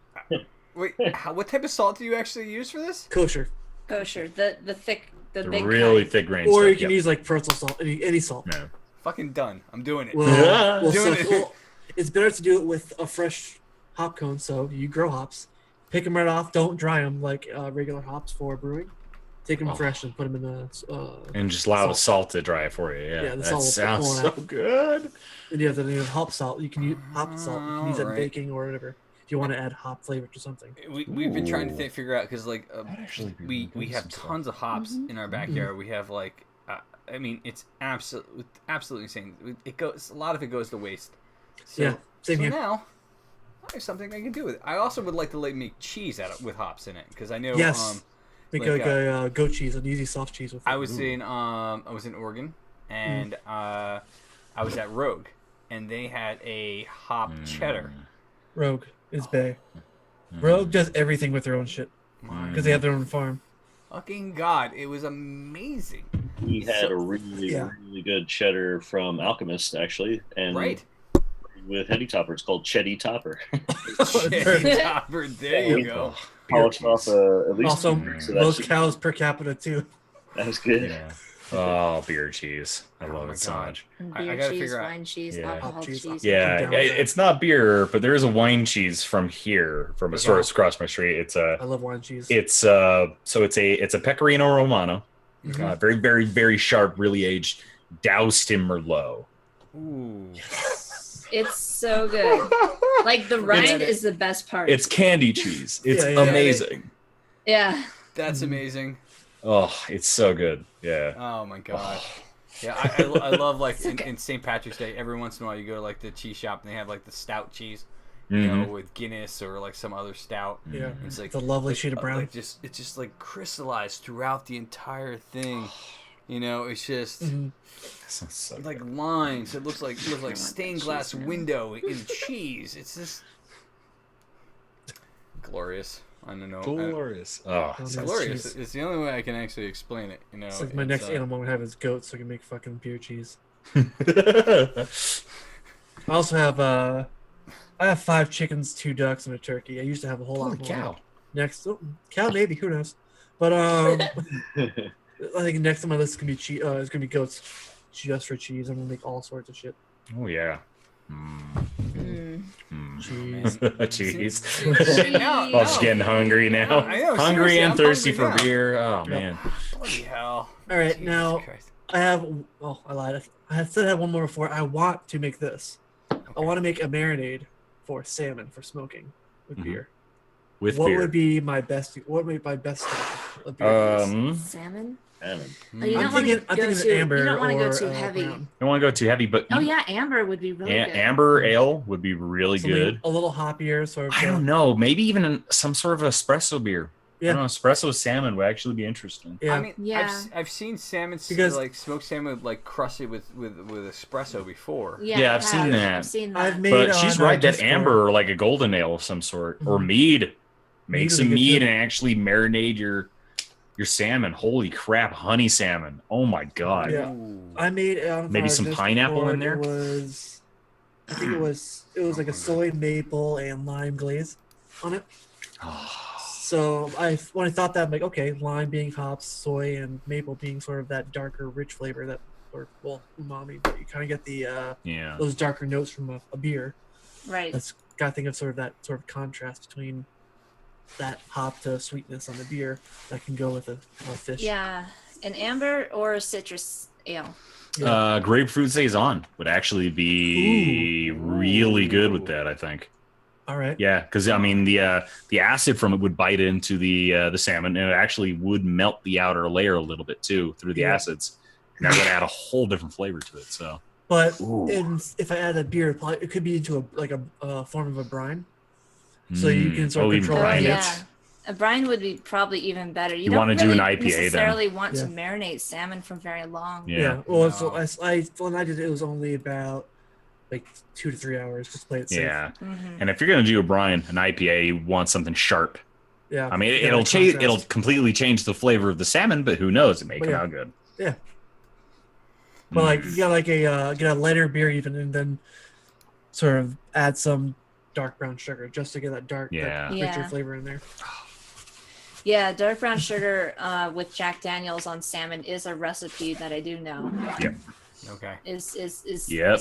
[SPEAKER 1] Wait, what type of salt do you actually use for this?
[SPEAKER 2] Kosher.
[SPEAKER 5] Kosher, the thick, the
[SPEAKER 4] The
[SPEAKER 5] big
[SPEAKER 4] really
[SPEAKER 5] kind.
[SPEAKER 4] thick grain
[SPEAKER 2] Or
[SPEAKER 4] stuff.
[SPEAKER 2] you can
[SPEAKER 4] Yep.
[SPEAKER 2] use like pretzel salt, any salt.
[SPEAKER 4] No.
[SPEAKER 1] Fucking done. I'm doing it.
[SPEAKER 2] Well,
[SPEAKER 4] Yeah.
[SPEAKER 2] well,
[SPEAKER 1] Doing
[SPEAKER 2] so,
[SPEAKER 1] it.
[SPEAKER 2] well, it's better to do it with a fresh hop cone. So you grow hops, pick them right off. Don't dry them like regular hops for brewing. Take them fresh and put them in the.
[SPEAKER 4] And just allow the
[SPEAKER 2] salt.
[SPEAKER 4] salt to dry it for you. Yeah,
[SPEAKER 2] Yeah, the
[SPEAKER 4] that
[SPEAKER 2] salt will
[SPEAKER 4] sounds
[SPEAKER 2] pull
[SPEAKER 4] so
[SPEAKER 2] it out.
[SPEAKER 4] good.
[SPEAKER 2] And you have the hop salt. You can use hop salt. You can use it in
[SPEAKER 1] Alright.
[SPEAKER 2] baking or whatever. If you want to add hop flavor to something.
[SPEAKER 1] We've been trying to
[SPEAKER 4] Ooh.
[SPEAKER 1] figure out because like
[SPEAKER 4] actually be
[SPEAKER 1] we
[SPEAKER 4] really good
[SPEAKER 1] have
[SPEAKER 4] with some
[SPEAKER 1] tons of hops in our backyard. We have like I mean it's absolutely insane. It goes a lot of it goes to waste. So,
[SPEAKER 2] Yeah, same
[SPEAKER 1] so
[SPEAKER 2] here.
[SPEAKER 1] now I have something I can do with it. I also would like to make cheese out of, with hops in it because I know
[SPEAKER 2] Yes. Make
[SPEAKER 1] like,
[SPEAKER 2] like a goat cheese, an easy soft cheese with it.
[SPEAKER 1] I was in Oregon and I was at Rogue and they had a hop cheddar.
[SPEAKER 2] Rogue is Bay. Rogue does everything with their own shit
[SPEAKER 1] My
[SPEAKER 2] because they have their own farm.
[SPEAKER 1] fucking god, it was amazing.
[SPEAKER 3] We had
[SPEAKER 1] So-
[SPEAKER 3] a really,
[SPEAKER 2] Yeah.
[SPEAKER 3] really good cheddar from Alchemist, actually. And
[SPEAKER 1] right.
[SPEAKER 3] with Heady Topper. It's called Chetty Topper.
[SPEAKER 1] Cherry topper, there you go.
[SPEAKER 3] Polished off at least
[SPEAKER 2] Also,
[SPEAKER 3] 2 weeks, so
[SPEAKER 2] most
[SPEAKER 3] that's,
[SPEAKER 2] cows per capita too.
[SPEAKER 3] that's good.
[SPEAKER 4] Yeah. Oh, beer cheese. I love
[SPEAKER 1] my
[SPEAKER 4] it so
[SPEAKER 1] God.
[SPEAKER 4] much.
[SPEAKER 5] Beer
[SPEAKER 1] gotta
[SPEAKER 5] cheese,
[SPEAKER 1] figure out-
[SPEAKER 5] wine cheese,
[SPEAKER 4] Yeah.
[SPEAKER 5] alcohol
[SPEAKER 2] Cheese,
[SPEAKER 5] cheese.
[SPEAKER 4] Yeah,
[SPEAKER 2] down with that.
[SPEAKER 4] it's not beer, but there is a wine cheese from here, from a
[SPEAKER 1] Okay.
[SPEAKER 4] source across my street. It's
[SPEAKER 2] I love wine cheese.
[SPEAKER 4] it's it's a Pecorino Romano, very very very sharp, really aged, doused in Merlot.
[SPEAKER 1] Ooh.
[SPEAKER 5] It's so good. Like the rind is the best part.
[SPEAKER 4] It's candy cheese. It's
[SPEAKER 2] Yeah, yeah.
[SPEAKER 4] amazing.
[SPEAKER 5] yeah.
[SPEAKER 1] That's amazing.
[SPEAKER 4] Oh, it's so good. Yeah.
[SPEAKER 1] Oh my god. Yeah, I love like in St. Patrick's Day. Every once in a while, you go to like the cheese shop and they have like the stout cheese, you know, with Guinness or like some other stout.
[SPEAKER 2] Yeah,
[SPEAKER 1] It's like
[SPEAKER 2] it's a lovely shade of brown.
[SPEAKER 1] Like it's just like crystallized throughout the entire thing. You know, it's just
[SPEAKER 4] So
[SPEAKER 1] like
[SPEAKER 4] good.
[SPEAKER 1] lines. It looks like stained glass window in cheese. It's just glorious. I don't know.
[SPEAKER 4] Glorious. Oh,
[SPEAKER 2] Oh,
[SPEAKER 1] It's
[SPEAKER 2] nice
[SPEAKER 1] glorious.
[SPEAKER 2] cheese.
[SPEAKER 1] It's the only way I can actually explain it. You know,
[SPEAKER 2] It's like my next animal I'm gonna have is goats, so I can make fucking beer cheese. I also have I have 5 chickens, 2 ducks, and a turkey. I used to have a whole
[SPEAKER 4] Holy
[SPEAKER 2] lot more.
[SPEAKER 4] cow.
[SPEAKER 2] Next, cow maybe, who knows? But I think next on my list is gonna be it's gonna be goats, just for cheese. I'm gonna make all sorts of shit.
[SPEAKER 4] Oh yeah.
[SPEAKER 2] Cheese.
[SPEAKER 4] Cheese.
[SPEAKER 1] Now,
[SPEAKER 4] I'm just getting hungry now.
[SPEAKER 1] I know,
[SPEAKER 4] Hungry
[SPEAKER 1] seriously,
[SPEAKER 4] and
[SPEAKER 1] I'm
[SPEAKER 4] thirsty
[SPEAKER 1] hungry
[SPEAKER 4] for
[SPEAKER 1] now.
[SPEAKER 4] beer. Oh man.
[SPEAKER 1] Bloody hell.
[SPEAKER 2] All right,
[SPEAKER 1] Jesus
[SPEAKER 2] now
[SPEAKER 1] Christ.
[SPEAKER 2] I have. Oh, I lied. I said I had one more before. I want to make this. I want to make a marinade for salmon for smoking with beer.
[SPEAKER 4] With
[SPEAKER 2] What
[SPEAKER 4] beer.
[SPEAKER 2] would be my best? What would be my best style of beer? please?
[SPEAKER 5] Salmon?
[SPEAKER 3] Salmon.
[SPEAKER 5] Oh, you
[SPEAKER 2] I'm
[SPEAKER 5] don't want
[SPEAKER 2] thinking-
[SPEAKER 5] to
[SPEAKER 2] I'm
[SPEAKER 5] go
[SPEAKER 2] thinking
[SPEAKER 5] too.
[SPEAKER 2] amber
[SPEAKER 5] You don't want to go
[SPEAKER 2] or,
[SPEAKER 5] too heavy.
[SPEAKER 2] brown.
[SPEAKER 4] Don't want to go too heavy, but
[SPEAKER 5] Oh yeah, amber would be really good.
[SPEAKER 4] amber ale would be really
[SPEAKER 2] Something
[SPEAKER 4] good.
[SPEAKER 2] a little hoppier, sort of.
[SPEAKER 4] I don't know. Maybe even some sort of espresso beer.
[SPEAKER 2] Yeah.
[SPEAKER 4] I don't know. Espresso salmon would actually be interesting.
[SPEAKER 2] Yeah,
[SPEAKER 1] I mean,
[SPEAKER 5] Yeah.
[SPEAKER 1] I've seen salmon,
[SPEAKER 2] Because-
[SPEAKER 1] like smoked salmon, like crusted with espresso before.
[SPEAKER 4] Yeah, I've seen that.
[SPEAKER 5] I've seen that.
[SPEAKER 2] I've made.
[SPEAKER 4] But she's
[SPEAKER 2] on our
[SPEAKER 4] right. That
[SPEAKER 2] Discord-
[SPEAKER 4] amber or like a golden ale of some sort or mead. Make
[SPEAKER 2] Mead would
[SPEAKER 4] some
[SPEAKER 2] be good,
[SPEAKER 4] mead
[SPEAKER 2] too.
[SPEAKER 4] and actually marinate your salmon. Holy crap, honey salmon! Oh my god.
[SPEAKER 2] Yeah. I made on
[SPEAKER 4] Maybe
[SPEAKER 2] our
[SPEAKER 4] some
[SPEAKER 2] Discord,
[SPEAKER 4] pineapple in there?
[SPEAKER 2] It was, I think it was like a soy maple and lime glaze on it.
[SPEAKER 4] Oh,
[SPEAKER 2] So when I thought that, I'm like, okay, lime being hops, soy and maple being sort of that darker, rich flavor that, or well, umami, but you kind of get the those darker notes from a beer.
[SPEAKER 5] Right.
[SPEAKER 2] That's got to think of sort of that sort of contrast between that hop to sweetness on the beer that can go with a fish.
[SPEAKER 5] Yeah, an amber or a citrus ale.
[SPEAKER 2] Yeah.
[SPEAKER 4] Grapefruit saison would actually be really good with that, I think.
[SPEAKER 2] All right.
[SPEAKER 4] Yeah, because I mean the acid from it would bite into the salmon, and it actually would melt the outer layer a little bit too through the acids, and that would add a whole different flavor to it. So,
[SPEAKER 2] but if I add a beer, it could be into a form of a brine, so you can sort of control
[SPEAKER 4] brine
[SPEAKER 2] the
[SPEAKER 4] it.
[SPEAKER 5] Yeah, a brine would be probably even better. You
[SPEAKER 4] want to
[SPEAKER 5] don't
[SPEAKER 4] do an
[SPEAKER 5] really
[SPEAKER 4] IPA
[SPEAKER 5] necessarily
[SPEAKER 4] then?
[SPEAKER 5] want to marinate salmon for very long.
[SPEAKER 2] Yeah. Well, so when I did it was only about like 2 to 3 hours. Just play it safe.
[SPEAKER 4] Yeah, and if you're gonna do a brine, an IPA, you want something sharp.
[SPEAKER 2] Yeah.
[SPEAKER 4] I mean, it'll change. It'll completely change the flavor of the salmon, but who knows? It may come out good.
[SPEAKER 2] Yeah. But like you got get a lighter beer even, and then sort of add some dark brown sugar just to get that dark, that richer flavor in there.
[SPEAKER 5] Yeah, dark brown sugar with Jack Daniels on salmon is a recipe that I do know.
[SPEAKER 4] Yep.
[SPEAKER 1] Okay.
[SPEAKER 5] Is
[SPEAKER 4] yep.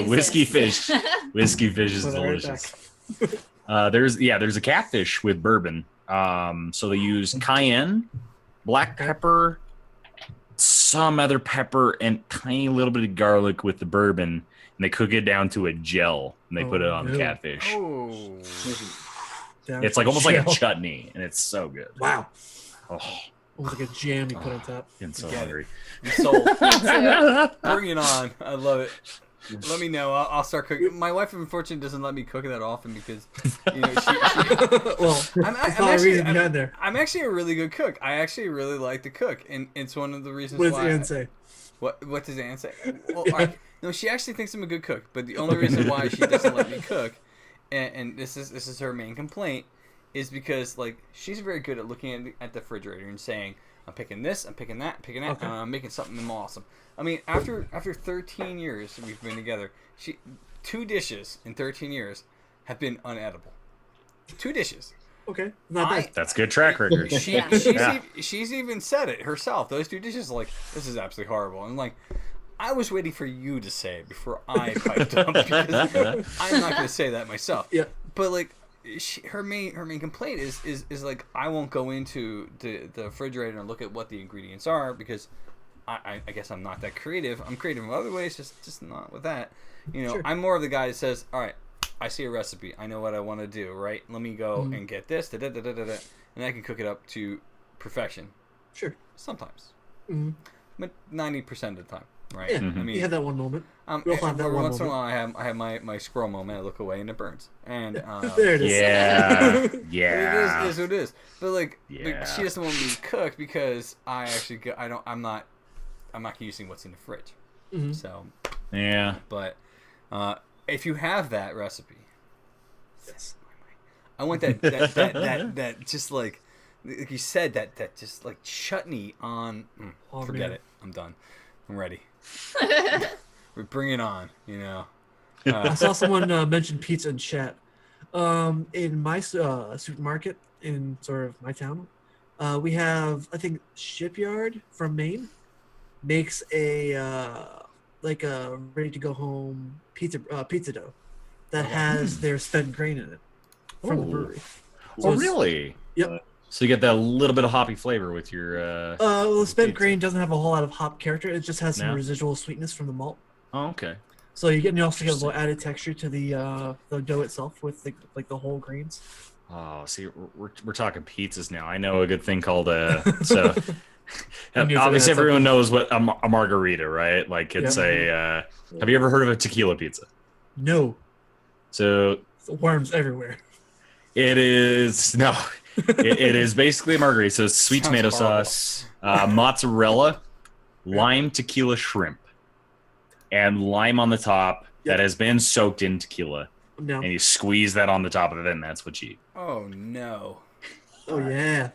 [SPEAKER 4] Whiskey fish. Whiskey fish is delicious. There's a catfish with bourbon. So they use cayenne, black pepper, some other pepper, and tiny little bit of garlic with the bourbon, and they cook it down to a gel, and they put it on the catfish.
[SPEAKER 1] Oh.
[SPEAKER 4] It's like almost like a chutney, and it's so good.
[SPEAKER 2] Wow.
[SPEAKER 4] Oh.
[SPEAKER 2] Almost like a jam you put on top.
[SPEAKER 4] I'm so hungry.
[SPEAKER 1] You sold. Bring it on. I love it. Let me know. I'll start cooking. My wife, unfortunately, doesn't let me cook that often because, she
[SPEAKER 2] well,
[SPEAKER 1] I'm actually a really good cook. I actually really like to cook, and it's one of the reasons
[SPEAKER 2] why.
[SPEAKER 1] What
[SPEAKER 2] does Ann say?
[SPEAKER 1] What does Ann say? Well, no, she actually thinks I'm a good cook, but the only reason why she doesn't let me cook, and this is her main complaint, is because like she's very good at looking at the refrigerator and saying, I'm picking this, I'm picking that, and I'm making something awesome. I mean, after 13 years we've been together, 2 dishes in 13 years have been unedible. 2 dishes.
[SPEAKER 2] Okay, not bad.
[SPEAKER 4] That's good track record.
[SPEAKER 1] She's even said it herself. Those 2 dishes, like, this is absolutely horrible. And like, I was waiting for you to say it before I piped up because I'm not going to say that myself.
[SPEAKER 2] Yeah.
[SPEAKER 1] But like, her main complaint is like, I won't go into the refrigerator and look at what the ingredients are because I guess I'm not that creative. I'm creative in other ways, just not with that. Sure. I'm more of the guy that says, all right, I see a recipe. I know what I want to do, right? Let me go and get this, and I can cook it up to perfection.
[SPEAKER 2] Sure.
[SPEAKER 1] Sometimes.
[SPEAKER 2] Mm-hmm.
[SPEAKER 1] But 90% of the time, right?
[SPEAKER 2] Yeah, I mean, you have that one moment.
[SPEAKER 1] We'll have that one once in a while, I have my squirrel moment. I look away and it burns. And
[SPEAKER 2] there it is.
[SPEAKER 4] Yeah.
[SPEAKER 1] Yeah. It is what it is. But like, she doesn't want me to cook because I'm not using what's in the fridge.
[SPEAKER 2] Mm-hmm.
[SPEAKER 1] So.
[SPEAKER 4] Yeah.
[SPEAKER 1] But if you have that recipe, yes. I want that just like you said, that just like chutney on. Forget it. I'm done. I'm ready. We bring it on.
[SPEAKER 2] I saw someone mention pizza in chat. In my supermarket in sort of my town, we have, I think, Shipyard from Maine makes a like a ready to go home pizza dough that has their spent grain in it from the brewery.
[SPEAKER 4] So really?
[SPEAKER 2] Yep.
[SPEAKER 4] So you get that little bit of hoppy flavor with your.
[SPEAKER 2] Well, the spent grain doesn't have a whole lot of hop character. It just has some residual sweetness from the malt.
[SPEAKER 4] Oh, okay.
[SPEAKER 2] So you also get a little added texture to the dough itself with the whole grains.
[SPEAKER 4] Oh, see, we're talking pizzas now. I know a good thing called so. Obviously, everyone knows what a margarita, right? Like it's a. Have you ever heard of a tequila pizza?
[SPEAKER 2] No.
[SPEAKER 4] So.
[SPEAKER 2] Worms everywhere.
[SPEAKER 4] It is no. it is basically a margarita. So it's sweet tomato sauce, mozzarella, lime, tequila, shrimp, and lime on the top that has been soaked in tequila.
[SPEAKER 2] No.
[SPEAKER 4] And you squeeze that on the top of it, and that's what you eat.
[SPEAKER 1] Oh no.
[SPEAKER 2] Oh yeah.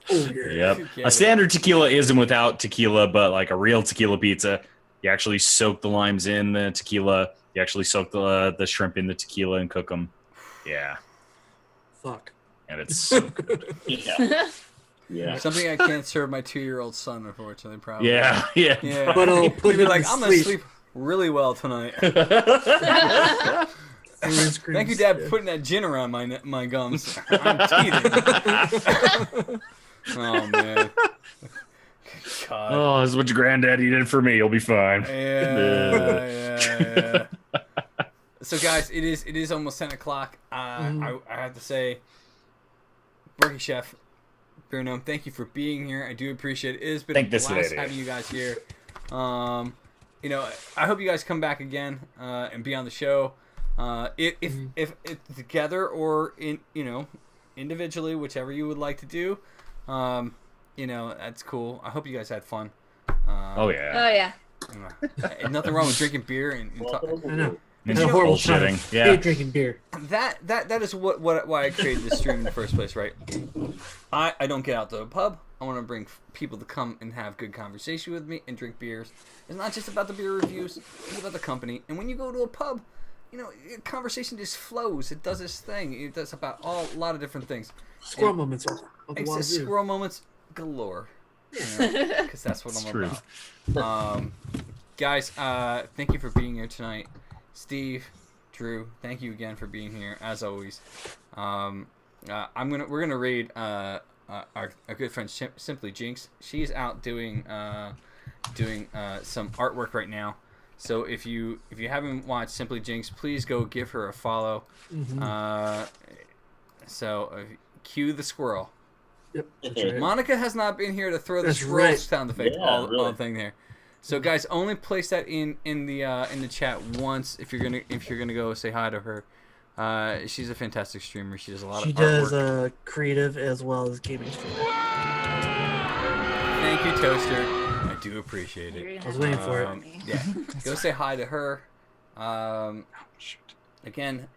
[SPEAKER 4] Yep. A standard tequila isn't without tequila, but like a real tequila pizza, you actually soak the limes in the tequila. You actually soak the shrimp in the tequila and cook them. Yeah.
[SPEAKER 2] Fuck.
[SPEAKER 4] and it's
[SPEAKER 3] Yeah. Yeah.
[SPEAKER 1] Something I can't serve my 2-year-old son, unfortunately. Probably.
[SPEAKER 4] yeah.
[SPEAKER 2] But I'll
[SPEAKER 1] He'd
[SPEAKER 2] put
[SPEAKER 1] be
[SPEAKER 2] him
[SPEAKER 1] like,
[SPEAKER 2] to
[SPEAKER 1] I'm gonna
[SPEAKER 2] sleep.
[SPEAKER 1] sleep really well tonight.
[SPEAKER 2] Ice
[SPEAKER 1] Thank
[SPEAKER 2] creams,
[SPEAKER 1] you, Dad, for
[SPEAKER 2] yeah.
[SPEAKER 1] putting that gin around my gums. I'm teething. Oh man. God.
[SPEAKER 4] Oh, this is what your granddaddy did for me. You'll be fine.
[SPEAKER 1] Yeah. So, guys, it is almost 10 o'clock. I have to say, Working Chef, Bruno, thank you for being here. I do appreciate it. It has been a blast having you guys here. You know, I hope you guys come back again and be on the show. If together or individually, whichever you would like to do. That's cool. I hope you guys had fun.
[SPEAKER 4] Oh yeah.
[SPEAKER 1] And nothing wrong with drinking beer and
[SPEAKER 2] I know.
[SPEAKER 4] And
[SPEAKER 2] Had a horrible
[SPEAKER 4] bullshitting.
[SPEAKER 2] time.
[SPEAKER 4] Yeah.
[SPEAKER 2] Hate drinking beer.
[SPEAKER 1] that is why I created this stream in the first place, right? I don't get out to a pub. I want to bring people to come and have good conversation with me and drink beers. It's not just about the beer reviews. It's about the company. And when you go to a pub, conversation just flows. It does its thing. It does about a lot of different things.
[SPEAKER 2] Squirrel moments.
[SPEAKER 1] It's squirrel moments galore. Because that's what I'm about. Guys, thank you for being here tonight. Steve, Drew, thank you again for being here as always. We're gonna raid our good friend Simply Jinx. She's out doing some artwork right now. So if you haven't watched Simply Jinx, please go give her a follow. Cue the squirrel.
[SPEAKER 2] Yep. That's right.
[SPEAKER 1] Monica has not been here to throw the squirrel sound effect all the thing there. So guys, only place that in the chat once if you're gonna go say hi to her. She's a fantastic streamer. She does a lot of artwork.
[SPEAKER 2] She does creative as well as gaming streaming.
[SPEAKER 1] Thank you, Toaster. I do appreciate it.
[SPEAKER 2] I was waiting for it.
[SPEAKER 1] Yeah, go say hi to her. Again,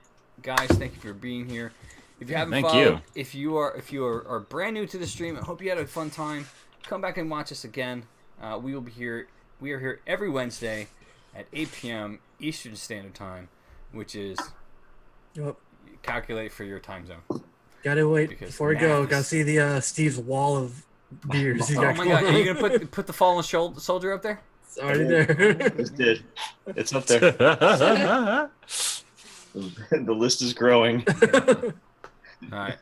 [SPEAKER 1] guys, thank you for being here. If you haven't followed, if you are brand new to the stream, I hope you had a fun time. Come back and watch us again. We will be here. We are here every Wednesday at 8 p.m. Eastern Standard Time, which is calculate for your time zone.
[SPEAKER 2] Gotta wait before we go. Gotta see the Steve's wall of beers.
[SPEAKER 1] Oh my god! Are you gonna put the fallen soldier up there?
[SPEAKER 2] It's already there.
[SPEAKER 3] It's did. It's up there. The list is growing.
[SPEAKER 1] All right.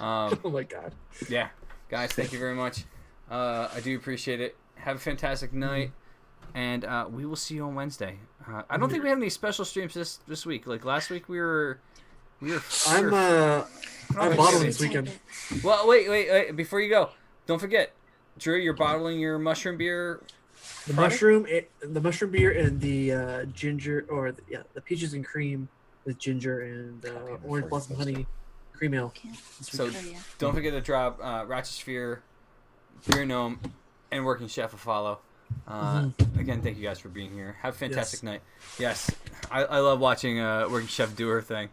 [SPEAKER 2] Oh my god.
[SPEAKER 1] Yeah, guys, thank you very much. I do appreciate it. Have a fantastic night, and we will see you on Wednesday. I don't think we have any special streams this week. Like last week, I'm
[SPEAKER 2] bottling this weekend.
[SPEAKER 1] Well, wait! Before you go, don't forget, Drew, you're bottling your mushroom beer.
[SPEAKER 2] The mushroom beer and the ginger the peaches and cream with ginger and orange blossom honey cream ale.
[SPEAKER 1] So don't forget to drop Ratchet Sphere, Beer Gnome, and Working Chef a follow. Again, thank you guys for being here. Have a fantastic night. Yes, I love watching Working Chef do her thing.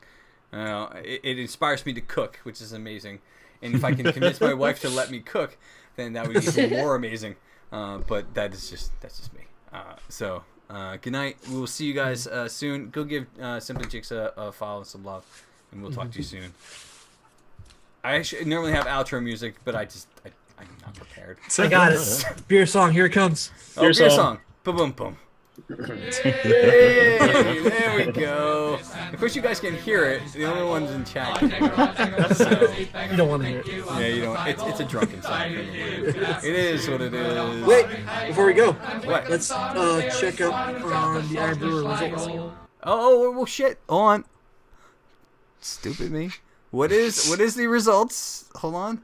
[SPEAKER 1] It inspires me to cook, which is amazing. And if I can convince my wife to let me cook, then that would be even more amazing. But that's just me. Good night. We will see you guys soon. Go give Simply Jinx a follow and some love, and we'll talk to you soon. I actually normally have outro music, but I'm not prepared.
[SPEAKER 2] I got it. Beer song. Here it comes.
[SPEAKER 1] Beer song. Boom, boom, boom. Hey, there we go. Of course, you guys can hear it. The only ones in chat. So,
[SPEAKER 2] you don't want to hear it.
[SPEAKER 1] Yeah, you don't. It's a drunken song. It is what it is.
[SPEAKER 2] Wait, before we go,
[SPEAKER 1] what?
[SPEAKER 2] Let's check up on the Iron Brewer results.
[SPEAKER 1] Oh, well, shit. Hold on. Stupid me. What is the results? Hold on.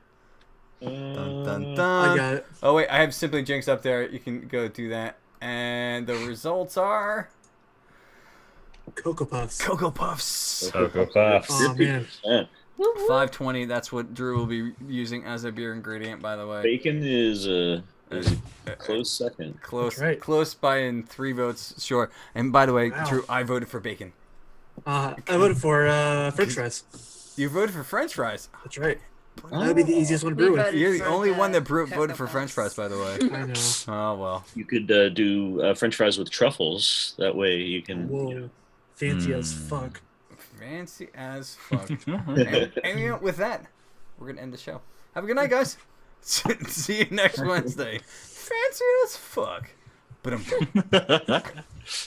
[SPEAKER 1] Dun, dun, dun.
[SPEAKER 2] I got it.
[SPEAKER 1] Oh wait, I have Simply Jinx up there. You can go do that. And the results are
[SPEAKER 2] Cocoa Puffs.
[SPEAKER 1] Cocoa Puffs.
[SPEAKER 4] Cocoa Puffs.
[SPEAKER 2] Oh man.
[SPEAKER 1] 520. That's what Drew will be using as a beer ingredient, by the way.
[SPEAKER 3] Bacon is a close second.
[SPEAKER 1] Close by 3 votes short. And by the way,
[SPEAKER 2] wow.
[SPEAKER 1] Drew, I voted for bacon.
[SPEAKER 2] I voted for French fries.
[SPEAKER 1] You voted for French fries.
[SPEAKER 2] That's right. That would be the easiest one to brew with.
[SPEAKER 1] You're the only one that voted for French fries, by the way.
[SPEAKER 2] I know.
[SPEAKER 1] Oh well.
[SPEAKER 3] You could do French fries with truffles. That way you can.
[SPEAKER 2] Whoa, fancy as fuck.
[SPEAKER 1] Fancy as fuck. and with that, we're gonna end the show. Have a good night, guys. See you next Wednesday. Fancy as fuck. But I'm.